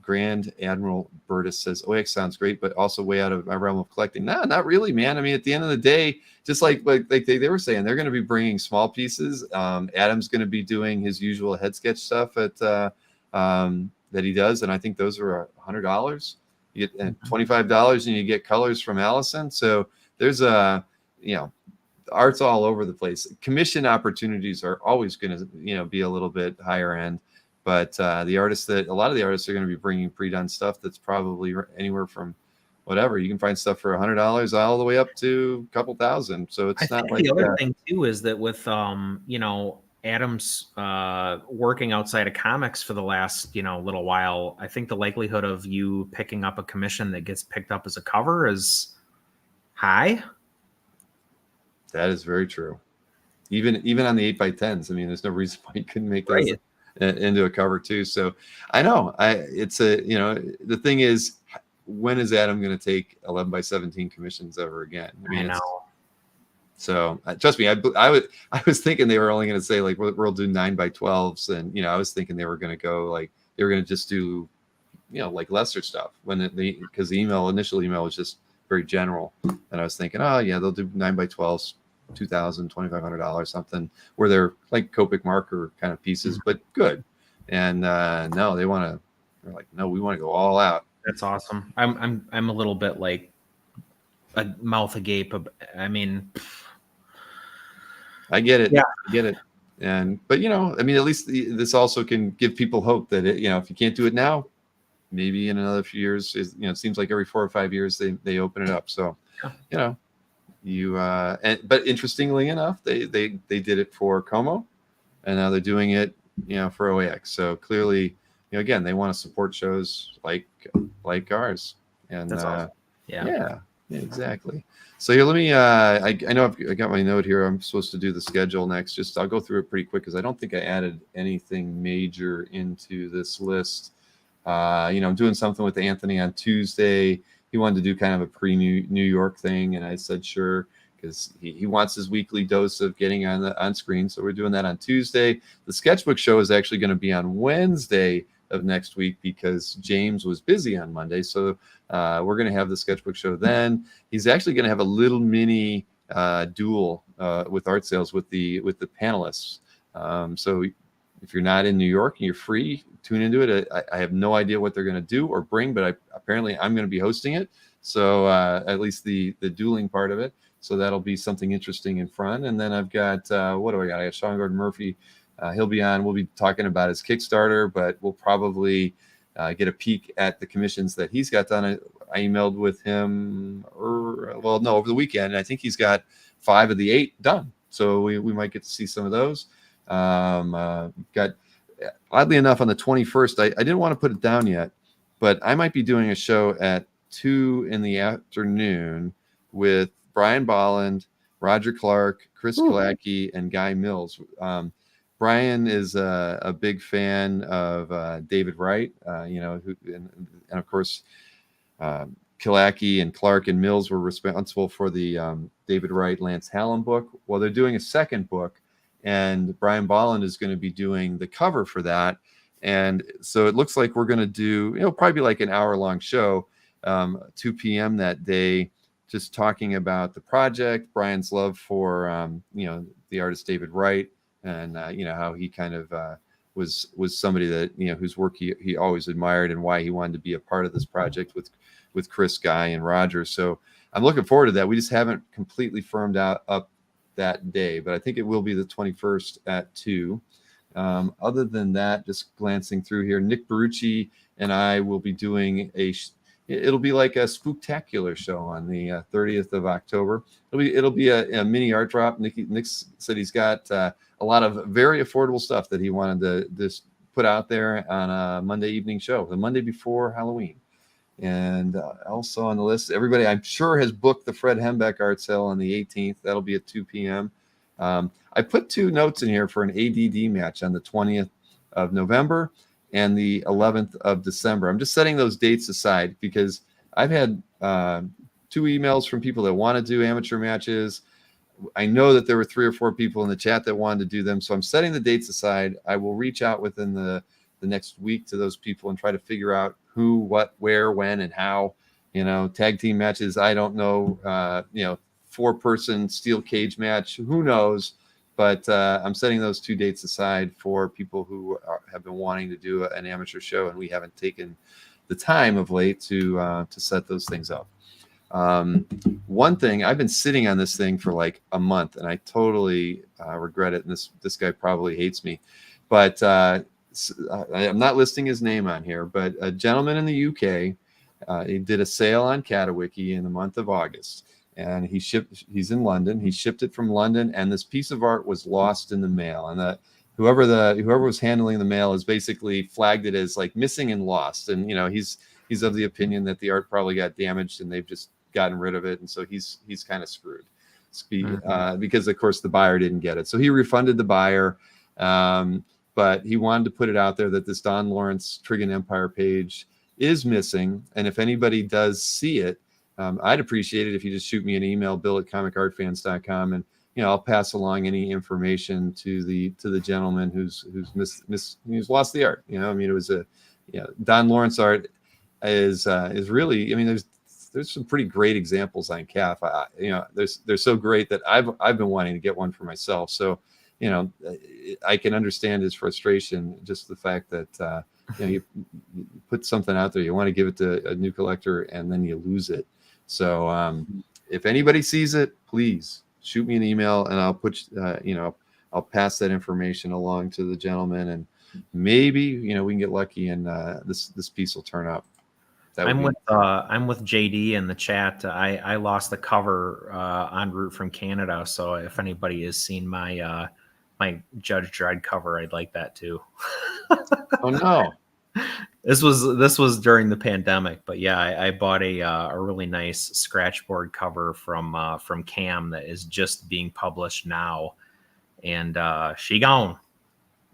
Speaker 1: Grand Admiral Burtis says, OX sounds great, but also way out of my realm of collecting. No, not really, man. I mean, at the end of the day, just like they were saying, they're going to be bringing small pieces. Adam's going to be doing his usual head sketch stuff that he does. And I think those are $100. You get $25 and you get colors from Allison. So there's art's all over the place. Commission opportunities are always going to, be a little bit higher end. But a lot of the artists are going to be bringing pre-done stuff that's probably anywhere from whatever. You can find stuff for $100 all the way up to a couple thousand. So it's not like
Speaker 10: the other thing too is that with Adam's working outside of comics for the last little while, I think the likelihood of you picking up a commission that gets picked up as a cover is high.
Speaker 1: That is very true. Even on the 8x10s, I mean, there's no reason why you couldn't make those.
Speaker 10: Right.
Speaker 1: Into a cover too. So I know the thing is, when is Adam going to take 11x17 commissions ever again? I know. So trust me, I was thinking they were only going to say like we'll do 9x12s, and I was thinking they were going to go like they were going to just do like lesser stuff because the initial email was just very general, and I was thinking they'll do 9x12s. $2,000, $2,500, something where they're like Copic marker kind of pieces, but good. And no, they're like, no, we want to go all out.
Speaker 10: That's awesome. I'm a little bit like a mouth agape. I mean,
Speaker 1: I get it. Yeah, I get it. But I mean, at least this also can give people hope that if you can't do it now, maybe in another few years, it seems like every 4 or 5 years they open it up. So, but interestingly enough, they did it for Como, and now they're doing it for OAX. So clearly, again, they want to support shows like ours. And
Speaker 10: that's awesome.
Speaker 1: Yeah, exactly. So here, let me I know I got my note here. I'm supposed to do the schedule next. I'll go through it pretty quick because I don't think I added anything major into this list. I'm doing something with Anthony on Tuesday. He wanted to do kind of a pre-New York thing, and I said sure, because he wants his weekly dose of getting on screen. So we're doing that on Tuesday. The sketchbook show is actually going to be on Wednesday of next week because James was busy on Monday. So we're going to have the sketchbook show then. He's actually going to have a little mini duel with art sales with the panelists. So if you're not in New York and you're free, tune into it. I have no idea what they're going to do or bring, but apparently I'm going to be hosting it. So at least the dueling part of it. So that'll be something interesting in front. And then I've got, what do I got? I got Sean Gordon Murphy. He'll be on. We'll be talking about his Kickstarter, but we'll probably get a peek at the commissions that he's got done. I emailed with him, over the weekend. I think he's got 5 of the 8 done. So we might get to see some of those. Got, oddly enough, on the 21st, I didn't want to put it down yet, but I might be doing a show at 2 in the afternoon with Brian Bolland, Roger Clark, Chris Kalacki, and Guy Mills. Brian is a big fan of David Wright, and of course, Kalacki and Clark and Mills were responsible for the David Wright, Lance Hallam book. Well, they're doing a second book, and Brian Bolland is going to be doing the cover for that. And so it looks like we're going to do, probably be like an hour-long show, 2 p.m. that day, just talking about the project, Brian's love for, the artist David Wright, and, how he kind of was somebody that, whose work he always admired and why he wanted to be a part of this project with Chris, Guy, and Roger. So I'm looking forward to that. We just haven't completely firmed up that day, but I think it will be the 21st at 2. Other than that, just glancing through here, Nick Barucci and I will be doing it'll be like a spooktacular show on the 30th of October. It'll be a mini art drop. Nick said he's got a lot of very affordable stuff that he wanted to just put out there on a Monday evening show, the Monday before Halloween. And also on the list, everybody I'm sure has booked the Fred Hembeck art sale on the 18th. That'll be at 2 p.m. I put 2 notes in here for an ADD match on the 20th of November and the 11th of December. I'm just setting those dates aside because I've had 2 emails from people that want to do amateur matches. I know that there were 3 or 4 people in the chat that wanted to do them. So I'm setting the dates aside. I will reach out within the next week to those people and try to figure out who, what, where, when, and how. Tag team matches, I don't know. 4-person steel cage match, who knows? But I'm setting those 2 dates aside for people who have been wanting to do an amateur show, and we haven't taken the time of late to set those things up. One thing, I've been sitting on this thing for like a month, and I totally regret it. And this guy probably hates me, but I'm not listing his name on here. But a gentleman in the UK, he did a sale on Catawiki in the month of August. And he's in London. He shipped it from London, and this piece of art was lost in the mail. And whoever was handling the mail has basically flagged it as like missing and lost. And he's of the opinion that the art probably got damaged and they've just gotten rid of it. And so he's kind of screwed because of course the buyer didn't get it. So he refunded the buyer, but he wanted to put it out there that this Don Lawrence Trigon Empire page is missing. And if anybody does see it, I'd appreciate it if you just shoot me an email, bill@comicartfans.com, and I'll pass along any information to the gentleman who's lost the art. It was Don Lawrence art is really. There's some pretty great examples on CAF. They're so great that I've been wanting to get one for myself. So I can understand his frustration. Just the fact that you put something out there, you want to give it to a new collector, and then you lose it. So if anybody sees it, please shoot me an email, and I'll put I'll pass that information along to the gentleman, and maybe we can get lucky and this piece will turn up. I'm with
Speaker 10: JD in the chat. I lost the cover en route from Canada, so if anybody has seen my my Judge Dredd cover, I'd like that too.
Speaker 1: Oh no.
Speaker 10: This was during the pandemic, but yeah, I bought a really nice scratchboard cover from Cam that is just being published now, and she gone.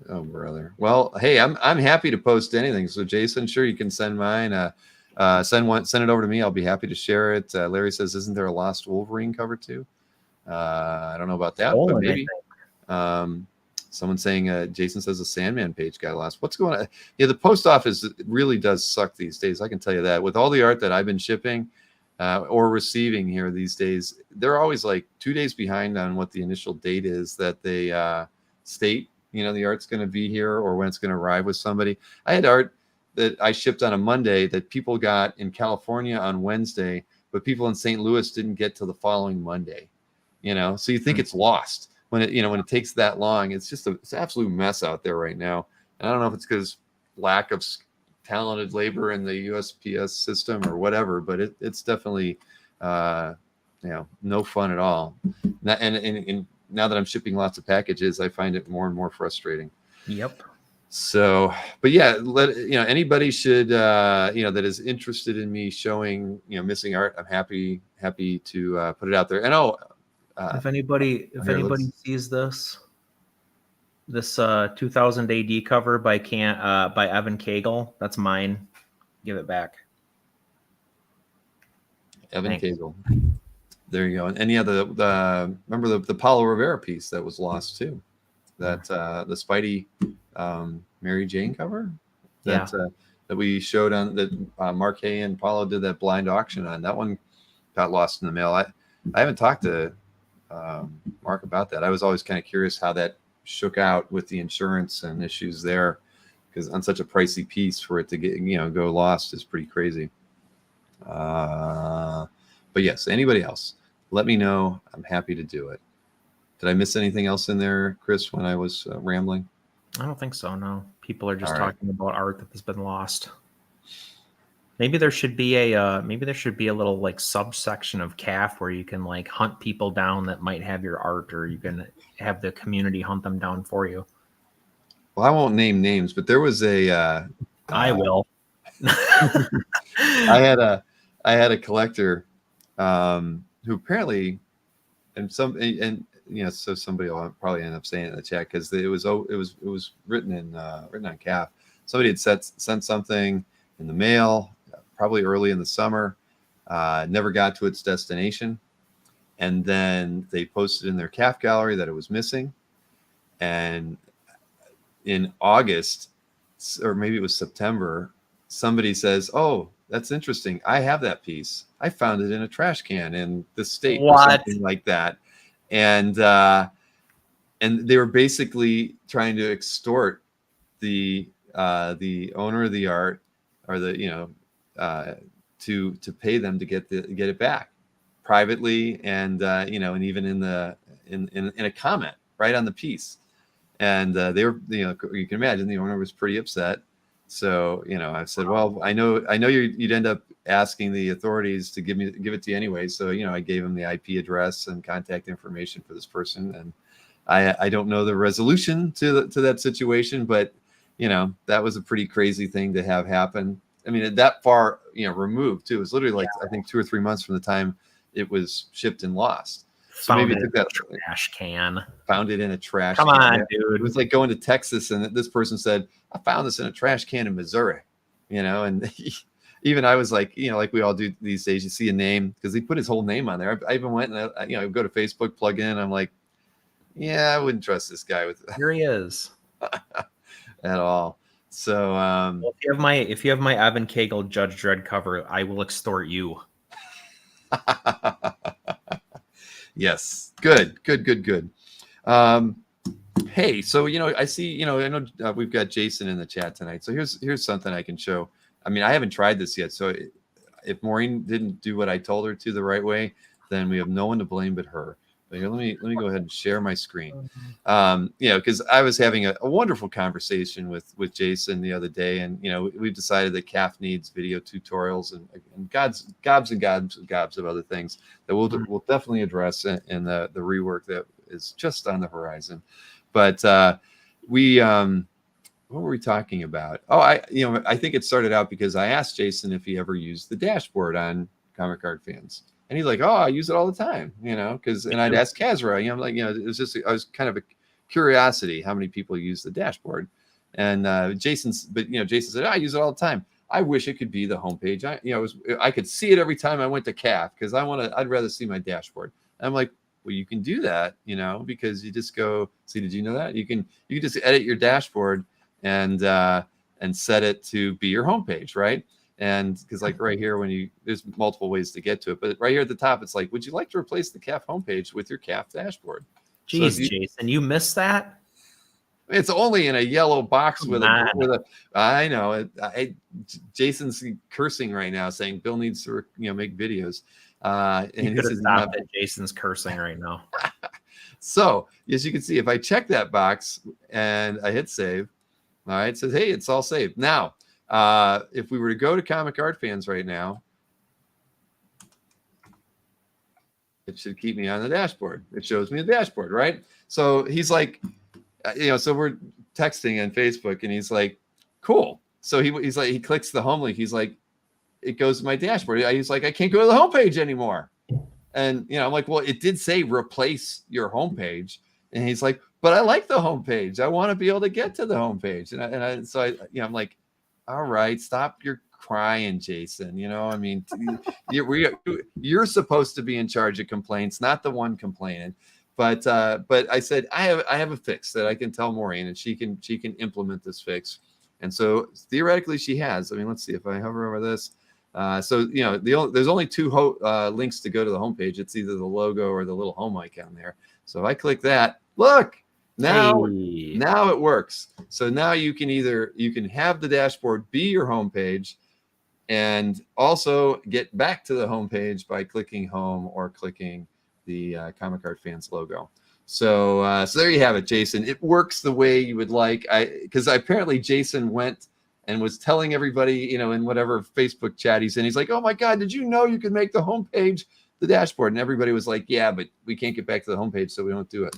Speaker 1: Oh brother. Well, hey, I'm happy to post anything. So Jason, sure, you can send mine. Send it over to me. I'll be happy to share it. Larry says, isn't there a Lost Wolverine cover too? I don't know about that,
Speaker 10: Stolen,
Speaker 1: but
Speaker 10: I
Speaker 1: maybe.
Speaker 10: think.
Speaker 1: Someone saying, Jason says the Sandman page got lost. What's going on? Yeah, the post office really does suck these days. I can tell you that. With all the art that I've been shipping or receiving here these days, they're always like 2 days behind on what the initial date is that they state, the art's going to be here or when it's going to arrive with somebody. I had art that I shipped on a Monday that people got in California on Wednesday, but people in St. Louis didn't get till the following Monday, so you think it's lost. When it takes that long, it's just it's an absolute mess out there right now. And I don't know if it's because lack of talented labor in the USPS system or whatever, but it's definitely, no fun at all. And now that I'm shipping lots of packages, I find it more and more frustrating.
Speaker 10: Yep.
Speaker 1: So, but yeah, anybody should, that is interested in me showing, missing art, I'm happy to put it out there. And
Speaker 10: if anybody sees this 2000 AD cover by Evan Cagle, that's mine. Give it back.
Speaker 1: Evan Cagle. There you go. And any other remember the Paulo Rivera piece that was lost too? That the Spidey Mary Jane cover that we showed on that Mark Hay and Paulo did that blind auction on. That one got lost in the mail. I haven't talked to Mark about that. I was always kind of curious how that shook out with the insurance and issues there, because on such a pricey piece for it to get go lost is pretty crazy. But yes, anybody else, let me know. I'm happy to do it. Did I miss anything else in there, Chris, when I was rambling?
Speaker 10: I don't think so. No, people are just talking about art that has been lost. Maybe there should be a little like subsection of CAF where you can like hunt people down that might have your art, or you can have the community hunt them down for you.
Speaker 1: Well, I won't name names, but there was a.
Speaker 10: I will.
Speaker 1: I had a collector who apparently, so somebody will probably end up saying it in the chat because it was written on CAF. Somebody had sent something in the mail, probably early in the summer, never got to its destination. And then they posted in their CAF gallery that it was missing. And in August, or maybe it was September, somebody says, "Oh, that's interesting. I have that piece. I found it in a trash can in the state," or something like that. And they were basically trying to extort the owner of the art, or to pay them to get it back privately, and and even in a comment right on the piece. And they were, you can imagine the owner was pretty upset. So I said, well, I know you'd end up asking the authorities to give it to you anyway. So I gave him the IP address and contact information for this person, and I don't know the resolution to that situation, but that was a pretty crazy thing to have happen. I mean, that far removed too. It was literally like I think 2 or 3 months from the time it was shipped and lost. So maybe it took that
Speaker 10: trash can.
Speaker 1: Found it in a trash
Speaker 10: can. Come on, dude.
Speaker 1: It was like going to Texas, and this person said, "I found this in a trash can in Missouri," and even I was like, like we all do these days, you see a name because he put his whole name on there. I even went and I go to Facebook, plug in. I'm like, yeah, I wouldn't trust this guy with
Speaker 10: here he is
Speaker 1: at all. So
Speaker 10: well, if you have my Evan Cagle Judge Dredd cover, I will extort you.
Speaker 1: Yes. Good. Hey, so I see, I know we've got Jason in the chat tonight. So here's something I can show. I mean, I haven't tried this yet. So if Maureen didn't do what I told her to the right way, then we have no one to blame but her. But here, let me go ahead and share my screen. Because I was having a wonderful conversation with Jason the other day, and we've decided that CAF needs video tutorials and gobs of other things that we'll definitely address in the rework that is just on the horizon. But what were we talking about? Oh, I think it started out because I asked Jason if he ever used the dashboard on Comic Card Fans. And he's like, "Oh, I use it all the time," and I'd ask Kazra, I'm like, it was just, I was kind of a curiosity how many people use the dashboard. And Jason said, "I use it all the time. I wish it could be the homepage. I could see it every time I went to CAF because I'd rather see my dashboard." And I'm like, Well, you can do that, because you just go, see, did you know that? You can just edit your dashboard and set it to be your homepage, right? And because like right here, there's multiple ways to get to it, but right here at the top, it's like, would you like to replace the CAF homepage with your CAF dashboard?
Speaker 10: Jeez, so Jason, you missed that?
Speaker 1: It's only in a yellow box with a. I know. Jason's cursing right now, saying Bill needs to make videos. And
Speaker 10: he could have stopped it. Jason's cursing right now.
Speaker 1: So as you can see, if I check that box and I hit save, all right, it says, hey, it's all saved. Now, if we were to go to Comic Art Fans right now, it should keep me on the dashboard. It shows me the dashboard, right? So he's like, so we're texting on Facebook, and he's like, cool. So he's like, he clicks the home link. He's like, it goes to my dashboard. He's like, I can't go to the homepage anymore. And, I'm like, well, it did say replace your homepage. And he's like, but I like the homepage. I want to be able to get to the homepage. I'm like, all right, stop your crying, Jason. You're supposed to be in charge of complaints, not the one complaining. But I said, I have a fix that I can tell Maureen, and she can implement this fix. And so theoretically she has. I mean, let's see if I hover over this. There's only two links to go to the homepage. It's either the logo or the little home icon there. So if I click that, look, now it works. So now you can have the dashboard be your homepage, and also get back to the homepage by clicking home or clicking the Comic Art Fans logo. So there you have it, Jason. It works the way you would like. Because apparently Jason went and was telling everybody, in whatever Facebook chat he's in, he's like, oh my God, did you know you could make the homepage the dashboard? And everybody was like, yeah, but we can't get back to the homepage, so we don't do it.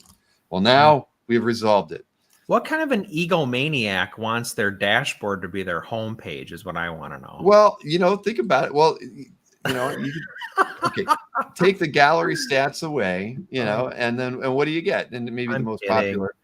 Speaker 1: Well, now we've resolved it.
Speaker 10: What kind of an egomaniac wants their dashboard to be their homepage is what I want to know.
Speaker 1: Well, think about it. Well, okay, take the gallery stats away, and what do you get? And maybe the most popular.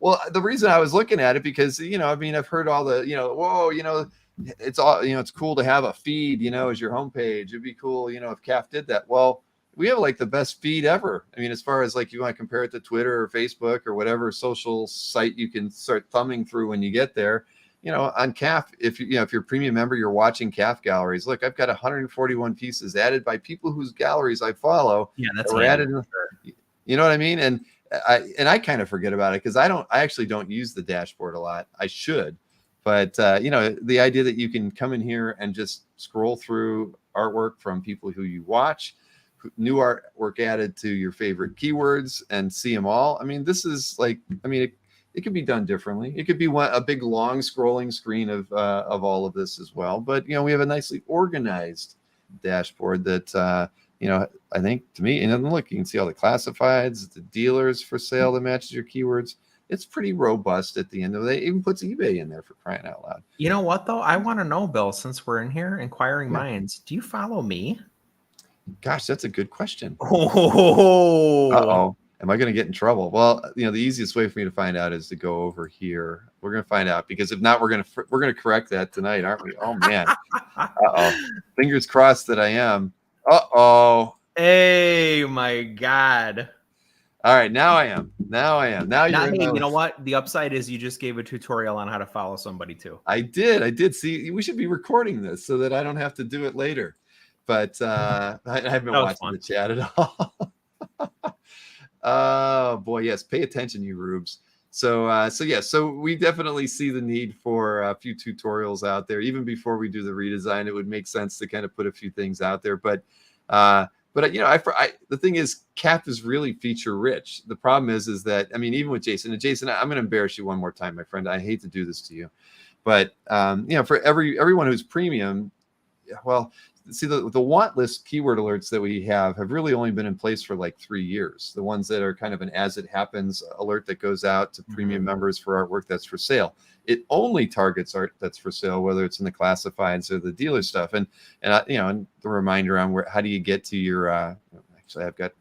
Speaker 1: Well, the reason I was looking at it because I've heard all the it's all it's cool to have a feed as your homepage. It'd be cool if CAF did that. Well, we have like the best feed ever. I mean, as far as like you want to compare it to Twitter or Facebook or whatever social site you can start thumbing through when you get there. On CAF, if you're a premium member, you're watching CAF galleries. Look, I've got 141 pieces added by people whose galleries I follow.
Speaker 10: Yeah, that's
Speaker 1: added. You know what I mean? And I kind of forget about it because I actually don't use the dashboard a lot. I should, but the idea that you can come in here and just scroll through artwork from people who you watch, new artwork added to your favorite keywords, and see them all. I mean, this is like, it could be done differently. It could be a big long scrolling screen of all of this as well. But we have a nicely organized dashboard that I think, to me, and then look, you can see all the classifieds, the dealers for sale that matches your keywords. It's pretty robust at the end of the day. It even puts eBay in there, for crying out loud.
Speaker 10: You know what though? I want to know, Bill, since we're in here, inquiring minds. Do you follow me?
Speaker 1: Gosh, that's a good question.
Speaker 10: Oh.
Speaker 1: Uh-oh. Am I going to get in trouble? Well, the easiest way for me to find out is to go over here. We're going to find out, because if not, we're going to correct that tonight, aren't we? Oh man. Uh-oh. Fingers crossed that I am. Uh-oh.
Speaker 10: Hey, my God.
Speaker 1: All right, now I am. Now you're
Speaker 10: you know what? The upside is you just gave a tutorial on how to follow somebody too.
Speaker 1: I did. See, we should be recording this so that I don't have to do it later. But I haven't been watching the chat at all. Oh boy, yes. Pay attention, you rubes. So we definitely see the need for a few tutorials out there. Even before we do the redesign, it would make sense to kind of put a few things out there. But the thing is, CAF is really feature rich. The problem is that, I mean, even with Jason, I'm going to embarrass you one more time, my friend. I hate to do this to you, but for everyone who's premium, well, see, the want list keyword alerts that we have really only been in place for like 3 years. The ones that are kind of an as it happens alert that goes out to premium members for artwork that's for sale. It only targets art that's for sale, whether it's in the classifieds or the dealer stuff. And the reminder on how do you get to your, actually I've got,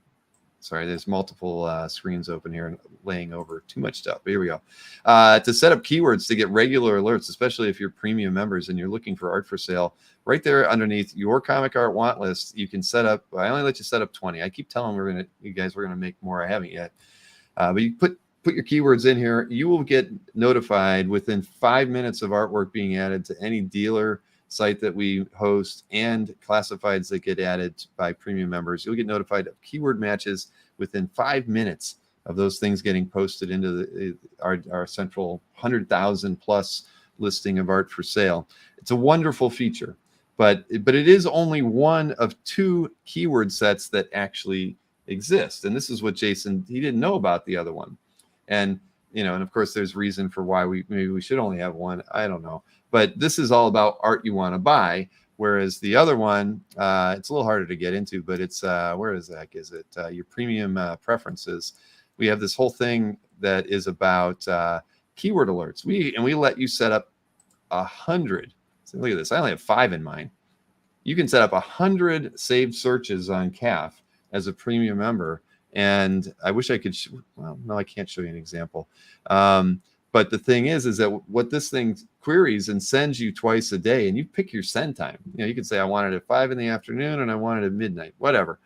Speaker 1: sorry, there's multiple screens open here. And laying over too much stuff. But here we go. To set up keywords to get regular alerts, especially if you're premium members and you're looking for art for sale, right there underneath your comic art want list, you can set up. I only let you set up 20. I keep telling you guys we're gonna make more. I haven't yet. But you put your keywords in here. You will get notified within 5 minutes of artwork being added to any dealer site that we host and classifieds that get added by premium members. You'll get notified of keyword matches within 5 minutes of those things getting posted into our central 100,000 plus listing of art for sale. It's a wonderful feature, but it is only one of 2 keyword sets that actually exist. And this is what Jason, he didn't know about the other one. And, and of course there's reason for why maybe we should only have one. I don't know. But this is all about art you want to buy, whereas the other one, it's a little harder to get into, but it's, where is that? Is it your premium preferences? We have this whole thing that is about keyword alerts. We let you set up 100. So look at this. I only have 5 in mine. You can set up 100 saved searches on CAF as a premium member. And I wish I could, well, no, I can't show you an example. But the thing is that what this thing queries and sends you twice a day, and you pick your send time. You can say, I want it at 5 in the afternoon and I want it at midnight, whatever.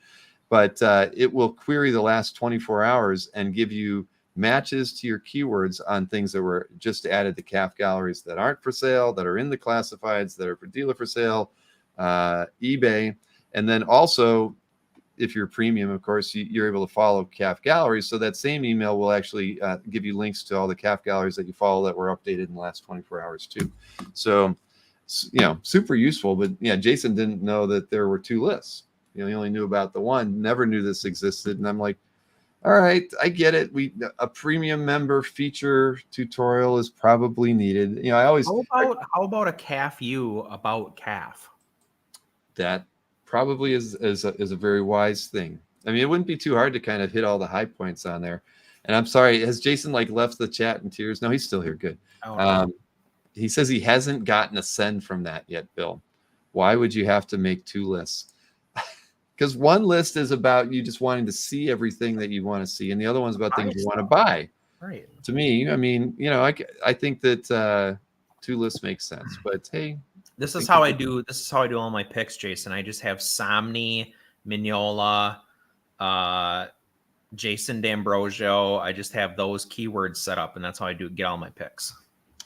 Speaker 1: But it will query the last 24 hours and give you matches to your keywords on things that were just added to CAF galleries that aren't for sale, that are in the classifieds, that are for dealer for sale, eBay. And then also, if you're premium, of course, you're able to follow CAF galleries. So that same email will actually give you links to all the CAF galleries that you follow that were updated in the last 24 hours too. So, super useful. But yeah, Jason didn't know that there were 2 lists. He only knew about the one, never knew this existed. And I'm like, all right, I get it. A premium member feature tutorial is probably needed. I always.
Speaker 10: How about a CAF U about CAF?
Speaker 1: That probably is a very wise thing. I mean, it wouldn't be too hard to kind of hit all the high points on there. And I'm sorry, has Jason left the chat in tears? No, he's still here. Good. He says he hasn't gotten a send from that yet, Bill. Why would you have to make 2 lists? Because one list is about you just wanting to see everything that you want to see, and the other one's about things you want to buy.
Speaker 10: Right.
Speaker 1: To me, I mean, I think that 2 lists make sense. But hey.
Speaker 10: This is how I do all my picks, Jason. I just have Somni, Mignola, Jason D'Ambrosio. I just have those keywords set up, and that's how I get all my picks.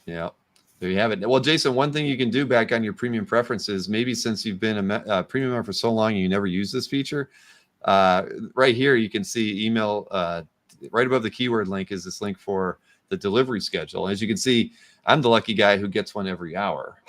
Speaker 10: Yeah, there you have it. Well, Jason, one thing you can do back on your premium preferences, maybe since you've been a premium member for so long and you never use this feature, right here you can see email right above the keyword link is this link for the delivery schedule. As you can see, I'm the lucky guy who gets one every hour.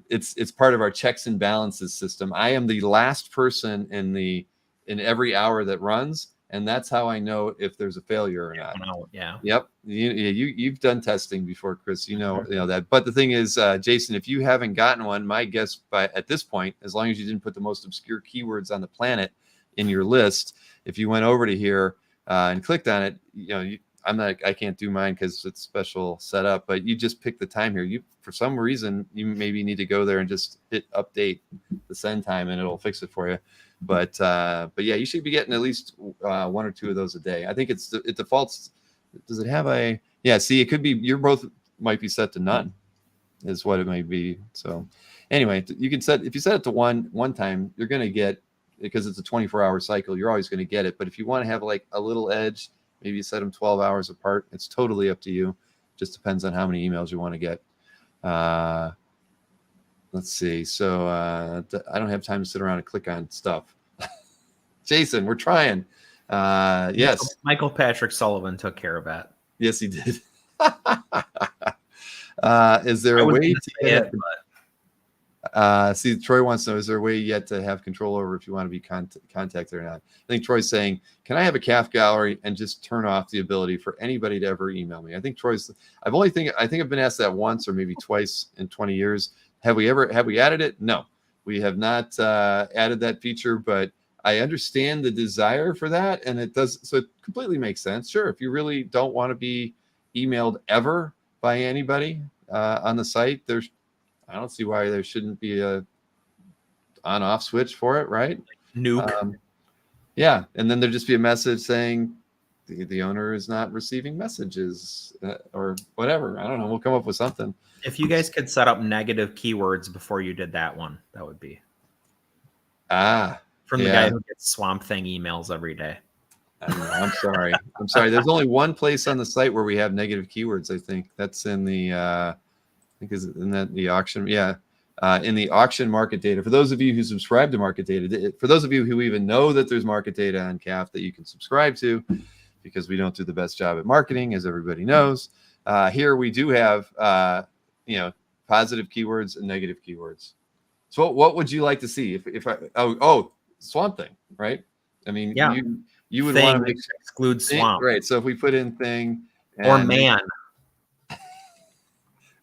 Speaker 10: It's part of our checks and balances system. I am the last person in every hour that runs, and that's how I know if there's a failure or not. Yeah. Yep. You've done testing before, Chris. You know that. But the thing is, Jason, if you haven't gotten one, my guess at this point, as long as you didn't put the most obscure keywords on the planet in your list, if you went over to here and clicked on it, I can't do mine because it's special setup, but you just pick the time here. For some reason, you maybe need to go there and just hit update the send time and it'll fix it for you. But yeah, you should be getting at least 1 or 2 of those a day. I think it defaults. Does it have yeah, see, it could be, both might be set to none is what it might be. So anyway, you can if you set it to one time, you're going to get, because it's a 24-hour cycle, you're always going to get it. But if you want to have like a little edge, maybe you set them 12 hours apart. It's totally up to you. Just depends on how many emails you want to get. Let's see. So I don't have time to sit around and click on stuff. Jason, we're trying. Yes. Michael Patrick Sullivan took care of that.
Speaker 1: Yes, he did. Is there a way to see, Troy wants to know, is there a way yet to have control over if you want to be contacted or not? I think Troy's saying, can I have a CAF gallery and just turn off the ability for anybody to ever email me? I think I think I've been asked that once or maybe twice in 20 years. Have we added it? No, we have not added that feature, but I understand the desire for that. And it does. So it completely makes sense. Sure. If you really don't want to be emailed ever by anybody on the site, I don't see why there shouldn't be a on-off switch for it, right?
Speaker 10: Nuke.
Speaker 1: Yeah, and then there'd just be a message saying, the owner is not receiving messages or whatever. I don't know. We'll come up with something.
Speaker 10: If you guys could set up negative keywords before you did that one, that would be from the guy who gets Swamp Thing emails every day.
Speaker 1: I know, I'm sorry. I'm sorry. There's only one place on the site where we have negative keywords. I think that's in the I think is in that the auction. Yeah. In the auction market data. For those of you who subscribe to market data, for those of you who even know that there's market data on CAF that you can subscribe to, because we don't do the best job at marketing, as everybody knows. Here we do have positive keywords and negative keywords. So what would you like to see if I Swamp Thing, right? I mean,
Speaker 10: yeah,
Speaker 1: you would
Speaker 10: thing
Speaker 1: want to
Speaker 10: exclude swamp,
Speaker 1: right? So if we put in thing
Speaker 10: or man,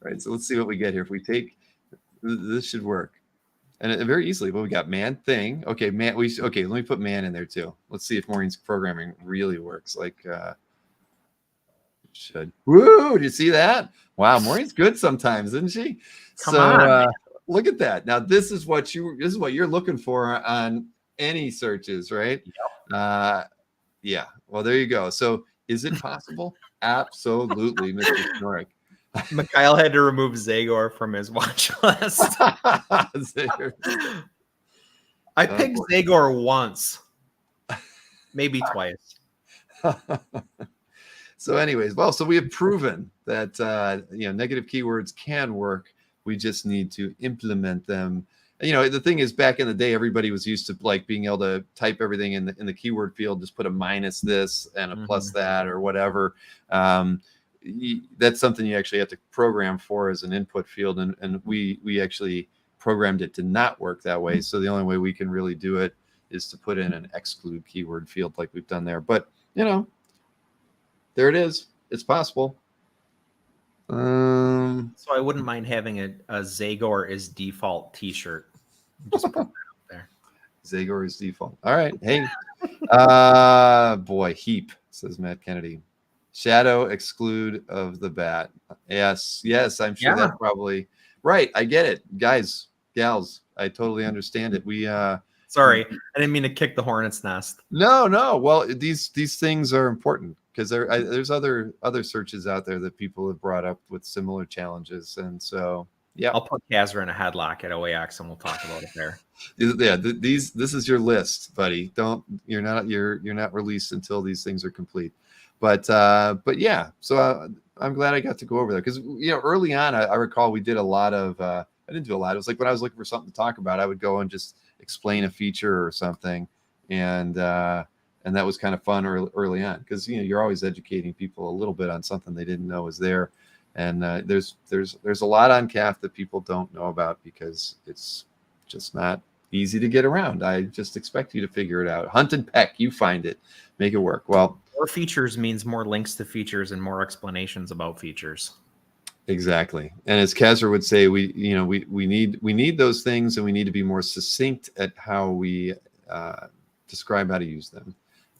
Speaker 1: right? So let's see what we get here. If we take this, should work, and very easily. But we got man, thing. Okay, man. Let me put man in there too. Let's see if Maureen's programming really works. Like should. Woo! Did you see that? Wow, Maureen's good sometimes, isn't she?
Speaker 10: Come on.
Speaker 1: Look at that. Now this is what you're looking for on any searches, right?
Speaker 10: Yep.
Speaker 1: Yeah. Well, there you go. So is it possible? Absolutely, Mr. Snorik.
Speaker 10: Mikhail had to remove Zagor from his watch list. I picked Zagor once, maybe twice.
Speaker 1: So anyways, so we have proven that negative keywords can work. We just need to implement them. The thing is, back in the day, everybody was used to like being able to type everything in the keyword field, just put a minus this and a plus that or whatever. That's something you actually have to program for as an input field, and we actually programmed it to not work that way. So the only way we can really do it is to put in an exclude keyword field like we've done there. But there it is. It's possible.
Speaker 10: So I wouldn't mind having a Zagor is default T-shirt. Just put that out there.
Speaker 1: Zagor is default. All right. Hey, boy, heap, says Matt Kennedy. Shadow exclude of the bat. Yes. I'm sure that probably right. I get it, guys, gals. I totally understand it. We
Speaker 10: sorry, I didn't mean to kick the hornet's nest.
Speaker 1: No. Well, these things are important because there's other searches out there that people have brought up with similar challenges, and so yeah.
Speaker 10: I'll put Kazra in a headlock at OAX and we'll talk about it there.
Speaker 1: Yeah, this is your list, buddy. You're not released until these things are complete. But yeah, so I'm glad I got to go over there because early on I recall we did a lot of I didn't do a lot. It was like when I was looking for something to talk about, I would go and just explain a feature or something, and that was kind of fun early on because you're always educating people a little bit on something they didn't know was there, and there's a lot on CAF that people don't know about because it's just not easy to get around. I just expect you to figure it out. Hunt and peck, you find it, make it work. Well,
Speaker 10: more features means more links to features and more explanations about features.
Speaker 1: Exactly. And as Kazra would say, we need those things, and we need to be more succinct at how we describe how to use them.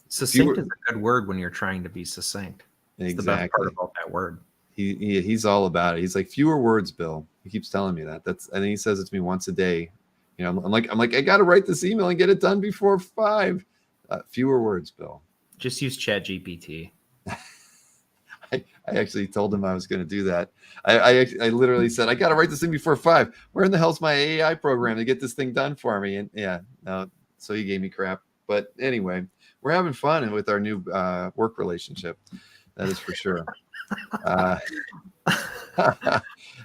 Speaker 10: Succinct is a good word when you're trying to be succinct. It's
Speaker 1: exactly.
Speaker 10: the best part about that word.
Speaker 1: He's all about it. He's like, fewer words, Bill. He keeps telling me that. I think he says it to me once a day. I'm like, I got to write this email and get it done before 5. Fewer words, Bill.
Speaker 10: Just use ChatGPT.
Speaker 1: I actually told him I was going to do that. I literally said, I got to write this thing before 5. Where in the hell's my AI program to get this thing done for me? And so he gave me crap. But anyway, we're having fun with our new work relationship. That is for sure.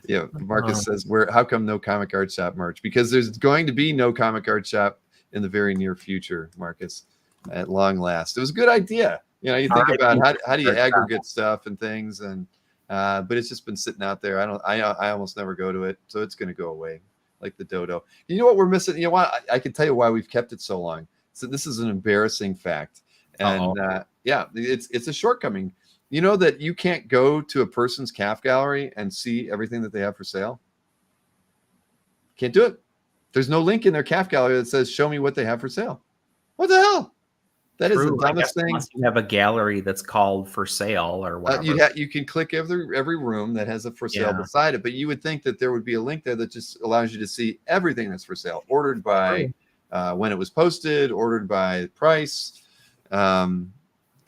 Speaker 1: Yeah, Marcus says, how come no Comic Art Shop merch? Because there's going to be no Comic Art Shop in the very near future, Marcus, at long last. It was a good idea. You think about how do you aggregate stuff and things, and but it's just been sitting out there. I almost never go to it, so it's going to go away like the dodo. You know what we're missing? You know what? I can tell you why we've kept it so long. So this is an embarrassing fact, and it's a shortcoming. You know that you can't go to a person's CAF gallery and see everything that they have for sale? Can't do it. There's no link in their CAF gallery that says, show me what they have for sale. What the hell? That is the dumbest thing.
Speaker 10: You have a gallery that's called for sale or whatever.
Speaker 1: You can click every room that has a for sale beside it, but you would think that there would be a link there that just allows you to see everything that's for sale, ordered by when it was posted, ordered by price.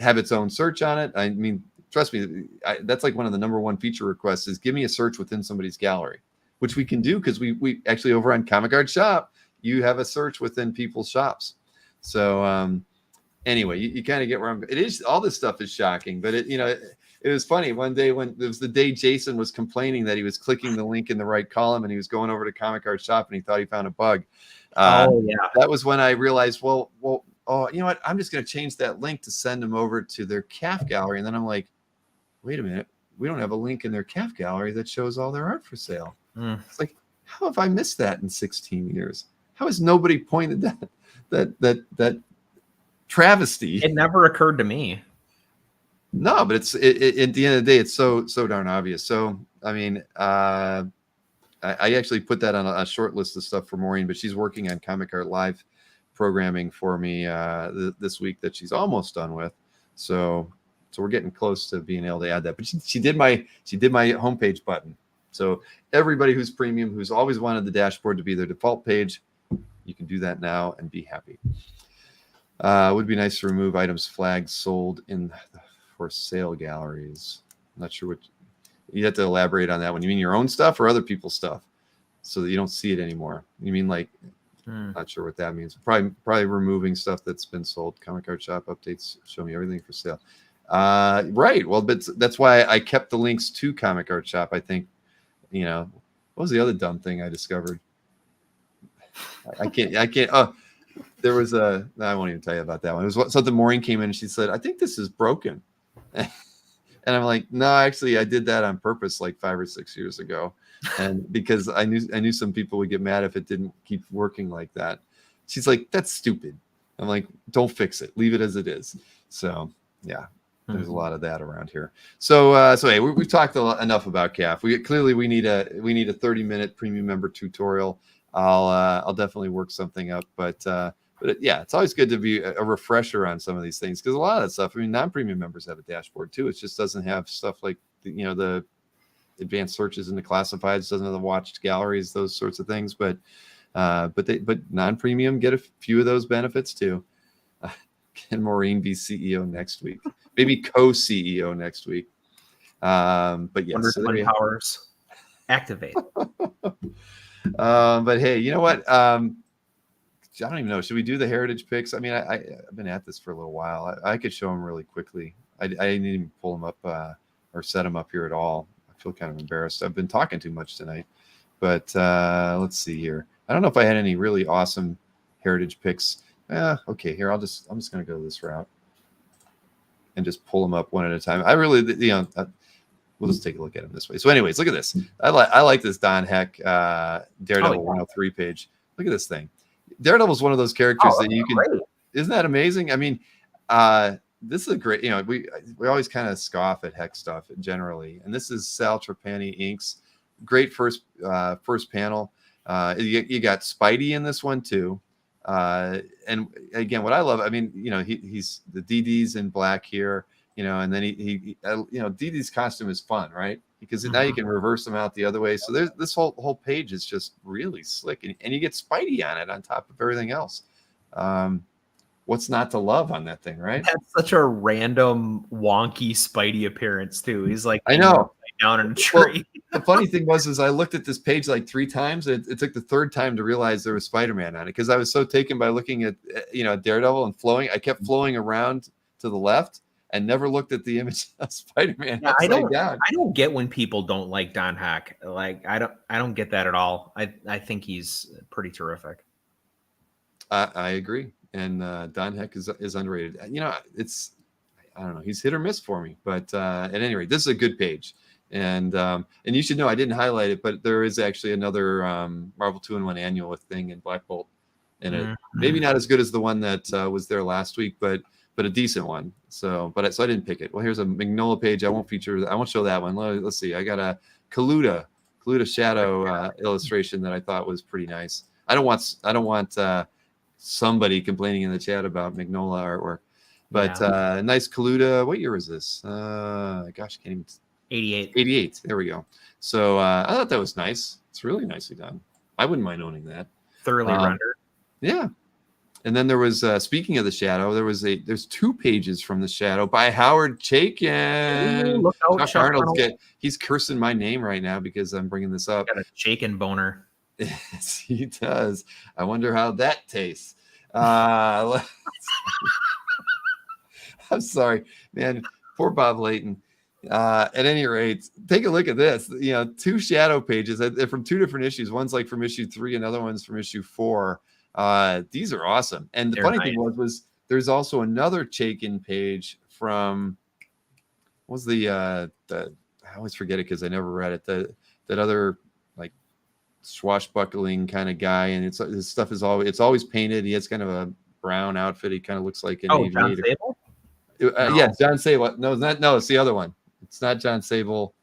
Speaker 1: have its own search on it. I mean, trust me, that's like one of the number one feature requests is give me a search within somebody's gallery, which we can do because we actually over on Comic Art Shop, you have a search within people's shops. So anyway, you kind of get where I'm going. It is, all this stuff is shocking, but it was funny one day when it was the day Jason was complaining that he was clicking the link in the right column and he was going over to Comic Art Shop and he thought he found a bug. That was when I realized, well, you know what? I'm just going to change that link to send them over to their CAF gallery. And then I'm like, wait a minute, we don't have a link in their CAF gallery that shows all their art for sale. It's like, how have I missed that in 16 years? How has nobody pointed that travesty?
Speaker 10: It never occurred to me.
Speaker 1: No, but at the end of the day, it's so darn obvious. So, I mean, I actually put that on a short list of stuff for Maureen, but she's working on Comic Art Live programming for me this week that she's almost done with. So we're getting close to being able to add that. But she did my homepage button. So everybody who's premium, who's always wanted the dashboard to be their default page, you can do that now and be happy. It would be nice to remove items flagged sold in for sale galleries. I'm not sure what you have to elaborate on that one. You mean your own stuff or other people's stuff, so that you don't see it anymore? You mean like, not sure what that means. Probably removing stuff that's been sold. Comic Art Shop updates show me everything for sale. Right. Well, but that's why I kept the links to Comic Art Shop. I think, what was the other dumb thing I discovered? I can't. Oh, there was I won't even tell you about that one. It was something Maureen came in and she said, I think this is broken. And I'm like, no, actually, I did that on purpose like 5 or 6 years ago. And because I knew some people would get mad if it didn't keep working like that. She's like, that's stupid. I'm like, don't fix it. Leave it as it is. So, yeah. There's a lot of that around here. So hey, we've talked enough about CAF. We need a 30-minute premium member tutorial. I'll definitely work something up, but yeah, it's always good to be a refresher on some of these things because a lot of that stuff. I mean, non-premium members have a dashboard too. It just doesn't have stuff like the advanced searches into classifieds. Doesn't have the watched galleries, those sorts of things. But non-premium get a few of those benefits too. Can Maureen be CEO next week? Maybe co-CEO next week. But yes,
Speaker 10: powers activate.
Speaker 1: But hey, you know what? I don't even know. Should we do the heritage picks? I mean, I've been at this for a little while. I could show them really quickly. I didn't even pull them up or set them up here at all. I feel kind of embarrassed. I've been talking too much tonight. But let's see here. I don't know if I had any really awesome heritage picks. Okay, here I'm just going to go this route and just pull them up one at a time. I really, we'll just take a look at them this way. So, anyways, look at this. I like this Don Heck Daredevil 103 page. Look at this thing. Daredevil is one of those characters that you can. Great. Isn't that amazing? I mean, this is a great. We always kind of scoff at Heck stuff generally, and this is Sal Trapani Inks. Great first panel. You got Spidey in this one too. And again, what I love, I mean, he's the DD's in black here, and then he DD's costume is fun, right? Because now you can reverse them out the other way. So there's this whole page is just really slick, and you get Spidey on it on top of everything else. What's not to love on that thing, right?
Speaker 10: That's such a random wonky Spidey appearance too. He's like,
Speaker 1: I know,
Speaker 10: down in a tree.
Speaker 1: Well, the funny thing was I looked at this page like 3 times. It took the 3rd time to realize there was Spider-Man on it because I was so taken by looking at Daredevil and flowing. I kept flowing around to the left and never looked at the image of Spider-Man.
Speaker 10: Yeah, I don't get when people don't like Don Heck. Like I don't get that at all. I think he's pretty terrific.
Speaker 1: I agree. And Don Heck is underrated. I don't know. He's hit or miss for me. But at any rate, this is a good page. And you should know I didn't highlight it, but there is actually another Marvel 2-in-1 annual thing in Black Bolt in it. Maybe not as good as the one that was there last week, but a decent one. So I didn't pick it. Well, here's a Magnolia page. I won't show that one. Let's see. I got a Kaluta shadow illustration that I thought was pretty nice. I don't want somebody complaining in the chat about Magnolia artwork, but nice Kaluta. What year is this? Gosh, I can't even. 88. There we go. So I thought that was nice. It's really nicely done. I wouldn't mind owning that.
Speaker 10: Thoroughly rendered.
Speaker 1: Yeah. And then there was, speaking of the Shadow, there's 2 pages from the Shadow by Howard Chaykin.
Speaker 10: Ooh, look out,
Speaker 1: Chuck
Speaker 10: Chuck
Speaker 1: Arnold's
Speaker 10: Arnold.
Speaker 1: he's cursing my name right now because I'm bringing this up.
Speaker 10: Got a Chaykin boner.
Speaker 1: Yes, he does. I wonder how that tastes. I'm sorry, man. Poor Bob Layton. At any rate, take a look at this. 2 Shadow pages from 2 different issues. One's like from issue 3, another one's from issue 4. These are awesome. And the funny thing was there's also another Chaykin page from what was the I always forget it because I never read it. That other like swashbuckling kind of guy, and his stuff is always painted. He has kind of a brown outfit. He kind of looks like an aviator.
Speaker 10: John Sable?
Speaker 1: Yeah, John Sable. No, it's the other one. It's not John Sable.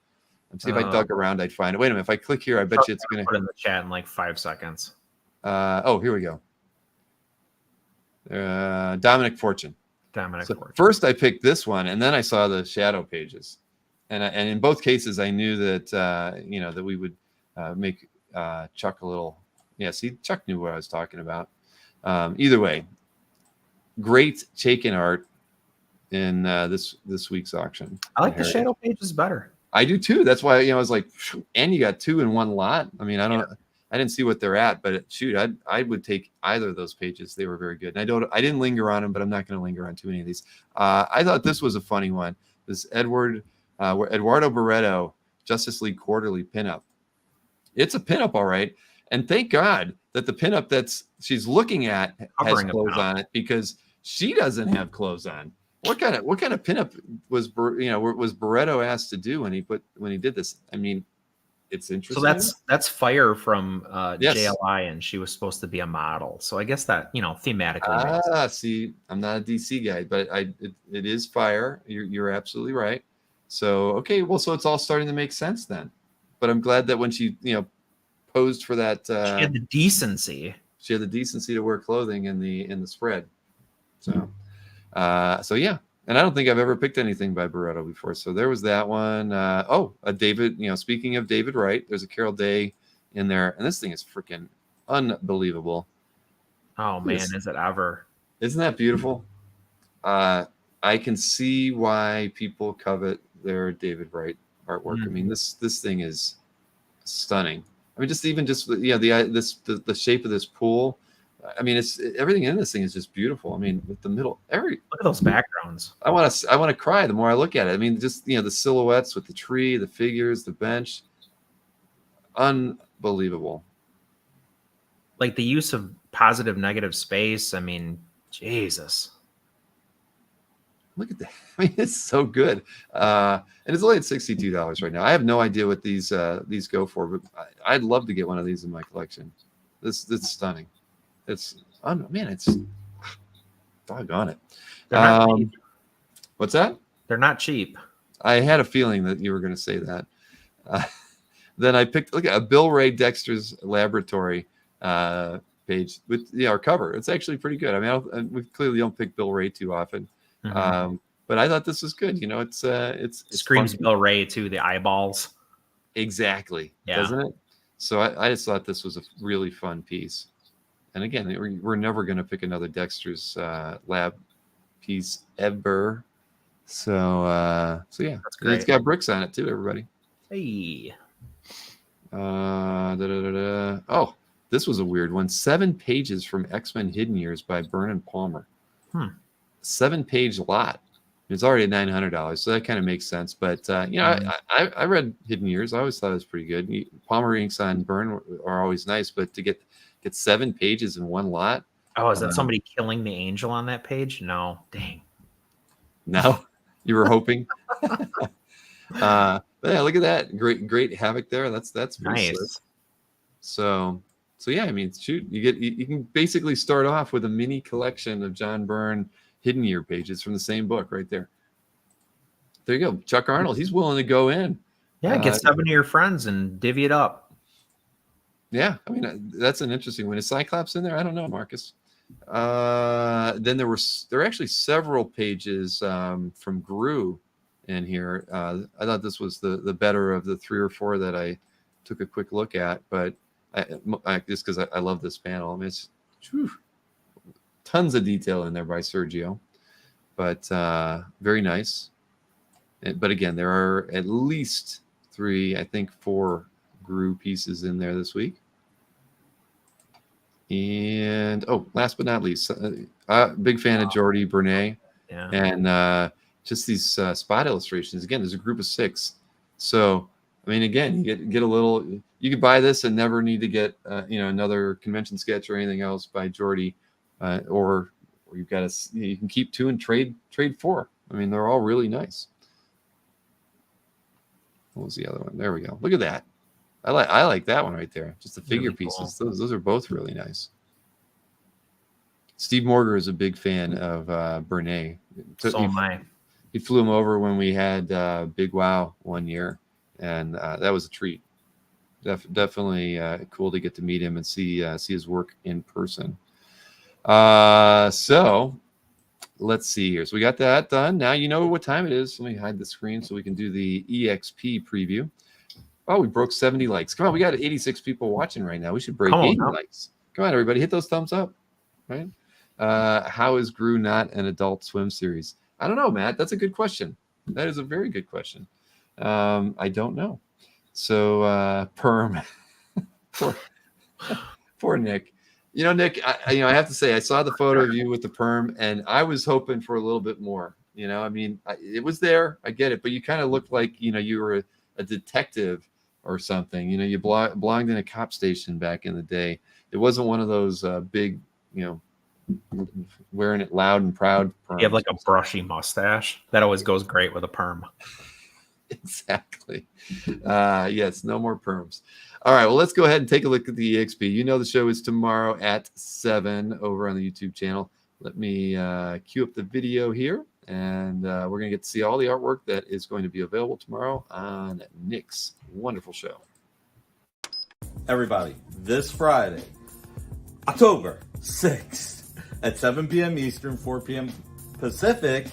Speaker 1: Let's see if I dug around, I'd find it. Wait a minute. If I click here, I bet you it's going to
Speaker 10: put in the chat in like 5 seconds.
Speaker 1: Here we go. Dominic Fortune.
Speaker 10: Fortune.
Speaker 1: First, I picked this one, and then I saw the Shadow pages, and in both cases, I knew that that we would make Chuck a little. Yeah, see, Chuck knew what I was talking about. Either way, great Chaykin art in this week's auction.
Speaker 10: I like the Shadow pages better.
Speaker 1: I do too. That's why I was like, and you got 2 in one lot. I mean, I didn't see what they're at, but shoot, I would take either of those pages. They were very good. And I didn't linger on them, but I'm not going to linger on too many of these. I thought this was a funny one. This Eduardo Barreto Justice League Quarterly pinup. It's a pinup, all right. And thank God that the pinup she's looking at has clothes on it, because she doesn't have clothes on. What kind of pinup was Barreto asked to do when he did this? I mean, it's interesting.
Speaker 10: So that's Fire from JLI, and she was supposed to be a model. So I guess that thematically.
Speaker 1: See, I'm not a DC guy, but it is Fire. You're absolutely right. So okay, well, so it's all starting to make sense then. But I'm glad that when she posed for that,
Speaker 10: she had the decency.
Speaker 1: She had the decency to wear clothing in the spread. So yeah. And I don't think I've ever picked anything by Barreto before. So there was that one. A David, speaking of David Wright, there's a Carol Day in there. And this thing is freaking unbelievable.
Speaker 10: Oh, man, is it ever.
Speaker 1: Isn't that beautiful? I can see why people covet their David Wright artwork. Mm-hmm. I mean, this thing is stunning. I mean, the shape of this pool. I mean, it's everything in this thing is just beautiful. I mean, with the middle, look
Speaker 10: at those backgrounds.
Speaker 1: I want to cry the more I look at it. I mean, just the silhouettes with the tree, the figures, the bench, unbelievable.
Speaker 10: Like the use of positive, negative space. I mean, Jesus.
Speaker 1: Look at that. I mean, it's so good. And it's only at $62 right now. I have no idea what these go for, but I'd love to get one of these in my collection. This stunning. It's doggone it. What's that?
Speaker 10: They're not cheap.
Speaker 1: I had a feeling that you were going to say that. Then I look at a Bill Ray Dexter's Laboratory page with our cover. It's actually pretty good. I mean, we clearly don't pick Bill Ray too often. Mm-hmm. But I thought this was good. It's
Speaker 10: screams Bill Ray too. The eyeballs.
Speaker 1: Exactly. Yeah. Doesn't it? So I just thought this was a really fun piece. And again, we're never going to pick another Dexter's Lab piece ever. So yeah, it's got bricks on it too, everybody.
Speaker 10: Hey.
Speaker 1: Oh, this was a weird one. 7 pages from X-Men Hidden Years by Vernon Palmer. 7-page lot. It's already $900, so that kind of makes sense. But I read Hidden Years. I always thought it was pretty good. Palmer inks on Byrne are always nice, but to get 7 pages in one lot.
Speaker 10: Oh, is that somebody killing the angel on that page? No, dang.
Speaker 1: No, you were hoping. But yeah, look at that. Great Havoc there. That's nice. Slick. So yeah, I mean, shoot, you can basically start off with a mini collection of John Byrne Hidden Year pages from the same book right there. There you go. Chuck Arnold, he's willing to go in.
Speaker 10: Yeah, get 7 of your friends and divvy it up.
Speaker 1: Yeah, I mean, that's an interesting one. Is Cyclops in there? I don't know, Marcus. Then there are actually several pages from Gru in here. I thought this was the better of the 3 or 4 that I took a quick look at, but I just because I love this panel. I mean, it's tons of detail in there by Sergio, but very nice. But again, there are at least 3, I think 4 Gru pieces in there this week. And last but not least, big fan of Jordi Bernay, and just these spot illustrations. Again, there's a group of 6, so I mean, again, you get a little. You could buy this and never need to get another convention sketch or anything else by Jordi, or you've got you can keep 2 and trade 4. I mean, they're all really nice. What was the other one? There we go. Look at that. I like that one right there. Just the figure
Speaker 10: really
Speaker 1: pieces.
Speaker 10: Cool.
Speaker 1: Those are both really nice. Steve Morger is a big fan of Bernay.
Speaker 10: So am I.
Speaker 1: He flew him over when we had Big Wow one year, and that was a treat. Definitely cool to get to meet him and see his work in person. So let's see here. So we got that done. Now you know what time it is. Let me hide the screen so we can do the EXP preview. Oh, we broke 70 likes. Come on, we got 86 people watching right now. We should break 80 likes. Come on, everybody, hit those thumbs up. Right? How is Gru not an adult swim series? I don't know, Matt. That's a good question. That is a very good question. I don't know. So perm. Poor Nick. Nick, I have to say, I saw the photo of you with the perm, and I was hoping for a little bit more. I mean, it was there. I get it. But you kind of looked like, you were a detective or something. You belonged in a cop station back in the day. It wasn't one of those big, wearing it loud and proud perms.
Speaker 10: You have like a brushy mustache. That always goes great with a perm.
Speaker 1: Exactly. Yes, no more perms. All right, well, let's go ahead and take a look at the EXP. The show is tomorrow at 7 over on the YouTube channel. Let me cue up the video here, and we're going to get to see all the artwork that is going to be available tomorrow on Nick's wonderful show.
Speaker 11: Everybody, this Friday, October 6th at 7 p.m. Eastern, 4 p.m. Pacific,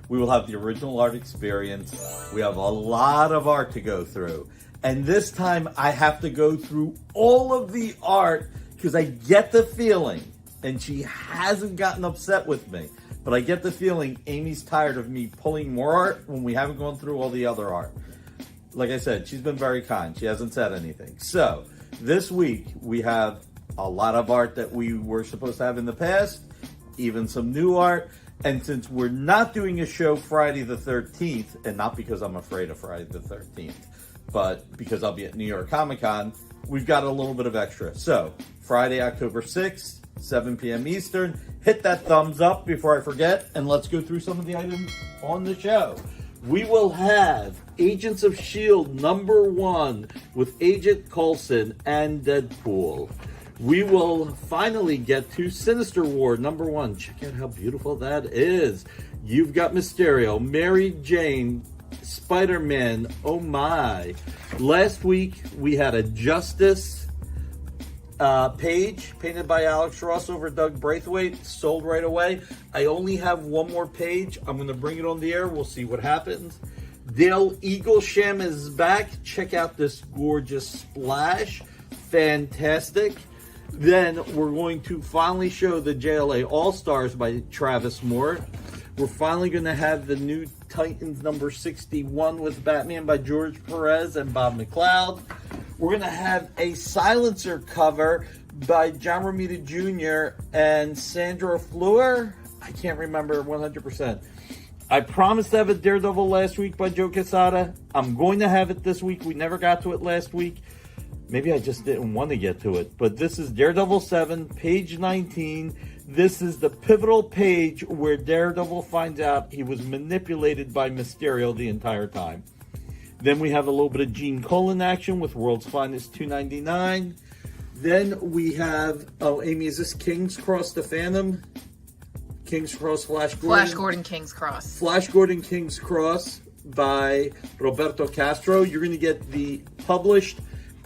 Speaker 11: we will have the original art experience. We have a lot of art to go through. And this time I have to go through all of the art because I get the feeling, and she hasn't gotten upset with me, but I get the feeling Amy's tired of me pulling more art when we haven't gone through all the other art. Like I said, she's been very kind. She hasn't said anything. So this week we have a lot of art that we were supposed to have in the past, even some new art. And since we're not doing a show Friday the 13th, and not because I'm afraid of Friday the 13th, but because I'll be at New York Comic Con, we've got a little bit of extra. So Friday, October 6th, 7 p.m. Eastern, hit that thumbs up before I forget, and let's go through some of the items on the show. We will have Agents of S.H.I.E.L.D. #1 with Agent Coulson and Deadpool. We will finally get to Sinister War #1. Check out how beautiful that is. You've got Mysterio, Mary Jane, Spider-Man, oh my. Last week we had a Justice page painted by Alex Ross over Doug Braithwaite, sold right away. I only have one more page. I'm going to bring it on the air. We'll see what happens. Dale Eaglesham is back. Check out this gorgeous splash. Fantastic. Then we're going to finally show the JLA All-Stars by Travis Moore. We're finally going to have the new Titans #61 with Batman by George Perez and Bob McLeod. We're going to have a Silencer cover by John Romita Jr. and Sandra Fleur. I can't remember 100%. I promised to have a Daredevil last week by Joe Quesada. I'm going to have it this week. We never got to it last week. Maybe I just didn't want to get to it. But this is Daredevil 7, page 19. This is the pivotal page where Daredevil finds out he was manipulated by Mysterio the entire time. Then we have a little bit of Gene Colan action with World's Finest 299. Then we have, Amy, is this King's Cross the Phantom? King's Cross Flash Gordon?
Speaker 12: Flash Gordon King's Cross.
Speaker 11: Flash Gordon King's Cross by Roberto Castro. You're going to get the published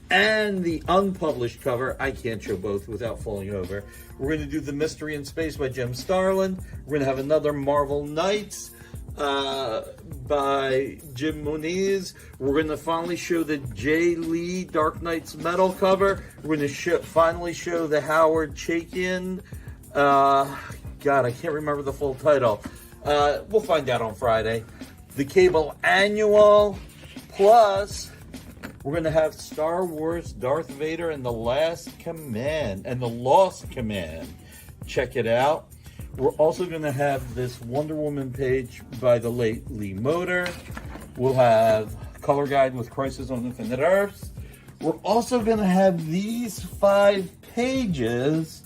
Speaker 11: and the unpublished cover. I can't show both without falling over. We're going to do The Mystery in Space by Jim Starlin. We're going to have another Marvel Knights by Jim Moniz. We're going to finally show the Jay Lee Dark Knights Metal cover. We're going to finally show the Howard Chaykin. God, God, I can't remember the full title. We'll find out on Friday. The cable annual, plus we're going to have Star Wars Darth Vader and the Last Command and the Lost Command. Check it out. We're also going to have this Wonder Woman page by the late Lee Moder. We'll have color guide with Crisis on Infinite Earths. We're also going to have these 5 pages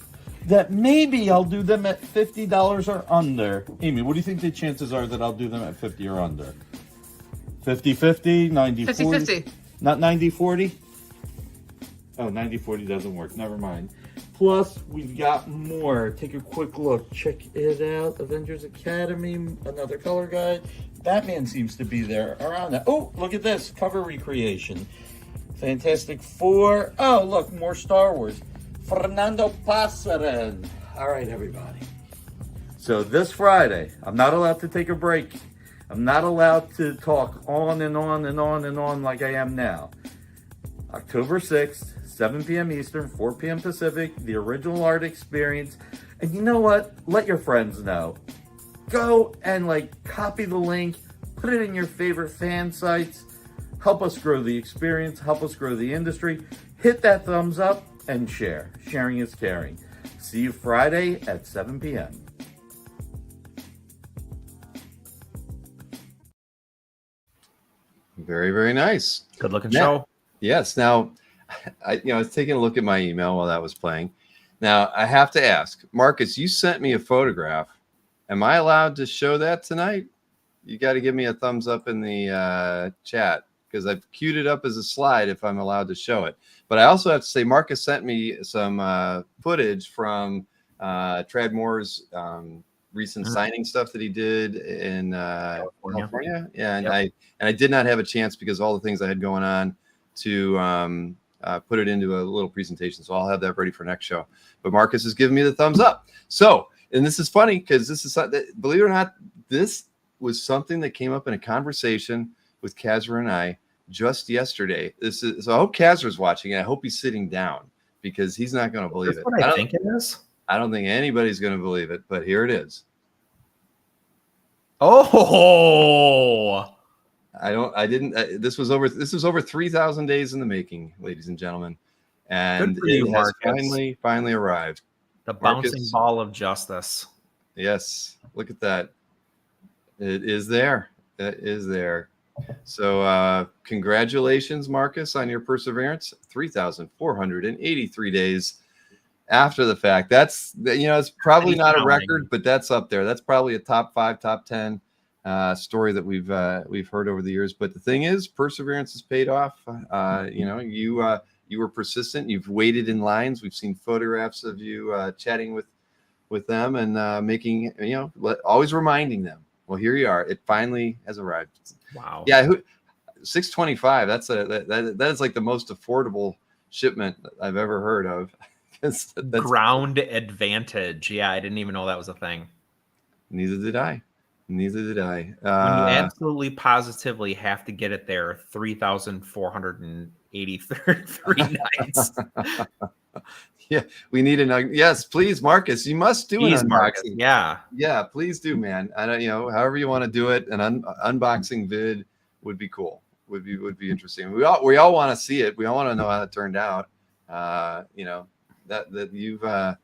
Speaker 11: that maybe I'll do them at $50 or under. Amy, what do you think the chances are that I'll do them at 50 or under? 50-50, 90-40?
Speaker 12: 50-50.
Speaker 11: Not 90-40? Oh, 90-40 doesn't work. Never mind. Plus, we've got more. Take a quick look. Check it out. Avengers Academy, another color guide. Batman seems to be there around that. Oh, look at this. Cover recreation. Fantastic Four. Oh, look, more Star Wars. Fernando Pasaran. All right, everybody. So this Friday, I'm not allowed to take a break. I'm not allowed to talk on and on and on and on like I am now. October 6th, 7 p.m. Eastern, 4 p.m. Pacific, the original art experience. And you know what? Let your friends know. Go and copy the link, put it in your favorite fan sites. Help us grow the experience, help us grow the industry. Hit that thumbs up and share. Sharing is caring. See you Friday at 7 p.m.
Speaker 1: Very, very nice.
Speaker 10: Good looking
Speaker 1: Now,
Speaker 10: show.
Speaker 1: yes. Now, I was taking a look at my email while that was playing. Now, I have to ask, Marcus, you sent me a photograph. Am I allowed to show that tonight? You got to give me a thumbs up in the chat because I've queued it up as a slide if I'm allowed to show it. But I also have to say, Marcus sent me some footage from Trad Moore's recent signing stuff that he did in California. Yeah, and I did not have a chance because of all the things I had going on to put it into a little presentation. So I'll have that ready for next show. But Marcus has given me the thumbs up. So, and this is funny because this is, believe it or not, this was something that came up in a conversation with Kazra and I just yesterday. So I hope Kazra's watching. I hope he's sitting down because he's not going to believe it.
Speaker 10: What I think it is.
Speaker 1: I don't think anybody's going to believe it, but here it is.
Speaker 10: Oh,
Speaker 1: this was over 3,000 days in the making, ladies and gentlemen. And
Speaker 10: it has
Speaker 1: finally arrived.
Speaker 10: The bouncing ball of justice.
Speaker 1: Yes. Look at that. It is there. It is there. So congratulations, Marcus, on your perseverance. 3,483 days after the fact. That's, it's probably not a record, but that's up there. That's probably a top 5, top 10 story that we've heard over the years. But the thing is, perseverance has paid off. You were persistent. You've waited in lines. We've seen photographs of you chatting with them and making, always reminding them. Well, here you are. It finally has arrived.
Speaker 10: Wow.
Speaker 1: Yeah. $625. That is like the most affordable shipment I've ever heard of. That's
Speaker 10: ground advantage. Yeah, I didn't even know that was a thing.
Speaker 1: Neither did I. When you
Speaker 10: absolutely positively have to get it there 3,483 nights.
Speaker 1: Yeah, we need an yes, please, Marcus. You must do an unboxing.
Speaker 10: Marcus, yeah,
Speaker 1: please do, man. I don't, however you want to do it. An unboxing vid would be cool. Would be interesting. We all want to see it. We all want to know how it turned out. That you've. But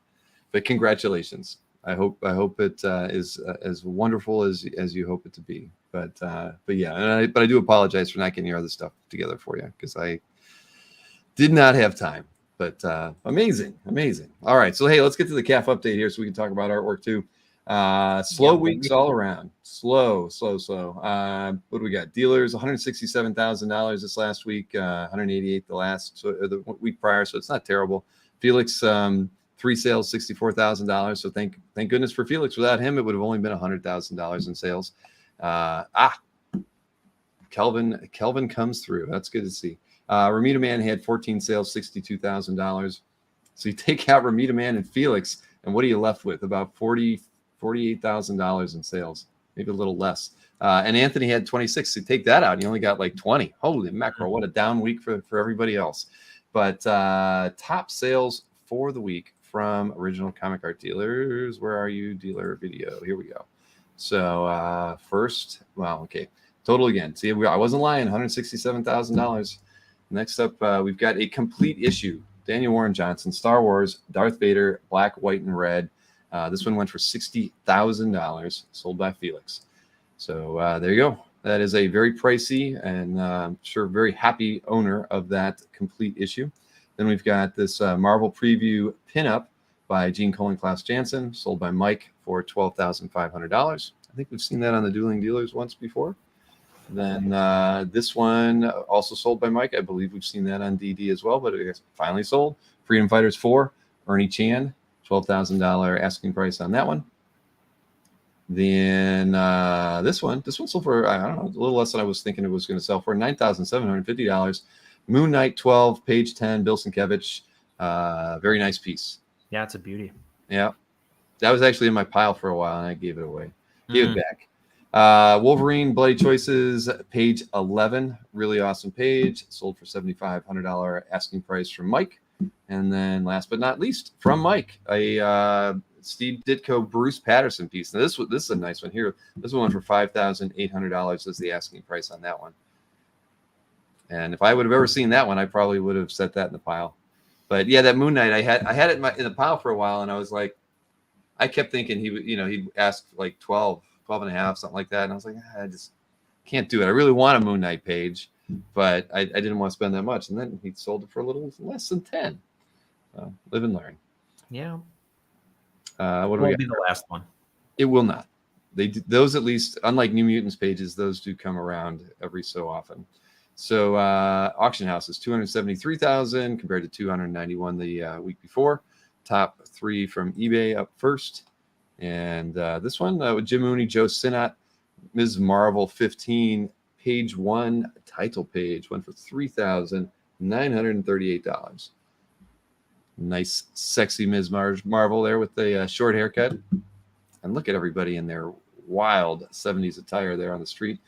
Speaker 1: congratulations. I hope it is as wonderful as you hope it to be. But yeah, but I do apologize for not getting your other stuff together for you because I did not have time. But amazing. All right, so hey, let's get to the CAF update here so we can talk about artwork too. Slow weeks all around. Slow. What do we got? Dealers, $167,000 this last week, 188 the week prior. So it's not terrible. Felix, 3 sales, $64,000. So thank goodness for Felix. Without him, it would have only been $100,000 in sales. Kelvin comes through. That's good to see. Ramita Man had 14 sales, $62,000. So you take out Ramita Man and Felix, and what are you left with? About $48,000 in sales, maybe a little less. And Anthony had 26. So you take that out, and you only got like 20. Holy mackerel! What a down week for everybody else. But top sales for the week from Original Comic Art Dealers. Where are you, dealer video? Here we go. So first, well, okay, total again. See, I wasn't lying. $167,000. Next up, we've got a complete issue. Daniel Warren Johnson, Star Wars, Darth Vader, black, white, and red. This one went for $60,000, sold by Felix. So there you go. That is a very pricey and I'm sure very happy owner of that complete issue. Then we've got this Marvel Preview pinup by Gene Colan, Klaus Janson, sold by Mike for $12,500. I think we've seen that on the Dueling Dealers once before. Then this one also sold by Mike. I believe we've seen that on DD as well, but it's finally sold. Freedom Fighters 4, Ernie Chan, $12,000 asking price on that one. Then this one sold for, I don't know, a little less than I was thinking it was going to sell for, $9,750. Moon Knight 12, page 10, Bill Sienkiewicz. Very nice piece.
Speaker 10: Yeah, it's a beauty.
Speaker 1: Yeah. That was actually in my pile for a while, and I gave it away. Gave it back. Wolverine Bloody Choices, page 11. Really awesome page. Sold for $7,500 asking price from Mike. And then last but not least, from Mike, a Steve Ditko Bruce Patterson piece. Now this is a nice one here. This one for $5,800 is the asking price on that one. And if I would have ever seen that one, I probably would have set that in the pile. But yeah, that Moon Knight, I had it in the pile for a while, and I was like, I kept thinking he'd ask like 12 and a half, something like that. And I was like, I just can't do it. I really want a Moon Knight page, but I didn't want to spend that much. And then he sold it for a little less than 10. So live and learn.
Speaker 10: Yeah.
Speaker 1: What
Speaker 10: will be the last one?
Speaker 1: It will not. Those, at least, unlike New Mutants pages, those do come around every so often. So auction house is $273,000 compared to $291 the week before. Top 3 from eBay up first. And this one with Jim Mooney, Joe Sinnott, Ms. Marvel 15, page 1, title page, went for $3,938. Nice, sexy Ms. Marvel there with the short haircut. And look at everybody in their wild 70s attire there on the street.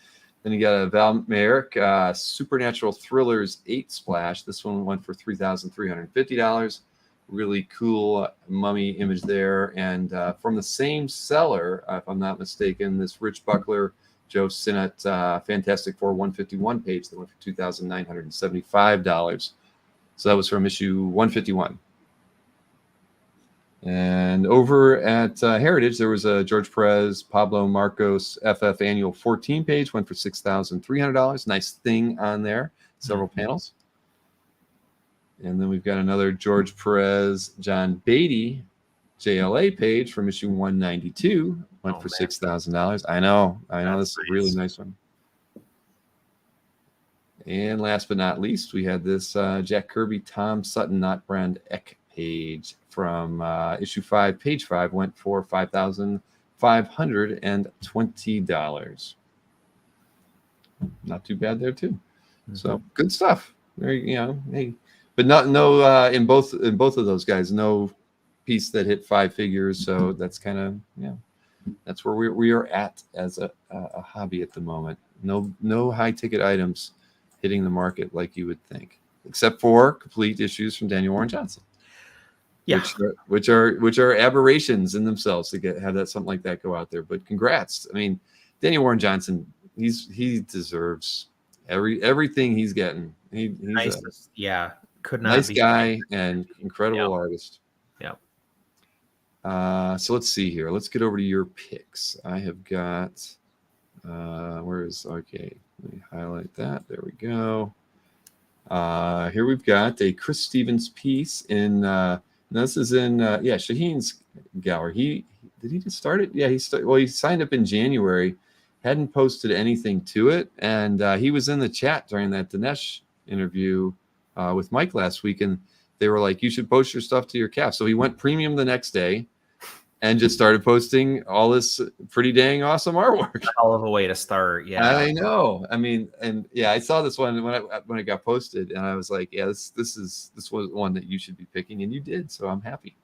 Speaker 1: Then you got a Val Merrick, Supernatural Thrillers 8 splash. This one went for $3,350. Really cool mummy image there. And from the same seller, if I'm not mistaken, this Rich Buckler, Joe Sinnott, Fantastic Four 151 page that went for $2,975. So that was from issue 151. And over at Heritage, there was a George Perez, Pablo Marcos FF Annual 14 page, went for $6,300. Nice thing on there, several panels. And then we've got another George Perez, John Beatty JLA page from issue 192, went for $6,000. I know, this is a really nice one. And last but not least, we had this Jack Kirby, Tom Sutton, Not Brand Eck page from issue 5, page 5, went for $5,520. Not too bad there too. So good stuff. Hey, but no in both of those guys, no piece that hit 5 figures. So that's kind of that's where we are at as a hobby at the moment. No high ticket items hitting the market like you would think, except for complete issues from Daniel Warren Johnson. Yeah, which are aberrations in themselves to have that something like that go out there. But congrats! I mean, Daniel Warren Johnson, he deserves everything he's getting. He's
Speaker 10: nice, could not
Speaker 1: nice
Speaker 10: be
Speaker 1: guy and incredible artist.
Speaker 10: Yeah.
Speaker 1: So let's see here. Let's get over to your picks. I have got. Okay? Let me highlight that. There we go. Here we've got a Chris Stevens piece in. This is in Shaheen's gallery. Did he just start it? Yeah, he signed up in January, hadn't posted anything to it, and he was in the chat during that Dinesh interview with Mike last week, and they were like, "You should post your stuff to your calf." So he went premium the next day, and just started posting all this pretty dang awesome artwork.
Speaker 10: Hell of a way to start. Yeah,
Speaker 1: I know. I mean, and I saw this one when it got posted, and I was like, yeah, this was one that you should be picking, and you did. So I'm happy.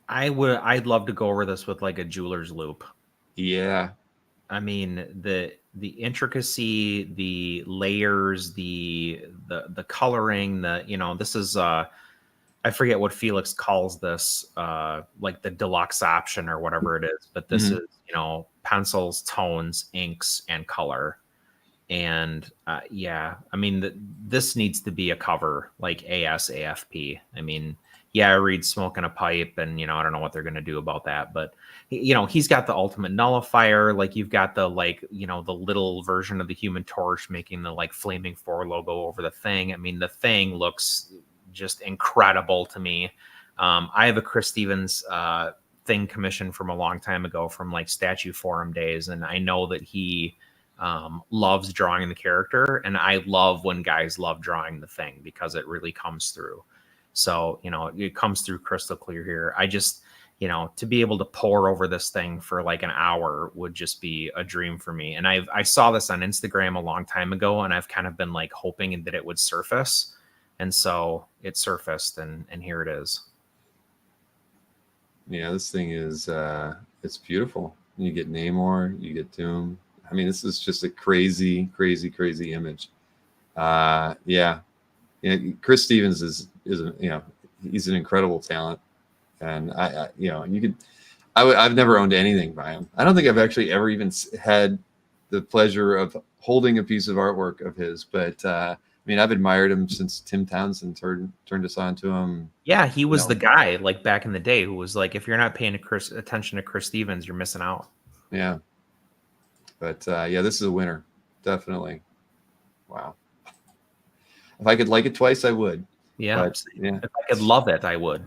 Speaker 10: I'd love to go over this with like a jeweler's loop.
Speaker 1: Yeah.
Speaker 10: I mean, the intricacy, the layers, the coloring, this is I forget what Felix calls this, like the deluxe option or whatever it is, but this is, you know, pencils, tones, inks, and color. And yeah, I mean, this needs to be a cover like ASAFP. I mean, yeah, I read Smoking a Pipe, and, you know, I don't know what they're going to do about that, but, you know, he's got the ultimate nullifier. Like, you've got the, like, you know, the little version of the Human Torch making the, like, Flaming 4 logo over the thing. I mean, the thing looks just incredible to me. I have a Chris Stevens thing commissioned from a long time ago from, like, Statue Forum days, and I know that he loves drawing the character, and I love when guys love drawing the thing because it really comes through. So, you know, it comes through crystal clear here. I just, you know, to be able to pour over this thing for like an hour would just be a dream for me. And I saw this on Instagram a long time ago, and I've kind of been like hoping that it would surface. And so it surfaced, and here it is.
Speaker 1: Yeah, this thing is, it's beautiful. You get Namor, you get Doom. I mean, this is just a crazy, crazy, crazy image. Yeah. Chris Stevens is you know, he's an incredible talent, and I you know, you could, I've never owned anything by him. I don't think I've actually ever even had the pleasure of holding a piece of artwork of his, but I mean, I've admired him since Tim Townsend turned us on to him.
Speaker 10: Yeah, he was the guy like back in the day who was like, if you're not paying attention to Chris Stevens, you're missing out.
Speaker 1: Yeah. But yeah, this is a winner, definitely. Wow. If I could like it twice, I would.
Speaker 10: Yeah.
Speaker 1: But, yeah.
Speaker 10: If I could love it, I would.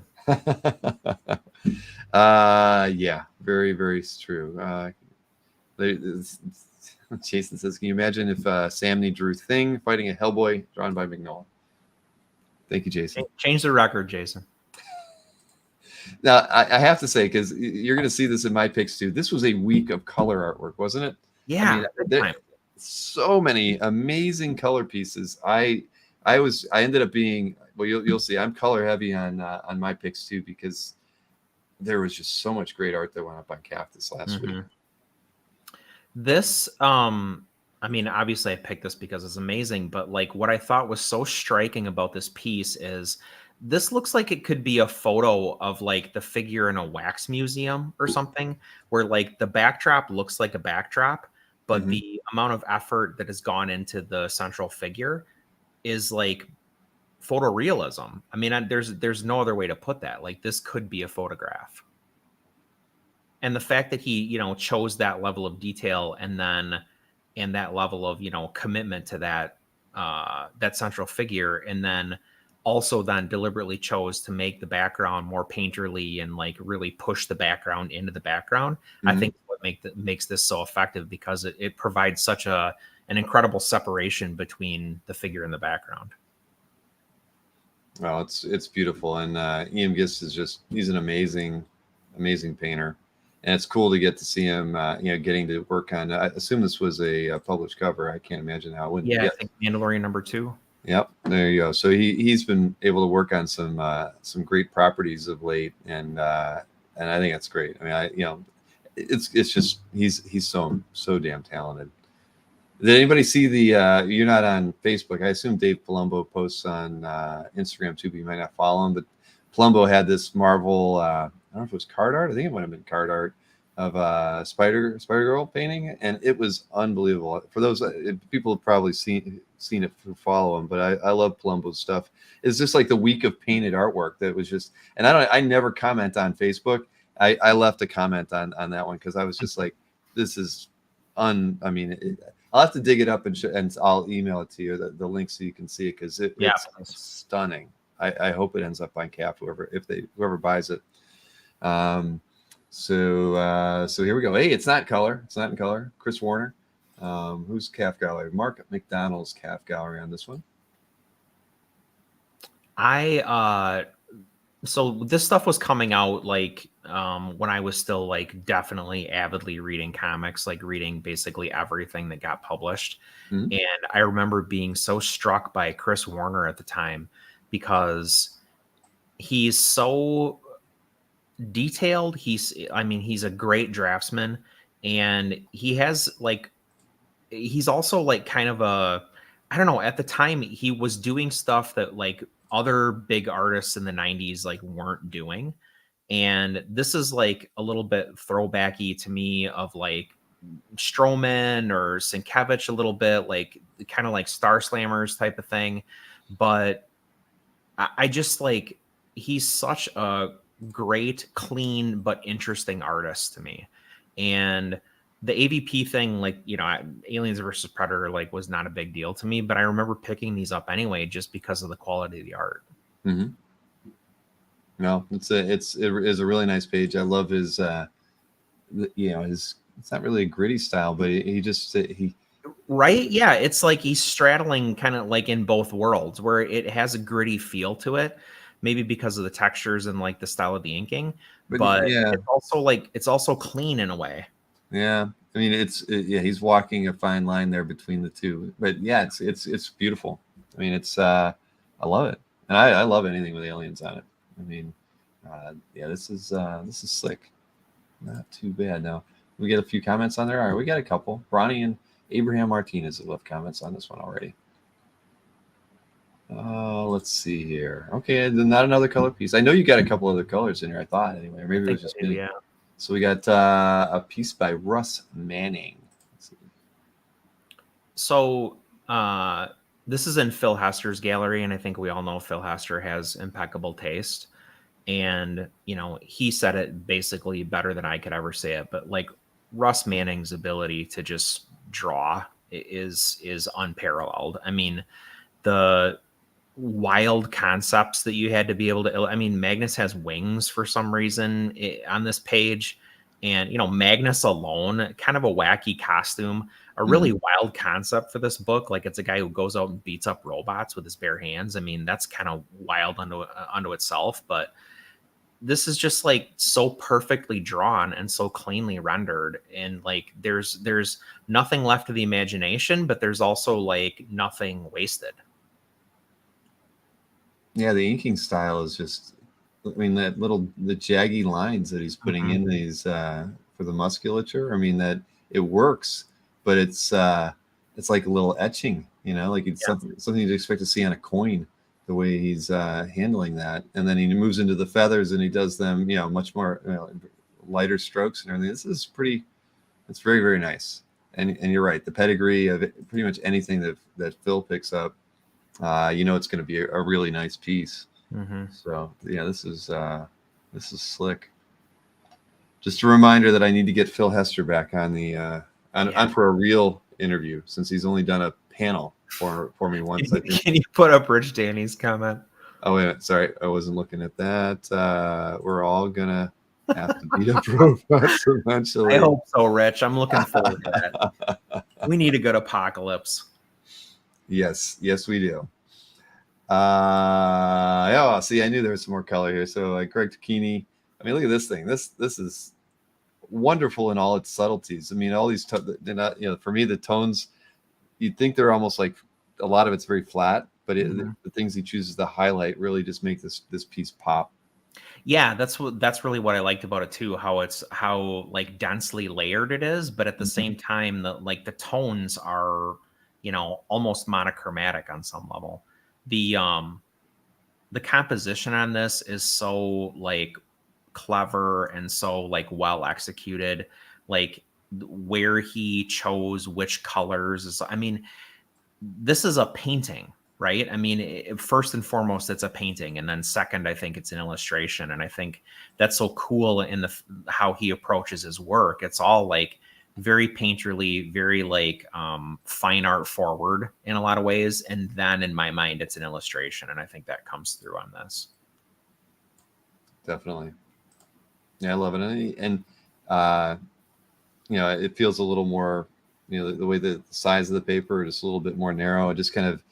Speaker 1: Yeah, very, very true. Jason says, can you imagine if Samney drew Thing fighting a Hellboy drawn by Mignola? Thank you, Jason.
Speaker 10: Change the record, Jason.
Speaker 1: Now, I have to say, because you're going to see this in my picks too, this was a week of color artwork, wasn't it?
Speaker 10: Yeah.
Speaker 1: I mean, so many amazing color pieces. I ended up being, well, you'll see, I'm color heavy on my picks too, because there was just so much great art that went up on CAF this last week.
Speaker 10: This, I mean, obviously I picked this because it's amazing, but like what I thought was so striking about this piece is this looks like it could be a photo of like the figure in a wax museum or something, where like the backdrop looks like a backdrop, but the amount of effort that has gone into the central figure is like photorealism. I mean, there's no other way to put that. Like, this could be a photograph. And the fact that he, you know, chose that level of detail and that level of, you know, commitment to that that central figure, and then also then deliberately chose to make the background more painterly and like really push the background into the background. I think what makes this so effective, because it provides such an incredible separation between the figure and the background.
Speaker 1: Well, it's beautiful, and Ian Gist is he's an amazing painter, and it's cool to get to see him, you know, getting to work on. I assume this was a published cover. I can't imagine how it wouldn't.
Speaker 10: Yeah, I think Mandalorian #2.
Speaker 1: Yep, there you go. So he's been able to work on some great properties of late, and I think that's great. I mean, you know, it's just he's so damn talented. Did anybody see the? You're not on Facebook. I assume Dave Palumbo posts on Instagram too, but you might not follow him. But Palumbo had this Marvel. I don't know if it was card art. I think it might have been card art of Spider Girl painting, and it was unbelievable. For those people have probably seen it who follow him, but I love Palumbo's stuff. It's just like the week of painted artwork that was just. And I never comment on Facebook. I left a comment on that one because I was just like, this is I mean. I'll have to dig it up and I'll email it to you, the link, so you can see it, because it's stunning. I hope it ends up on CAF, whoever buys it. So here we go. Hey, it's not color. It's not in color. Chris Warner, who's CAF gallery? Mark McDonald's CAF gallery on this one.
Speaker 10: So this stuff was coming out like when I was still like definitely avidly reading comics, like reading basically everything that got published. And I remember being so struck by Chris Warner at the time, because he's so detailed. He's a great draftsman, and he's also like kind of I don't know, at the time he was doing stuff that like other big artists in the 90s like weren't doing. And this is like a little bit throwbacky to me of like Stroman or Sienkiewicz a little bit, like kind of like Star Slammers type of thing. But I just like, he's such a great, clean, but interesting artist to me. And the AVP thing, like, you know, Aliens versus Predator, like, was not a big deal to me, but I remember picking these up anyway, just because of the quality of the art.
Speaker 1: Mm-hmm. No, it is a really nice page. I love his, you know, his, it's not really a gritty style, but he
Speaker 10: right. Yeah. It's like he's straddling kind of like in both worlds, where it has a gritty feel to it, maybe because of the textures and like the style of the inking, but
Speaker 1: yeah,
Speaker 10: it's also like, it's also clean in a way.
Speaker 1: Yeah. I mean, yeah, he's walking a fine line there between the two, but yeah, it's beautiful. I mean, I love it. And I love anything with aliens on it. I mean, yeah, this is slick. Not too bad. Now we get a few comments on there. All right, we got a couple. Bronny and Abraham Martinez have left comments on this one already. Let's see here. Okay, then not another color piece. I know you got a couple other colors in here. I thought anyway. Or maybe it was just me.
Speaker 10: Yeah.
Speaker 1: So we got a piece by Russ Manning.
Speaker 10: So this is in Phil Hester's gallery, and I think we all know Phil Hester has impeccable taste. And, you know, he said it basically better than I could ever say it. But like Russ Manning's ability to just draw is unparalleled. I mean, the wild concepts that you had to be able to, I mean, Magnus has wings for some reason on this page. And, you know, Magnus alone, kind of a wacky costume, a really wild concept for this book. Like, it's a guy who goes out and beats up robots with his bare hands. I mean, that's kind of wild unto itself, but this is just like so perfectly drawn and so cleanly rendered. And like, there's nothing left to the imagination, but there's also like nothing wasted.
Speaker 1: Yeah, the inking style is just, I mean, the jaggy lines that he's putting in these for the musculature. I mean, that it works, but it's like a little etching, you know, like it's something you'd expect to see on a coin, the way he's handling that. And then he moves into the feathers and he does them, you know, much more lighter strokes and everything. This is pretty, it's very, very nice. And you're right, the pedigree of it, pretty much anything that Phil picks up, you know, it's going to be a really nice piece. So yeah, this is slick. Just a reminder that I need to get Phil Hester back on the on for a real interview, since he's only done a panel for me once. I think.
Speaker 10: Can you put up Rich Danny's comment?
Speaker 1: Oh wait a minute, sorry, I wasn't looking at that. We're all gonna have to beat up robots eventually.
Speaker 10: I hope so, Rich. I'm looking forward to that. We need a good apocalypse.
Speaker 1: Yes, we do. Yeah, see, I knew there was some more color here. So like Greg Tacchini, I mean, look at this thing. This is wonderful in all its subtleties. I mean, all these, they're not, you know, for me, the tones, you'd think they're almost like, a lot of it's very flat, but the things he chooses to highlight really just make this piece pop.
Speaker 10: Yeah, that's really what I liked about it too. How like densely layered it is, but at the same time, the tones are, you know, almost monochromatic on some level. The composition on this is so like clever and so like well executed. Like where he chose which colors is, I mean, this is a painting, right? I mean, first and foremost, it's a painting, and then second, I think it's an illustration, and I think that's so cool in how he approaches his work. It's all like very painterly, very like fine art forward in a lot of ways, and then in my mind, it's an illustration, and I think that comes through on this.
Speaker 1: Definitely, yeah, I love it, and you know, it feels a little more. You know, the way the size of the paper is a little bit more narrow, and just kind of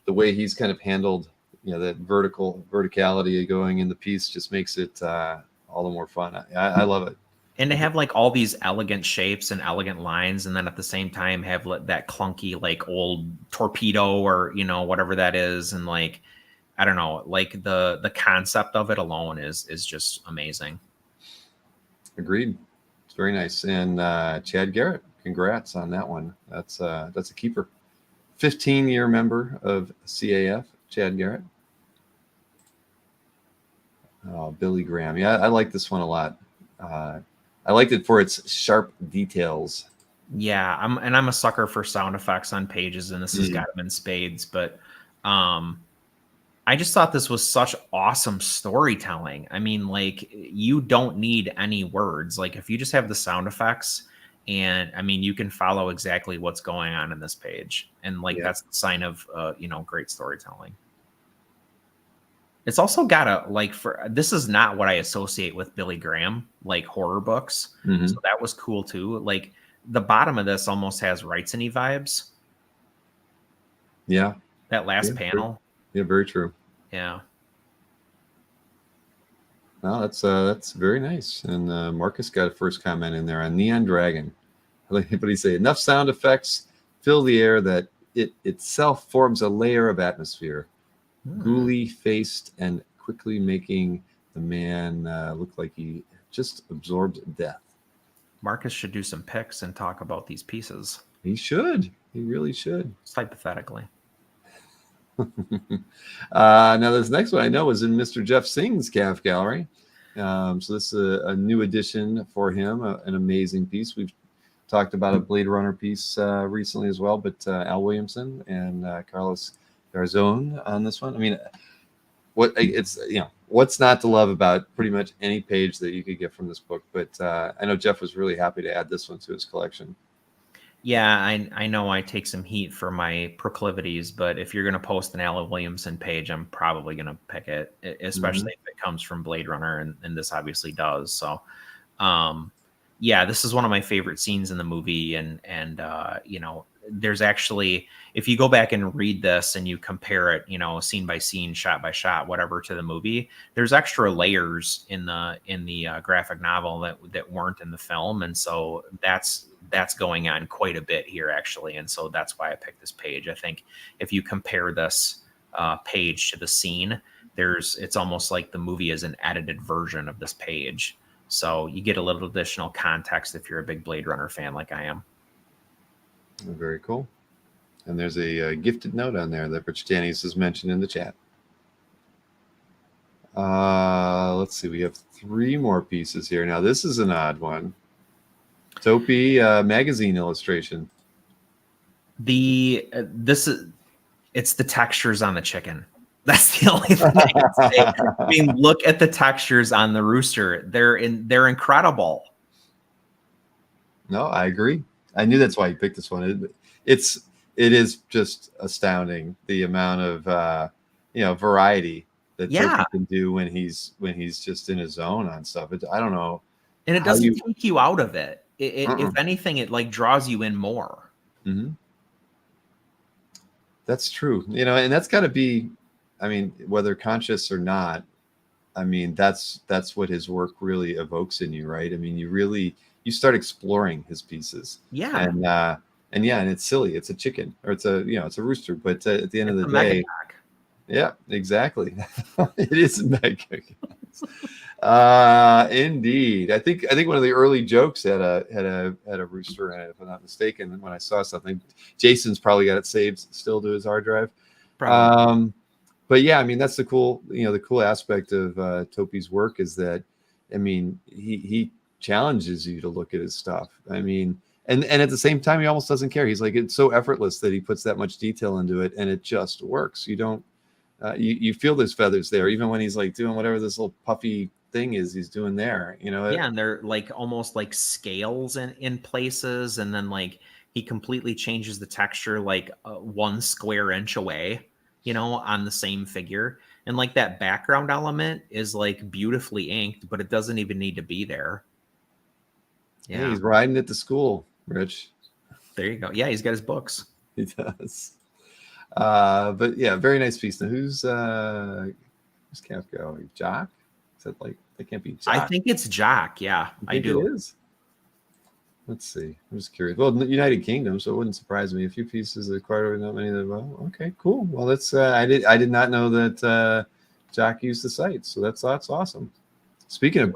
Speaker 1: the way he's kind of handled, you know, that verticality going in the piece just makes it all the more fun. I love it.
Speaker 10: And to have like all these elegant shapes and elegant lines, and then at the same time have that clunky like old torpedo or, you know, whatever that is, and like, I don't know, like the concept of it alone is just amazing.
Speaker 1: Agreed. It's very nice. And Chad Garrett, congrats on that one. That's a keeper. 15-year member of CAF, Chad Garrett. Oh, Billy Graham. Yeah, I like this one a lot. I liked it for its sharp details.
Speaker 10: Yeah, I'm a sucker for sound effects on pages, and this has got them in spades. But I just thought this was such awesome storytelling. I mean, like, you don't need any words. Like, if you just have the sound effects, and I mean, you can follow exactly what's going on in this page, and like that's the sign of great storytelling. It's also got a this is not what I associate with Billy Graham, like horror books. So that was cool too. Like the bottom of this almost has Wrightsony vibes.
Speaker 1: Yeah.
Speaker 10: That last panel.
Speaker 1: Yeah, very true.
Speaker 10: Yeah.
Speaker 1: No, that's very nice. And Marcus got a first comment in there on Neon Dragon. What do you say? Enough sound effects fill the air that it itself forms a layer of atmosphere. Ghouly faced and quickly making the man look like he just absorbed death.
Speaker 10: Marcus should do some picks and talk about these pieces.
Speaker 1: He should. He really should.
Speaker 10: Just hypothetically.
Speaker 1: Now this next one I know is in Mr. Jeff Singh's calf gallery. So this is a new addition for him, an amazing piece. We've talked about a Blade Runner piece recently as well, but Al Williamson and Carlos Garzón on this one. I mean, what's not to love about pretty much any page that you could get from this book? But I know Jeff was really happy to add this one to his collection.
Speaker 10: Yeah, I know I take some heat for my proclivities, but if you're going to post an Al Williamson page, I'm probably going to pick it, especially if it comes from Blade Runner, and this obviously does. So, yeah, this is one of my favorite scenes in the movie, and there's actually, if you go back and read this and you compare it, scene by scene, shot by shot, whatever, to the movie, there's extra layers in the graphic novel that weren't in the film, and so that's going on quite a bit here, actually, and so that's why I picked this page. I think if you compare this page to the scene, it's almost like the movie is an edited version of this page, so you get a little additional context if you're a big Blade Runner fan like I am.
Speaker 1: Very cool. And there's a gifted note on there that Rich Daniels has mentioned in the chat. Let's see. We have 3 more pieces here. Now, this is an odd one. Topi magazine illustration.
Speaker 10: It's the textures on the chicken. That's the only thing I can say. I mean, look at the textures on the rooster. They're incredible.
Speaker 1: No, I agree. I knew that's why you picked this one. It is just astounding the amount of variety that Topi can do when he's just in his zone on stuff. I don't know,
Speaker 10: and it doesn't take you out of it. If anything, it like draws you in more.
Speaker 1: Mm-hmm. That's true. And that's got to be, I mean, whether conscious or not, I mean, that's what his work really evokes in you, right? I mean, you start exploring his pieces.
Speaker 10: Yeah.
Speaker 1: And it's silly. It's a chicken, or it's a rooster, but at the end of the day, yeah, exactly. It is a mega. Indeed. I think one of the early jokes had a rooster in it, if I'm not mistaken. When I saw something, Jason's probably got it saved still to his hard drive.
Speaker 10: Probably.
Speaker 1: But yeah, I mean, that's the cool aspect of Topi's work is that, I mean, he challenges you to look at his stuff. I mean, and at the same time, he almost doesn't care. He's like, it's so effortless that he puts that much detail into it, and it just works. You don't, you feel there's feathers there, even when he's like doing whatever this little puffy thing is he's doing there.
Speaker 10: Yeah, and they're like almost like scales in places, and then like he completely changes the texture like 1 square inch away, on the same figure. And like that background element is like beautifully inked, but it doesn't even need to be there.
Speaker 1: Yeah, he's riding it to school, Rich.
Speaker 10: There you go. Yeah, he's got his books.
Speaker 1: He does. But yeah, very nice piece. Now, who's Kafka? Jock? Is that like, that can't be Jock?
Speaker 10: I think it's Jock. Yeah, I do.
Speaker 1: It is. Let's see. I'm just curious. Well, United Kingdom, so it wouldn't surprise me. A few pieces acquired, not many. Okay, cool. Well, that's I did not know that Jock used the site, so that's awesome. Speaking of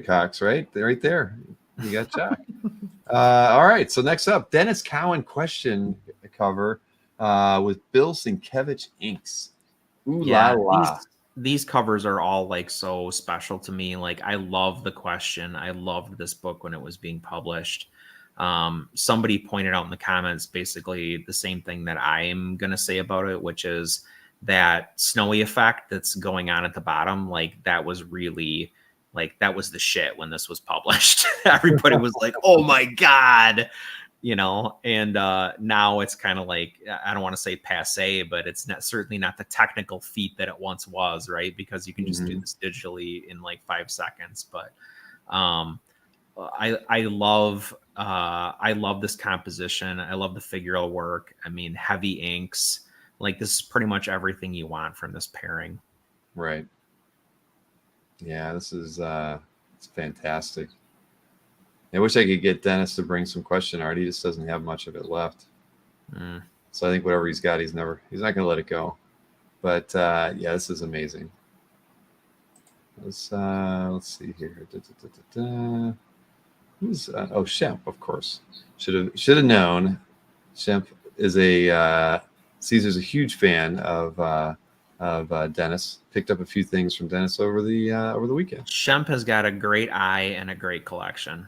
Speaker 1: cocks, right there, you got Jock. All right. So next up, Dennis Cowan question cover with Bill Sienkiewicz inks. Ooh la la.
Speaker 10: these covers are all like so special to me. Like I love the question. I loved this book when it was being published. Somebody pointed out in the comments basically the same thing that I'm going to say about it, which is that snowy effect that's going on at the bottom. Like that was really like, that was the shit when this was published. Everybody was like, oh my God, you know, and now it's kind of like, I don't want to say passe, but it's not certainly not the technical feat that it once was, right? Because you can just do this digitally in like 5 seconds. But I love this composition. I love the figural work. I mean, heavy inks. Like this is pretty much everything you want from this pairing.
Speaker 1: Right. Yeah, this is it's fantastic. I wish I could get Dennis to bring some question art. He just doesn't have much of it left. So I think whatever he's got, he's not going to let it go. But yeah, this is amazing. Let's see here. Who's Shemp, of course. Should have known. Shemp is Caesar's a huge fan of Dennis. Picked up a few things from Dennis over the weekend.
Speaker 10: Shemp has got a great eye and a great collection.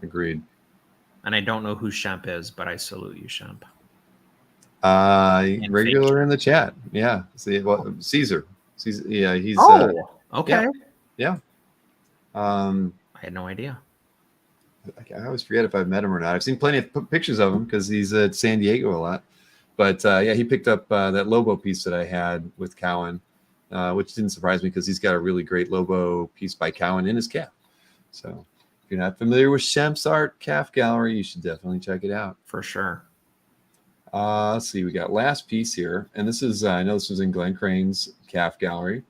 Speaker 1: Agreed.
Speaker 10: And I don't know who Shemp is, but I salute you, Shemp.
Speaker 1: Regular in the chat. Yeah. See, well, Caesar. Yeah, he's.
Speaker 10: Okay.
Speaker 1: Yeah.
Speaker 10: I had no idea.
Speaker 1: I always forget if I've met him or not. I've seen plenty of pictures of him because he's at San Diego a lot. But yeah, he picked up that Lobo piece that I had with Cowan, which didn't surprise me because he's got a really great Lobo piece by Cowan in his calf. So if you're not familiar with Shemp's art calf gallery, you should definitely check it out.
Speaker 10: For sure.
Speaker 1: Let's see. We got last piece here. And this is, I know this was in Glenn Crane's calf gallery.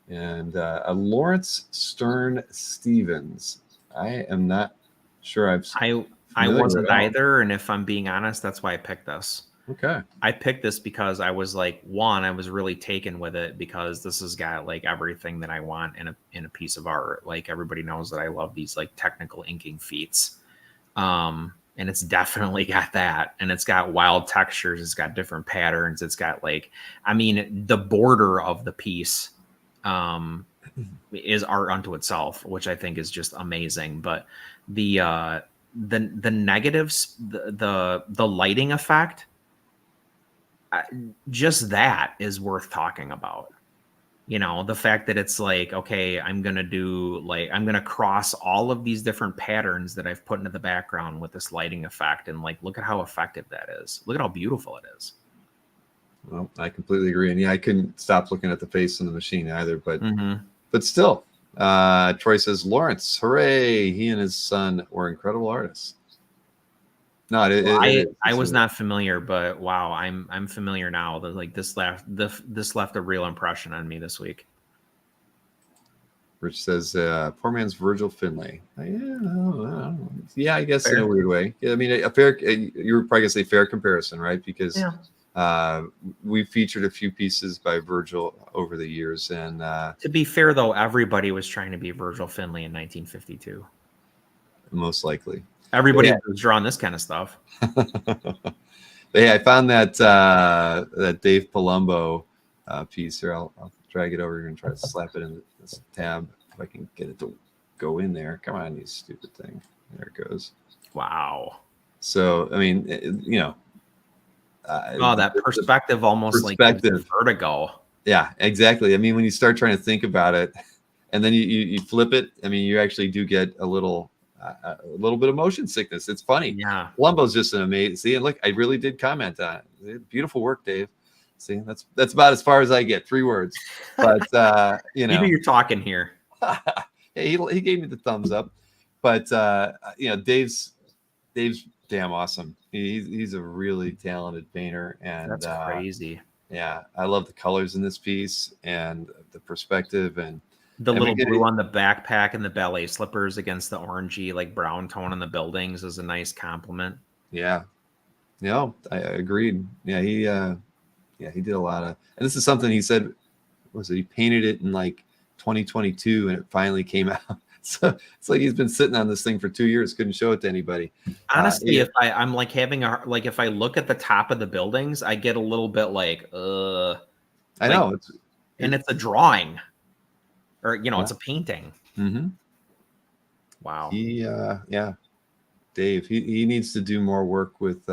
Speaker 1: And a Lawrence Stern Stevens. I am not sure
Speaker 10: I wasn't either. And if I'm being honest, that's why I picked this.
Speaker 1: Okay.
Speaker 10: I picked this because I was like, I was really taken with it because this has got like everything that I want in a piece of art. Like everybody knows that I love these like technical inking feats. And it's definitely got that. And it's got wild textures. It's got different patterns. It's got like, I mean, the border of the piece is art unto itself, which I think is just amazing. But the negatives, the lighting effect, just that is worth talking about. You know, the fact that it's like, okay, I'm going to cross all of these different patterns that I've put into the background with this lighting effect. And like, look at how effective that is. Look at how beautiful it is.
Speaker 1: Well, I completely agree. And yeah, I couldn't stop looking at the face in the machine either, but still, Troy says, Lawrence, hooray. He and his son were incredible artists. No,
Speaker 10: I was not familiar, but wow, I'm familiar now. That like this left a real impression on me this week.
Speaker 1: Rich says, "Poor man's Virgil Finlay." Yeah, I guess fair. In a weird way. Yeah, I mean, a fair. You were probably gonna say fair comparison, right? Because we featured a few pieces by Virgil over the years, and
Speaker 10: to be fair, though, everybody was trying to be Virgil Finlay in 1952.
Speaker 1: Most likely.
Speaker 10: Everybody was drawing this kind of stuff.
Speaker 1: But yeah, I found that Dave Palumbo piece here. I'll drag it over here and try to slap it in this tab if I can get it to go in there. Come on, you stupid thing. There it goes.
Speaker 10: Wow.
Speaker 1: So, I mean, you know.
Speaker 10: That perspective almost like vertigo.
Speaker 1: Yeah, exactly. I mean, when you start trying to think about it and then you flip it, I mean, you actually do get a little bit of motion sickness. It's funny.
Speaker 10: Yeah.
Speaker 1: Columbo's just an amazing. See, and look, I really did comment on it. Beautiful work, Dave. See, that's about as far as I get. 3 words. But you know,
Speaker 10: you're talking here.
Speaker 1: He gave me the thumbs up. But you know, Dave's damn awesome. He's a really talented painter, and
Speaker 10: that's crazy.
Speaker 1: Yeah, I love the colors in this piece and the perspective and
Speaker 10: the little blue on the backpack and the ballet slippers against the orangey, like brown tone on the buildings is a nice compliment.
Speaker 1: Yeah. No, I agreed. Yeah, he did a lot of, and this is something he said, he painted it in like 2022 and it finally came out. So it's like he's been sitting on this thing for 2 years, couldn't show it to anybody.
Speaker 10: Honestly, if I'm like having if I look at the top of the buildings, I get a little bit like,
Speaker 1: I know.
Speaker 10: And it's a drawing. or it's a painting.
Speaker 1: Mm-hmm.
Speaker 10: Wow.
Speaker 1: Yeah, Dave. He needs to do more work with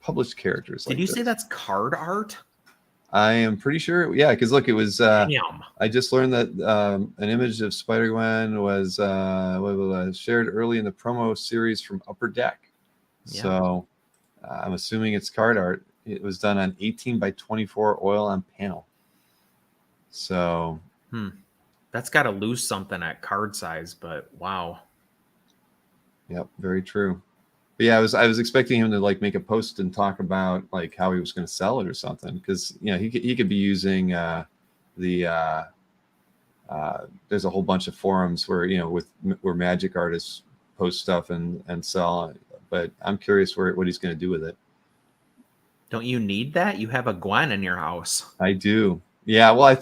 Speaker 1: published characters.
Speaker 10: Did you say that's card art?
Speaker 1: I am pretty sure. Yeah, because look, it was.
Speaker 10: Damn.
Speaker 1: I just learned that an image of Spider-Gwen was shared early in the promo series from Upper Deck.
Speaker 10: Yeah.
Speaker 1: So I'm assuming it's card art. It was done on 18 by 24 oil on panel. So.
Speaker 10: That's got to lose something at card size, but wow.
Speaker 1: Yep, very true. But yeah, I was expecting him to like make a post and talk about like how he was going to sell it or something, because he could be using there's a whole bunch of forums where where magic artists post stuff and sell, but I'm curious what he's going to do with it.
Speaker 10: Don't you need that? You have a Gwen in your house.
Speaker 1: I do. Yeah, well,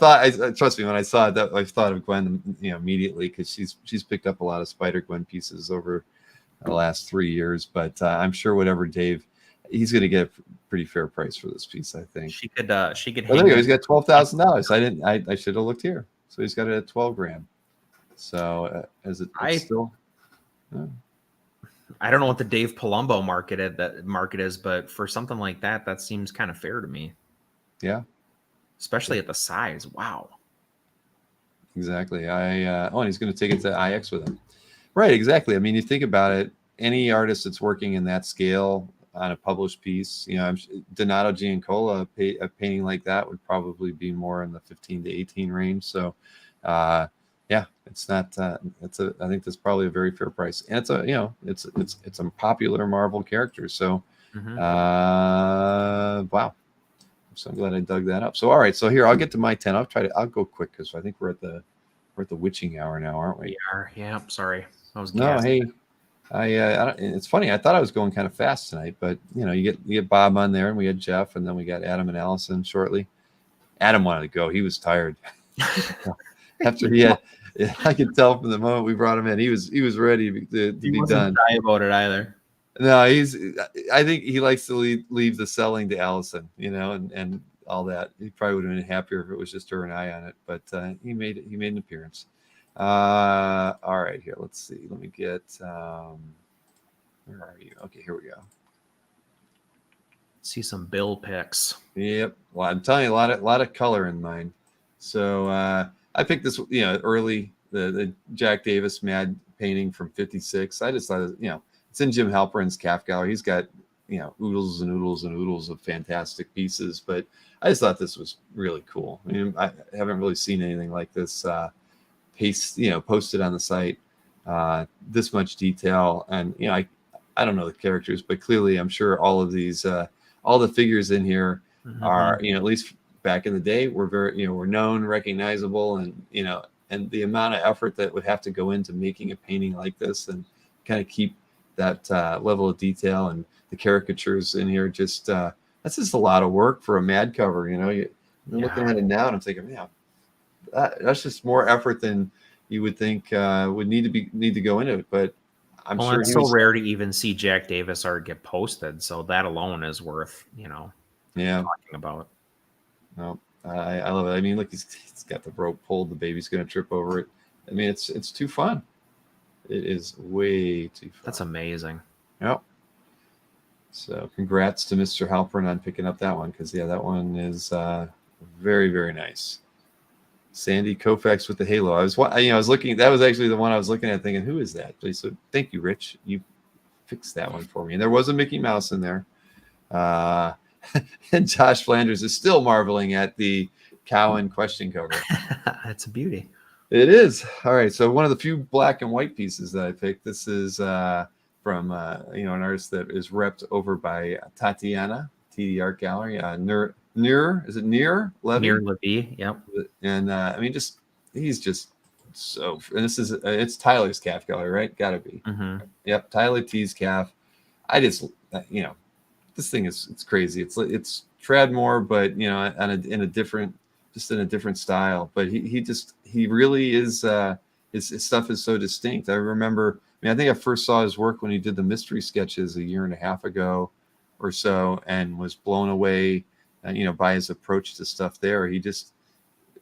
Speaker 1: trust me, when I saw that, I thought of Gwen, immediately, because she's picked up a lot of Spider-Gwen pieces over the last 3 years. But I'm sure whatever he's going to get a pretty fair price for this piece. I think
Speaker 10: she could.
Speaker 1: Oh, there you go. He's got $12,000. I should have looked here. So he's got it at 12 grand. So it's still.
Speaker 10: I don't know what the Dave Palumbo market is, but for something like that seems kind of fair to me.
Speaker 1: Yeah.
Speaker 10: Especially at the size. Wow.
Speaker 1: Exactly. And he's going to take it to IX with him. Right. Exactly. I mean, you think about it, any artist that's working in that scale on a published piece, Donato Giancola, a painting like that would probably be more in the 15 to 18 range. So, yeah, it's not, I think that's probably a very fair price. And it's a popular Marvel character. So, wow. So I'm glad I dug that up. So, all right. So here, I'll get to my 10. I'll go quick, because I think we're at the witching hour now, aren't we?
Speaker 10: We are. Yeah. Sorry.
Speaker 1: Hey, it's funny. I thought I was going kind of fast tonight, but you get Bob on there, and we had Jeff, and then we got Adam and Allison shortly. Adam wanted to go. He was tired. After I could tell from the moment we brought him in, he was ready to be done.
Speaker 10: Shy about it either.
Speaker 1: No, I think he likes to leave the selling to Allison, and all that. He probably would have been happier if it was just her and I on it, but he made an appearance. All right, here, let's see. Let me get where are you? Okay, here we go.
Speaker 10: See some Bill picks.
Speaker 1: Yep. Well, I'm telling you, a lot of color in mine. So I picked this, early, the Jack Davis Mad painting from '56. I just thought, it's in Jim Halperin's calf gallery. He's got, oodles and oodles and oodles of fantastic pieces, but I just thought this was really cool. I mean, I haven't really seen anything like this posted on the site, this much detail. And, I don't know the characters, but clearly I'm sure all of these, all the figures in here are, at least back in the day, were very, were known, recognizable, and, and the amount of effort that would have to go into making a painting like this and kind of keep that level of detail, and the caricatures in here, just that's just a lot of work for a Mad cover. You're looking at it now, and I'm thinking, yeah, that's just more effort than you would think would need to go into it. But I'm sure
Speaker 10: it's so rare to even see Jack Davis art get posted, so that alone is worth talking about.
Speaker 1: No, I love it. I mean, look, he's got the rope pulled. The baby's going to trip over it. I mean, it's too fun. It is way too fun.
Speaker 10: That's amazing.
Speaker 1: Yep. So congrats to Mr. Halperin on picking up that one, because that one is very, very nice. Sandy Koufax with the halo. I was looking. That was actually the one I was looking at, thinking, who is that? So thank you, Rich. You fixed that one for me. And there was a Mickey Mouse in there. And Josh Flanders is still marveling at the Cowan question cover.
Speaker 10: That's a beauty.
Speaker 1: It is. All right. So one of the few black and white pieces that I picked, this is from an artist that is repped over by Tatiana, TD Art Gallery. Is it Nir Levy?
Speaker 10: Nir Levy, yep.
Speaker 1: And I mean, he's just so. And this is it's Tyler's calf gallery, right? Got to be.
Speaker 10: Mm-hmm.
Speaker 1: Yep, Tyler T's calf. I just this thing is crazy. It's Tradmore, but in a different style. But he really is. His stuff is so distinct. I remember. I think I first saw his work when he did the mystery sketches a year and a half ago, or so, and was blown away, by his approach to stuff there. He just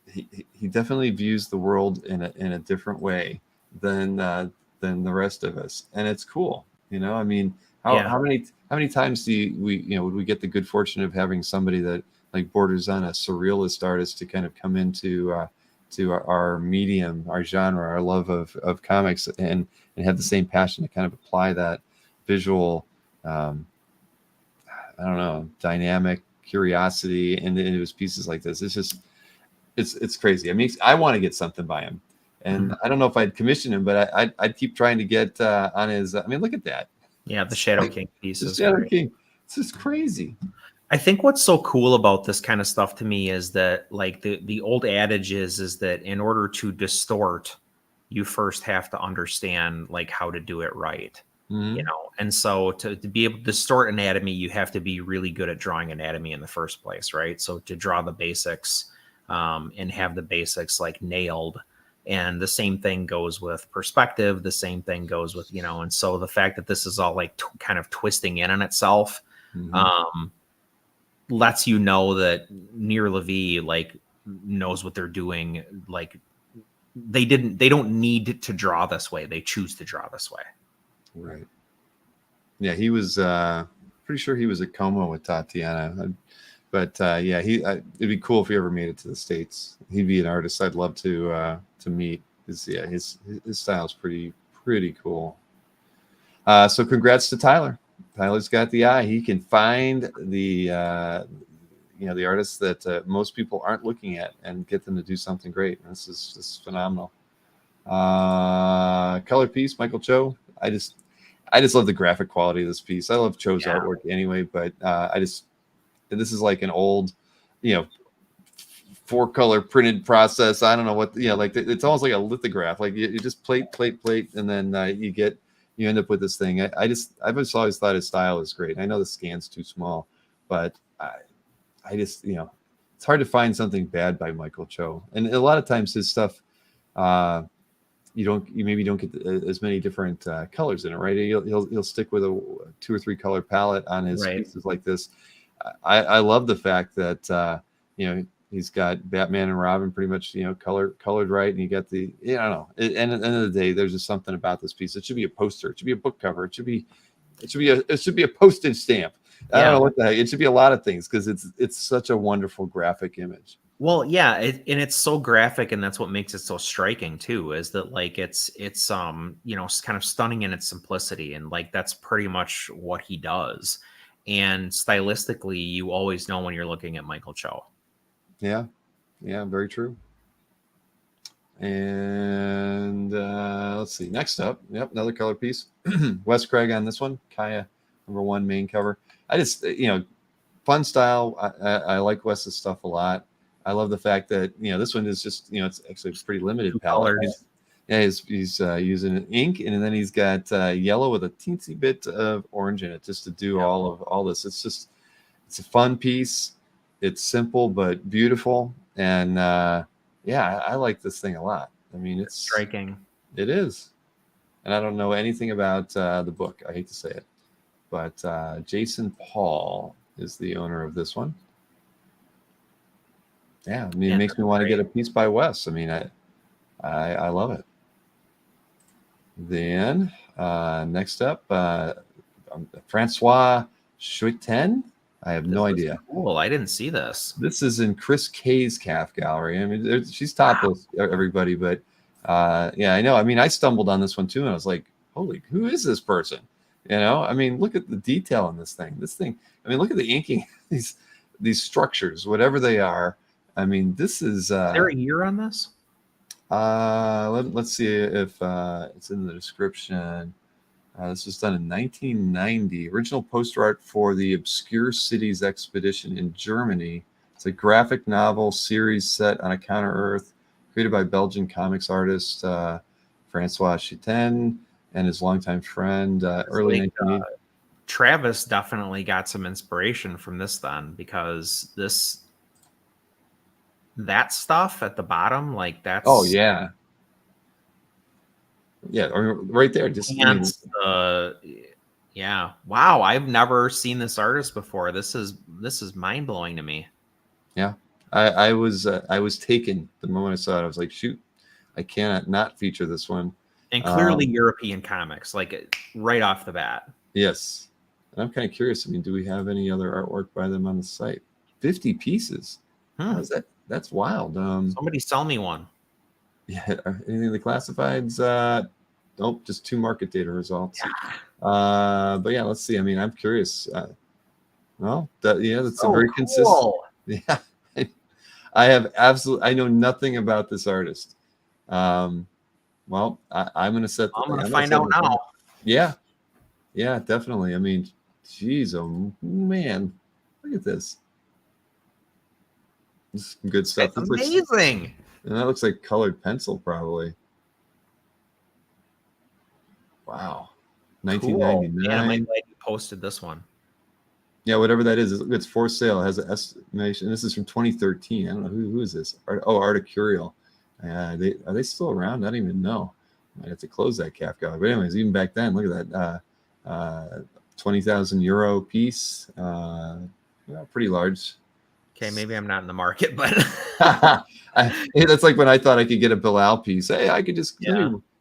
Speaker 1: he definitely views the world in a different way than the rest of us, and it's cool. You know, I mean, how many times would we get the good fortune of having somebody that like borders on a surrealist artist to kind of come into to our medium, our genre, our love of comics, and have the same passion to kind of apply that visual, I don't know, dynamic curiosity into his pieces like this. It's just, it's crazy. I mean, I want to get something by him, and I don't know if I'd commission him, but I'd keep trying to get on his. I mean, look at that.
Speaker 10: Yeah, the Shadow King piece
Speaker 1: The
Speaker 10: is
Speaker 1: Shadow
Speaker 10: great.
Speaker 1: King. It's just crazy.
Speaker 10: I think what's so cool about this kind of stuff to me is that, like, the old adage is that in order to distort, you first have to understand like how to do it right.
Speaker 1: Mhm.
Speaker 10: You know, and so to be able to distort anatomy, you have to be really good at drawing anatomy in the first place, right? So to draw the basics and have the basics like nailed. And the same thing goes with perspective. The same thing goes with, you know, and so the fact that this is all like kind of twisting in on itself lets you know that Near Levy like knows what they're doing. Like they don't need to draw this way. They choose to draw this way.
Speaker 1: Right. Yeah, he was pretty sure he was at Como with Tatiana, but yeah, it'd be cool if he ever made it to the States. He'd be an artist I'd love to meet. His style is pretty cool. So congrats to Tyler. Tyler's got the eye. He can find the the artists that most people aren't looking at and get them to do something great. This is phenomenal. Color piece, Michael Cho. I just love the graphic quality of this piece. I love Cho's artwork anyway, but this is like an old, 4-color printed process. I don't know what, like it's almost like a lithograph. Like you just plate, and then you end up with this thing. I've just always thought his style is great. I know the scan's too small, but I just, it's hard to find something bad by Michael Cho. And a lot of times his stuff, you maybe don't get as many different colors in it, right? He'll stick with a 2 or 3 color palette on his pieces like this. I love the fact that he's got Batman and Robin pretty much colored right, and you got the I don't know. And at the end of the day, there's just something about this piece. It should be a poster. It should be a book cover. It should be a postage stamp. I don't know what the heck. It should be a lot of things because it's such a wonderful graphic image.
Speaker 10: Well, yeah, and it's so graphic, and that's what makes it so striking too. Is that like it's kind of stunning in its simplicity, and like that's pretty much what he does. And stylistically, you always know when you're looking at Michael Cho.
Speaker 1: Yeah, very true. And let's see. Next up, another color piece. Wes Craig on this one. Kaya #1 main cover. I just fun style. I like Wes's stuff a lot. I love the fact that this one is just it's actually a pretty limited palette. He's using an ink, and then he's got yellow with a teensy bit of orange in it, just to do all this. It's a fun piece. It's simple but beautiful, and I like this thing a lot. I mean, it's
Speaker 10: striking.
Speaker 1: It is, and I don't know anything about the book. I hate to say it, but Jason Paul is the owner of this one. Yeah, I mean, it makes me want to get a piece by Wes. I mean, I love it. Then next up, Francois Chuiten. I have no idea.
Speaker 10: Cool. I didn't see this.
Speaker 1: This is in Chris Kay's calf gallery. I mean, she's topless, everybody, but I know. I mean, I stumbled on this one too, and I was like, "Holy, who is this person?" I mean, look at the detail on this thing. I mean, look at the inking. These structures, whatever they are. I mean, this is.
Speaker 10: Is there a year on this?
Speaker 1: Let's see if it's in the description. This was done in 1990. Original poster art for the Obscure Cities expedition in Germany. It's a graphic novel series set on a counter-Earth, created by Belgian comics artist Francois Chuiten and his longtime friend, early 1980s.
Speaker 10: Travis definitely got some inspiration from this then, because that stuff at the bottom, like that's
Speaker 1: right there. Just
Speaker 10: wow, I've never seen this artist before. This is mind blowing to me.
Speaker 1: Yeah, I was taken the moment I saw it. I was like, shoot, I cannot not feature this one.
Speaker 10: And clearly European comics, like right off the bat.
Speaker 1: Yes. And I'm kind of curious. I mean, do we have any other artwork by them on the site? 50 pieces. How is that? That's wild.
Speaker 10: Somebody sell me one.
Speaker 1: Yeah. Anything in the classifieds? Nope. Just 2 market data results.
Speaker 10: Yeah.
Speaker 1: But yeah, let's see. I mean, I'm curious. Well, that's
Speaker 10: so
Speaker 1: a very consistent.
Speaker 10: cool.
Speaker 1: Yeah. I know nothing about this artist. Well, I'm going to set.
Speaker 10: I'm going to find out now.
Speaker 1: Yeah. Yeah, definitely. I mean, geez, oh man, look at this. This is some good stuff.
Speaker 10: It's amazing.
Speaker 1: And that looks like colored pencil, probably. Wow. 1999.
Speaker 10: Cool. Yeah, I'm glad you posted this one.
Speaker 1: Yeah, whatever that is, it's for sale. It has an estimation. This is from 2013. I don't know who is this. Art Curial. Are they still around? I don't even know. I have to close that calf gallery. But anyways, even back then, look at that. 20,000 euro piece. Pretty large.
Speaker 10: Okay, maybe I'm not in the market, but
Speaker 1: that's like when I thought I could get a Bilal piece. Hey, I could just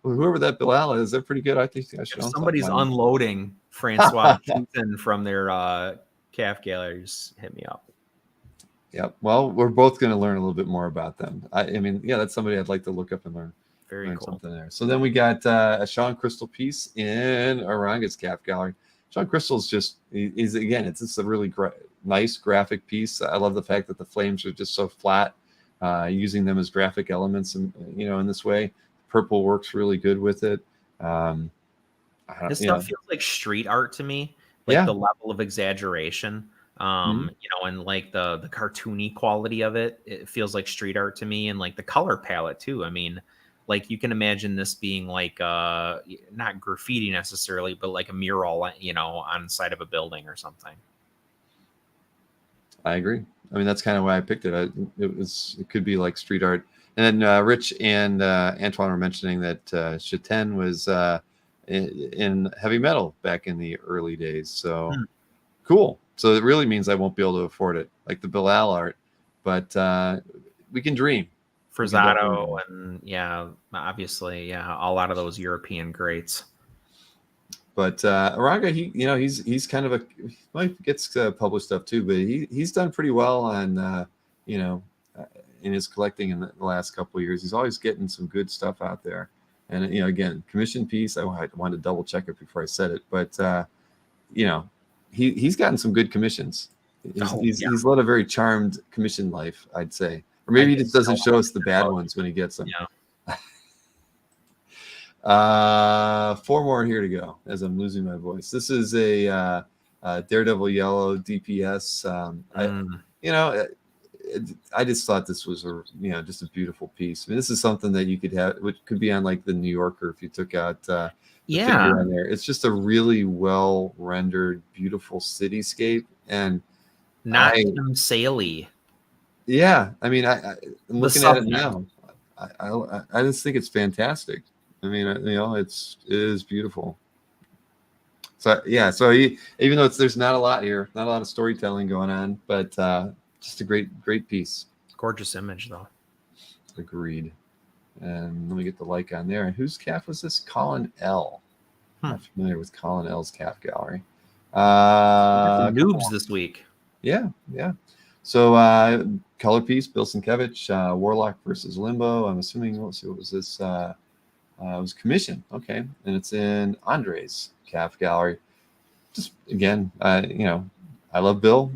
Speaker 1: whoever that Bilal is, they're pretty good. I think I should.
Speaker 10: If somebody's unloading Francois Keaton from their calf galleries, hit me up.
Speaker 1: Yep. Well, we're both going to learn a little bit more about them. I mean, yeah, that's somebody I'd like to look up and learn.
Speaker 10: Very cool.
Speaker 1: Something there. So then we got a Sean Crystal piece in Aranga's calf gallery. Sean Crystal's he's again, it's just a really nice graphic piece. I love the fact that the flames are just so flat, using them as graphic elements, and in this way. Purple works really good with it.
Speaker 10: This stuff feels like street art to me, like the level of exaggeration, and like the cartoony quality of it. It feels like street art to me, and like the color palette too. I mean, like you can imagine this being like not graffiti necessarily, but like a mural, on the side of a building or something.
Speaker 1: I agree. I mean, that's kind of why I picked it. It could be like street art. And then Rich and Antoine were mentioning that Chaten was in heavy metal back in the early days. So cool. So it really means I won't be able to afford it, like the Bilal art. But we can dream.
Speaker 10: Frazzato and obviously, a lot of those European greats.
Speaker 1: But Aranga, he's kind of he gets published stuff too, but he's done pretty well on in his collecting in the last couple of years. He's always getting some good stuff out there. And again, commission piece. I wanted to double check it before I said it, but he's gotten some good commissions. He's led a very charmed commission life, I'd say. Or maybe he just doesn't show us the bad ones when he gets them. Yeah. 4 more here to go as I'm losing my voice. This is a Daredevil Yellow DPS. I just thought this was just a beautiful piece. I mean, this is something that you could have, which could be on like the New Yorker if you took out the figure on there. It's just a really well rendered, beautiful cityscape, and
Speaker 10: not Saley.
Speaker 1: Yeah, I mean, I'm looking at it now. I just think it's fantastic. I mean, it is beautiful. So yeah, even though there's not a lot here, not a lot of storytelling going on, but just a great piece.
Speaker 10: Gorgeous image though.
Speaker 1: Agreed. And let me get the like on there. And whose calf was this? Colin L. I'm not familiar with Colin L's calf gallery.
Speaker 10: Noobs this week.
Speaker 1: Yeah. So color piece, Bill Sienkiewicz, Warlock versus Limbo. I'm assuming, let's see, what was this? It was commission. Okay. And it's in Andre's calf gallery. Just again, I love Bill.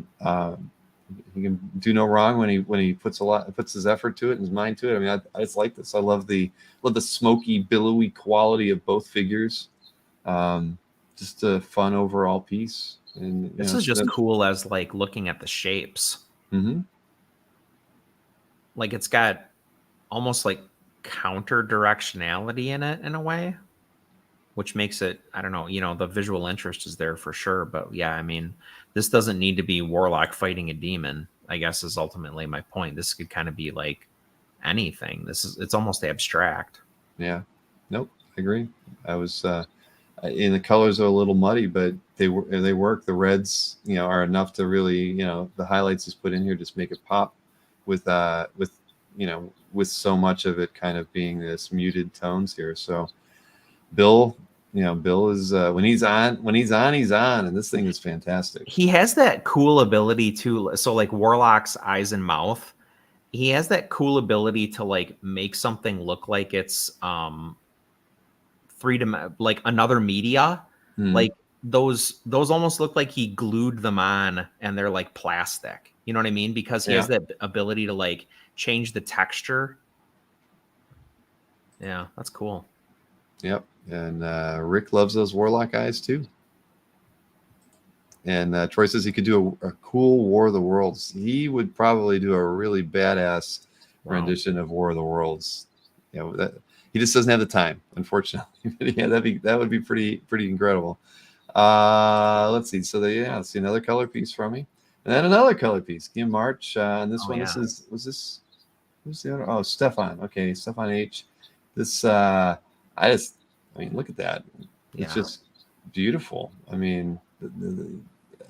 Speaker 1: He can do no wrong when he puts his effort to it and his mind to it. I mean, I just like this. I love the smoky, billowy quality of both figures. Just a fun overall piece. And
Speaker 10: this is just cool as like looking at the shapes.
Speaker 1: Mm-hmm.
Speaker 10: Like it's got almost like counter directionality in it in a way, which makes it, I don't know, the visual interest is there for sure. But yeah, I mean, this doesn't need to be Warlock fighting a demon, I guess is ultimately my point. This could kind of be like anything. It's almost abstract.
Speaker 1: Yeah. Nope. I agree. I was, and the colors are a little muddy, but they work. The reds, are enough to really, the highlights he's put in here just make it pop. with with so much of it kind of being this muted tones here. So Bill is when he's on, he's on, and this thing is fantastic.
Speaker 10: He has that cool ability to, so like Warlock's eyes and mouth, he has that cool ability to like make something look like it's like another media. Like those almost look like he glued them on and they're like plastic. You know what I mean? Because he has that ability to like change the texture. Yeah, that's cool.
Speaker 1: Yep. And Rick loves those Warlock eyes too. And Troy says he could do a cool War of the Worlds. He would probably do a really badass rendition of War of the Worlds. He just doesn't have the time, unfortunately. But yeah, that would be pretty incredible. Let's see. So let's see another color piece from me, and then another color piece. Guillaume March. And this one, who's the other? Oh, Stefan. Okay, Stefan H. This I mean, look at that. It's just beautiful. I mean,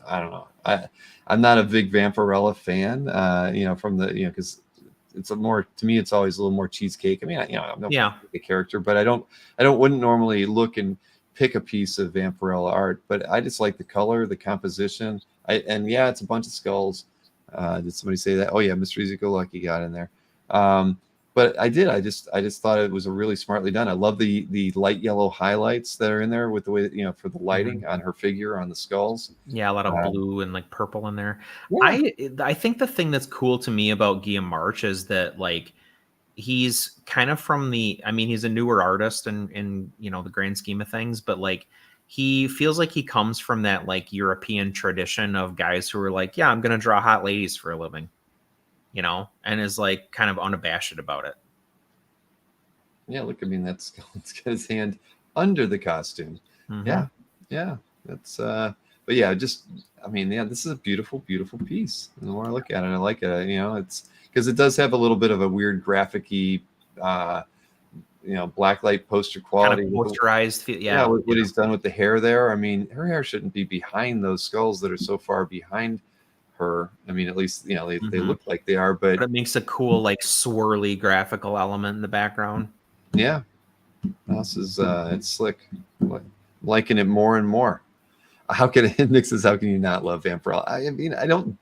Speaker 1: I don't know. I'm not a big Vampirella fan. From the because it's to me it's always a little more cheesecake. I mean, I'm not a character, but I wouldn't normally look and pick a piece of Vampirella art, but I just like the color, the composition. It's a bunch of skulls. Did somebody say that? Oh yeah, Mr. Easy Go Lucky got in there. But I did. I just thought it was a really smartly done. I love the light yellow highlights that are in there with the way that, for the lighting on her figure on the skulls.
Speaker 10: Yeah, a lot of blue and like purple in there.
Speaker 1: Yeah.
Speaker 10: I think the thing that's cool to me about Guillaume March is that like he's kind of from he's a newer artist in the grand scheme of things, but like he feels like he comes from that like European tradition of guys who are like, yeah, I'm gonna draw hot ladies for a living. And is like kind of unabashed about it.
Speaker 1: Yeah, look, I mean, it's got his hand under the costume.
Speaker 10: Mm-hmm.
Speaker 1: Yeah, that's but yeah, this is a beautiful piece. The more I look at it, I like it. It's because it does have a little bit of a weird graphic-y blacklight poster quality,
Speaker 10: kind of posterized.
Speaker 1: What he's done with the hair there. I mean, her hair shouldn't be behind those skulls that are so far behind her. I mean, at least they look like they are, but
Speaker 10: it makes a cool like swirly graphical element in the background.
Speaker 1: Yeah, this is it's slick. Liking it more and more. How can you not love Vampirella? I mean, I don't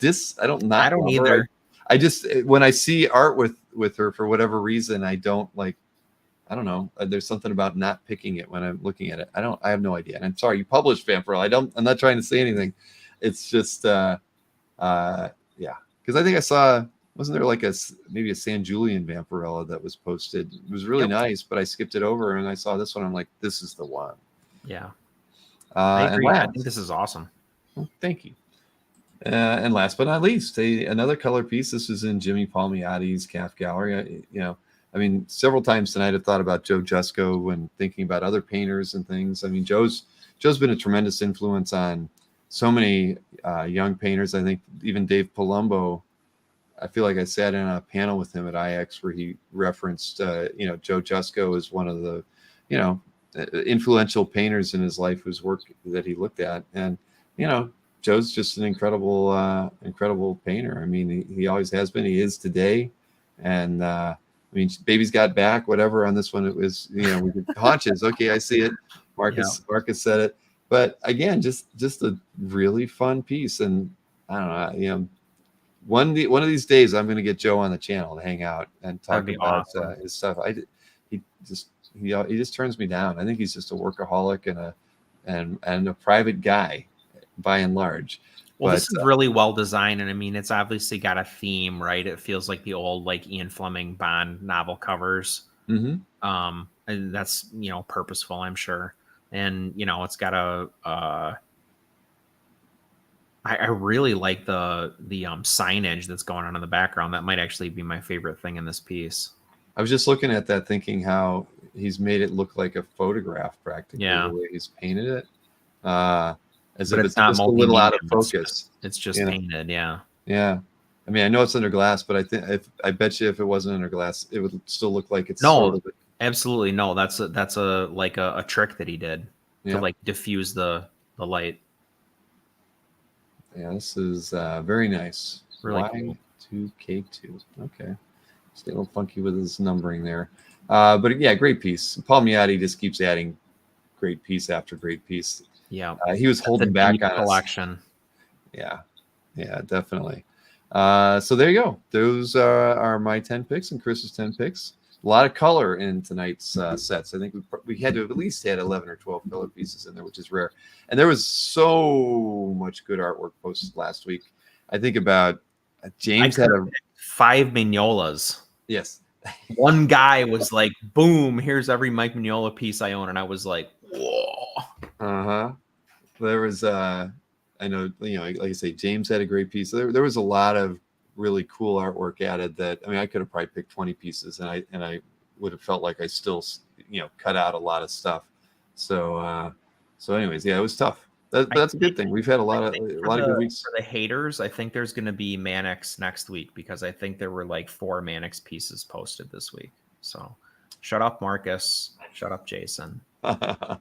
Speaker 1: either. I just when I see art with her for whatever reason, I don't like. I don't know. There's something about not picking it when I'm looking at it. I have no idea. And I'm sorry, you published Vampirella. I'm not trying to say anything. It's just because I think I saw, wasn't there like maybe a San Julian Vampirella that was posted? It was really nice, but I skipped it over and I saw this one. I'm like, this is the one.
Speaker 10: Yeah. I agree. I think this is awesome.
Speaker 1: Well, thank you. And last but not least, another color piece. This is in Jimmy Palmiotti's Calf Gallery. I mean, several times tonight I've thought about Joe Jusko when thinking about other painters and things. I mean, Joe's been a tremendous influence on so many young painters. I think even Dave Palumbo, I feel like I sat in on a panel with him at IX where he referenced, Joe Jusko is one of the, influential painters in his life whose work that he looked at. And, Joe's just an incredible painter. I mean, he always has been. He is today. And, Baby's Got Back, whatever on this one. It was, we did haunches. Okay, I see it. Marcus said it. But again, just a really fun piece. And I don't know, one of these days I'm going to get Joe on the channel to hang out and talk about his stuff. He just turns me down. I think he's just a workaholic and a private guy by and large.
Speaker 10: Well, this is really well designed, and I mean, it's obviously got a theme, right? It feels like the old like Ian Fleming Bond novel covers.
Speaker 1: Mm-hmm.
Speaker 10: And that's purposeful, I'm sure. And it's got I really like the signage that's going on in the background. That might actually be my favorite thing in this piece.
Speaker 1: I was just looking at that, thinking how he's made it look like a photograph practically.
Speaker 10: Yeah.
Speaker 1: The way he's painted it, as
Speaker 10: but
Speaker 1: if
Speaker 10: it's not
Speaker 1: just a little out of focus.
Speaker 10: It's just painted, yeah.
Speaker 1: Yeah, I mean, I know it's under glass, but I bet you if it wasn't under glass, it would still look like it's
Speaker 10: absolutely no. That's a trick that he did to like diffuse the light.
Speaker 1: Yeah, this is very nice.
Speaker 10: Really cool.
Speaker 1: 2 cake 2. Okay. Stay a little funky with his numbering there. But yeah, great piece. Paul Miotti just keeps adding great piece after great piece.
Speaker 10: Yeah.
Speaker 1: He was holding back on
Speaker 10: collection.
Speaker 1: Yeah. Yeah, definitely. So there you go. Those are my 10 picks and Chris's 10 picks. A lot of color in tonight's sets. I think we had to have at least had 11 or 12 color pieces in there, which is rare. And there was so much good artwork posted last week. I think about James had
Speaker 10: 5 Mignolas.
Speaker 1: Yes.
Speaker 10: One guy was like, boom, here's every Mike Mignola piece I own. And I was like, whoa.
Speaker 1: Uh-huh. There was I know, like I say, James had a great piece. There was a lot of really cool artwork added that, I mean, I could have probably picked 20 pieces and I would have felt like I still, cut out a lot of stuff. So anyways, yeah, it was tough. But that's a good thing. We've had a lot of good weeks.
Speaker 10: For the haters, I think there's going to be Mannix next week because I think there were like 4 Mannix pieces posted this week. So shut up, Marcus. Shut up, Jason.
Speaker 1: Well,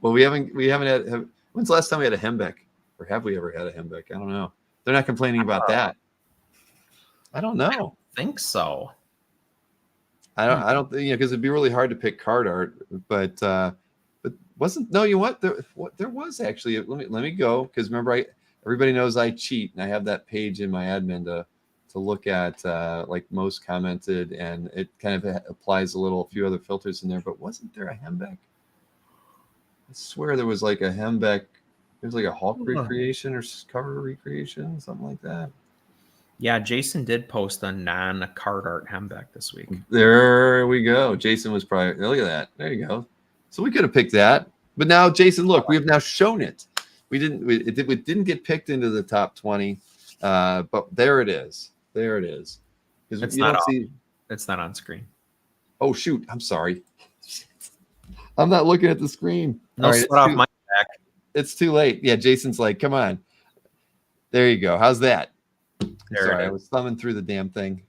Speaker 1: we haven't had, when's the last time we had a Hembeck? Or have we ever had a Hembeck? I don't know. They're not complaining about that. I don't know.
Speaker 10: I don't think so.
Speaker 1: I don't think, because it'd be really hard to pick card art, but wasn't, no, you know what? There was actually, let me go, because remember, everybody knows I cheat, and I have that page in my admin to look at, like most commented, and it kind of applies a few other filters in there, but wasn't there a Hembeck? I swear there was like a Hembeck, there's like a Hulk recreation or cover recreation, something like that.
Speaker 10: Yeah, Jason did post a non-card art Hembeck this week.
Speaker 1: There we go. Jason was probably, look at that. There you go. So we could have picked that. But now, Jason, look, we have now shown it. It didn't get picked into the top 20, but there it is. There it is.
Speaker 10: It's not on screen.
Speaker 1: Oh, shoot. I'm sorry. I'm not looking at the screen.
Speaker 10: No sweat off my back.
Speaker 1: It's too late. Yeah, Jason's like, come on. There you go. How's that? Sorry, I was thumbing through the damn thing.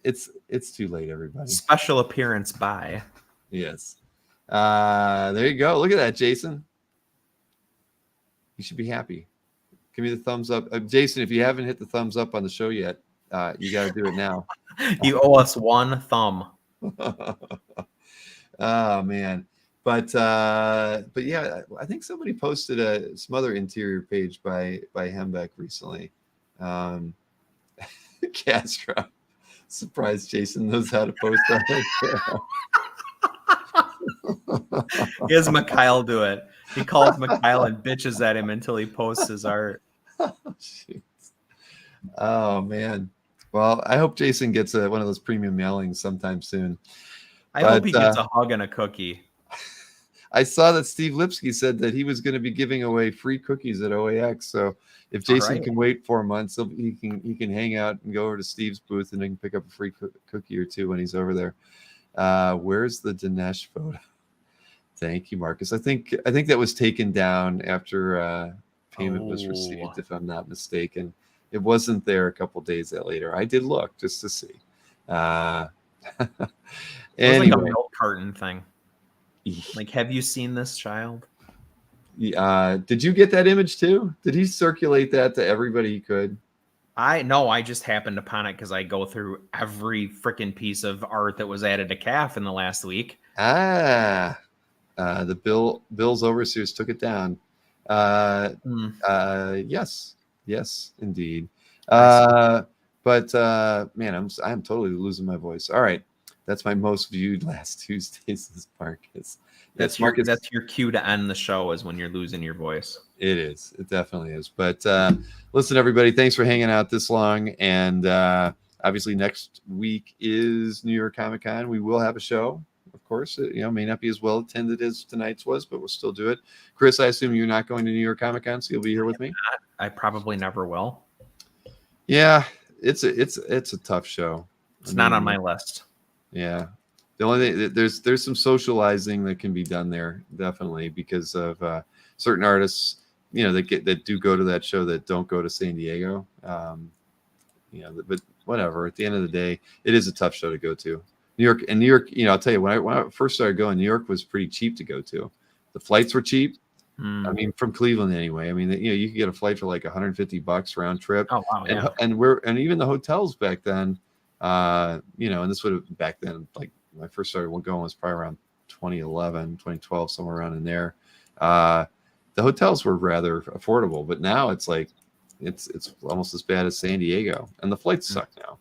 Speaker 1: It's too late, everybody.
Speaker 10: Special appearance by.
Speaker 1: Yes. There you go. Look at that, Jason. You should be happy. Give me the thumbs up. Jason, if you haven't hit the thumbs up on the show yet, you got to do it now.
Speaker 10: You owe us one thumb.
Speaker 1: Oh, man. But yeah, I think somebody posted some other interior page by Hembeck recently. Castro. Surprised Jason knows how to post on it.
Speaker 10: He has Mikhail do it. He calls Mikhail and bitches at him until he posts his art.
Speaker 1: Oh, man. Well, I hope Jason gets one of those premium mailings sometime soon.
Speaker 10: I hope he gets a hug and a cookie.
Speaker 1: I saw that Steve Lipsky said that he was going to be giving away free cookies at OAX. So if Jason can wait 4 months, he can hang out and go over to Steve's booth and he can pick up a free cookie or two when he's over there. Where's the Dinesh photo? Thank you, Marcus. I think that was taken down after payment was received, if I'm not mistaken. It wasn't there a couple days later. I did look just to see.
Speaker 10: Anyway. It was like a milk carton thing. Like, have you seen this child?
Speaker 1: Did you get that image too? Did he circulate that to everybody he could?
Speaker 10: I just happened upon it because I go through every freaking piece of art that was added to CAF in the last week.
Speaker 1: The Bills overseers took it down. Yes, indeed. But man, I'm totally losing my voice. All right. That's my most viewed last Tuesdays is Marcus.
Speaker 10: That's your cue to end the show, is when you're losing your voice.
Speaker 1: It is. It definitely is. But listen, everybody, thanks for hanging out this long. And obviously next week is New York Comic Con. We will have a show. Of course, it may not be as well attended as tonight's was, but we'll still do it. Chris, I assume you're not going to New York Comic Con, so you'll be here with me?
Speaker 10: I probably never will.
Speaker 1: Yeah, it's a tough show.
Speaker 10: It's not on my list.
Speaker 1: Yeah, the only thing, there's some socializing that can be done there, definitely, because of certain artists, that do go to that show that don't go to San Diego. But whatever. At the end of the day, it is a tough show to go to. New York. I'll tell you, when I first started going, New York was pretty cheap to go to. The flights were cheap. I mean, from Cleveland anyway. I mean, you could get a flight for like $150 round trip.
Speaker 10: Oh wow, yeah.
Speaker 1: And even the hotels back then, and this would have back then, like when I first started going was probably around 2011, 2012, somewhere around in there. The hotels were rather affordable, but now it's like it's almost as bad as San Diego, and the flights suck now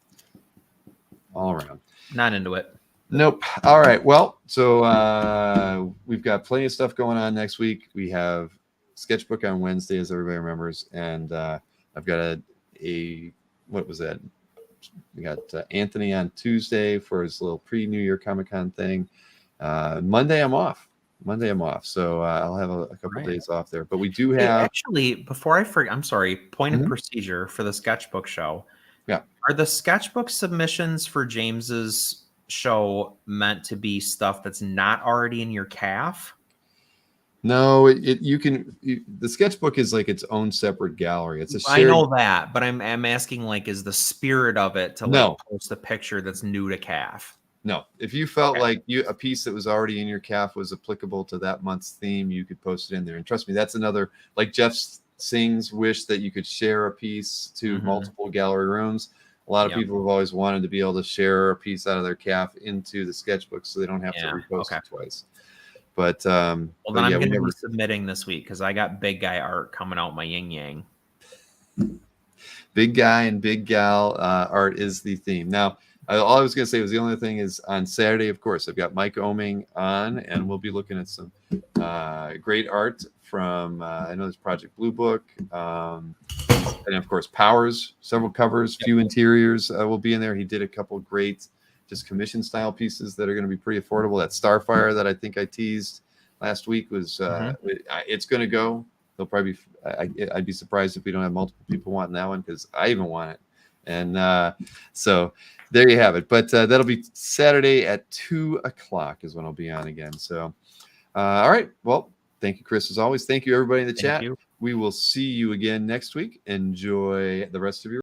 Speaker 1: all around.
Speaker 10: Not into it.
Speaker 1: Nope. All right. Well, so we've got plenty of stuff going on next week. We have Sketchbook on Wednesday, as everybody remembers, and I've got a what was that? We got Anthony on Tuesday for his little pre-New Year Comic-Con thing. Monday I'm off. So I'll have a couple days off there. But we do have
Speaker 10: actually, before I forget, I'm sorry. Point of procedure for the Sketchbook show.
Speaker 1: Yeah.
Speaker 10: Are the Sketchbook submissions for James's show meant to be stuff that's not already in your calf?
Speaker 1: No, the Sketchbook is like its own separate gallery. It's a shared,
Speaker 10: I know that, but I'm asking, like, is the spirit of it to like post a picture that's new to calf?
Speaker 1: No, if you felt like a piece that was already in your calf was applicable to that month's theme, you could post it in there. And trust me, that's another, like Jeff Sing's wish that you could share a piece to multiple gallery rooms. A lot of people have always wanted to be able to share a piece out of their calf into the Sketchbook so they don't have to repost it twice. But
Speaker 10: well, then I'm going to be submitting this week because I got big guy art coming out my yin yang.
Speaker 1: Big guy and big gal art is the theme. Now, all I was going to say was the only thing is on Saturday, of course, I've got Mike Oming on, and we'll be looking at some great art from, I know there's Project Blue Book, and of course, Powers, several covers, few interiors will be in there. He did a couple great just commission style pieces that are going to be pretty affordable. That Starfire that I think I teased last week was, it's going to go. They'll probably I'd be surprised if we don't have multiple people wanting that one because I even want it. And so there you have it. But that'll be Saturday at 2:00 is when I'll be on again. So, all right. Well, thank you, Chris, as always. Thank you, everybody in the chat. We will see you again next week. Enjoy the rest of your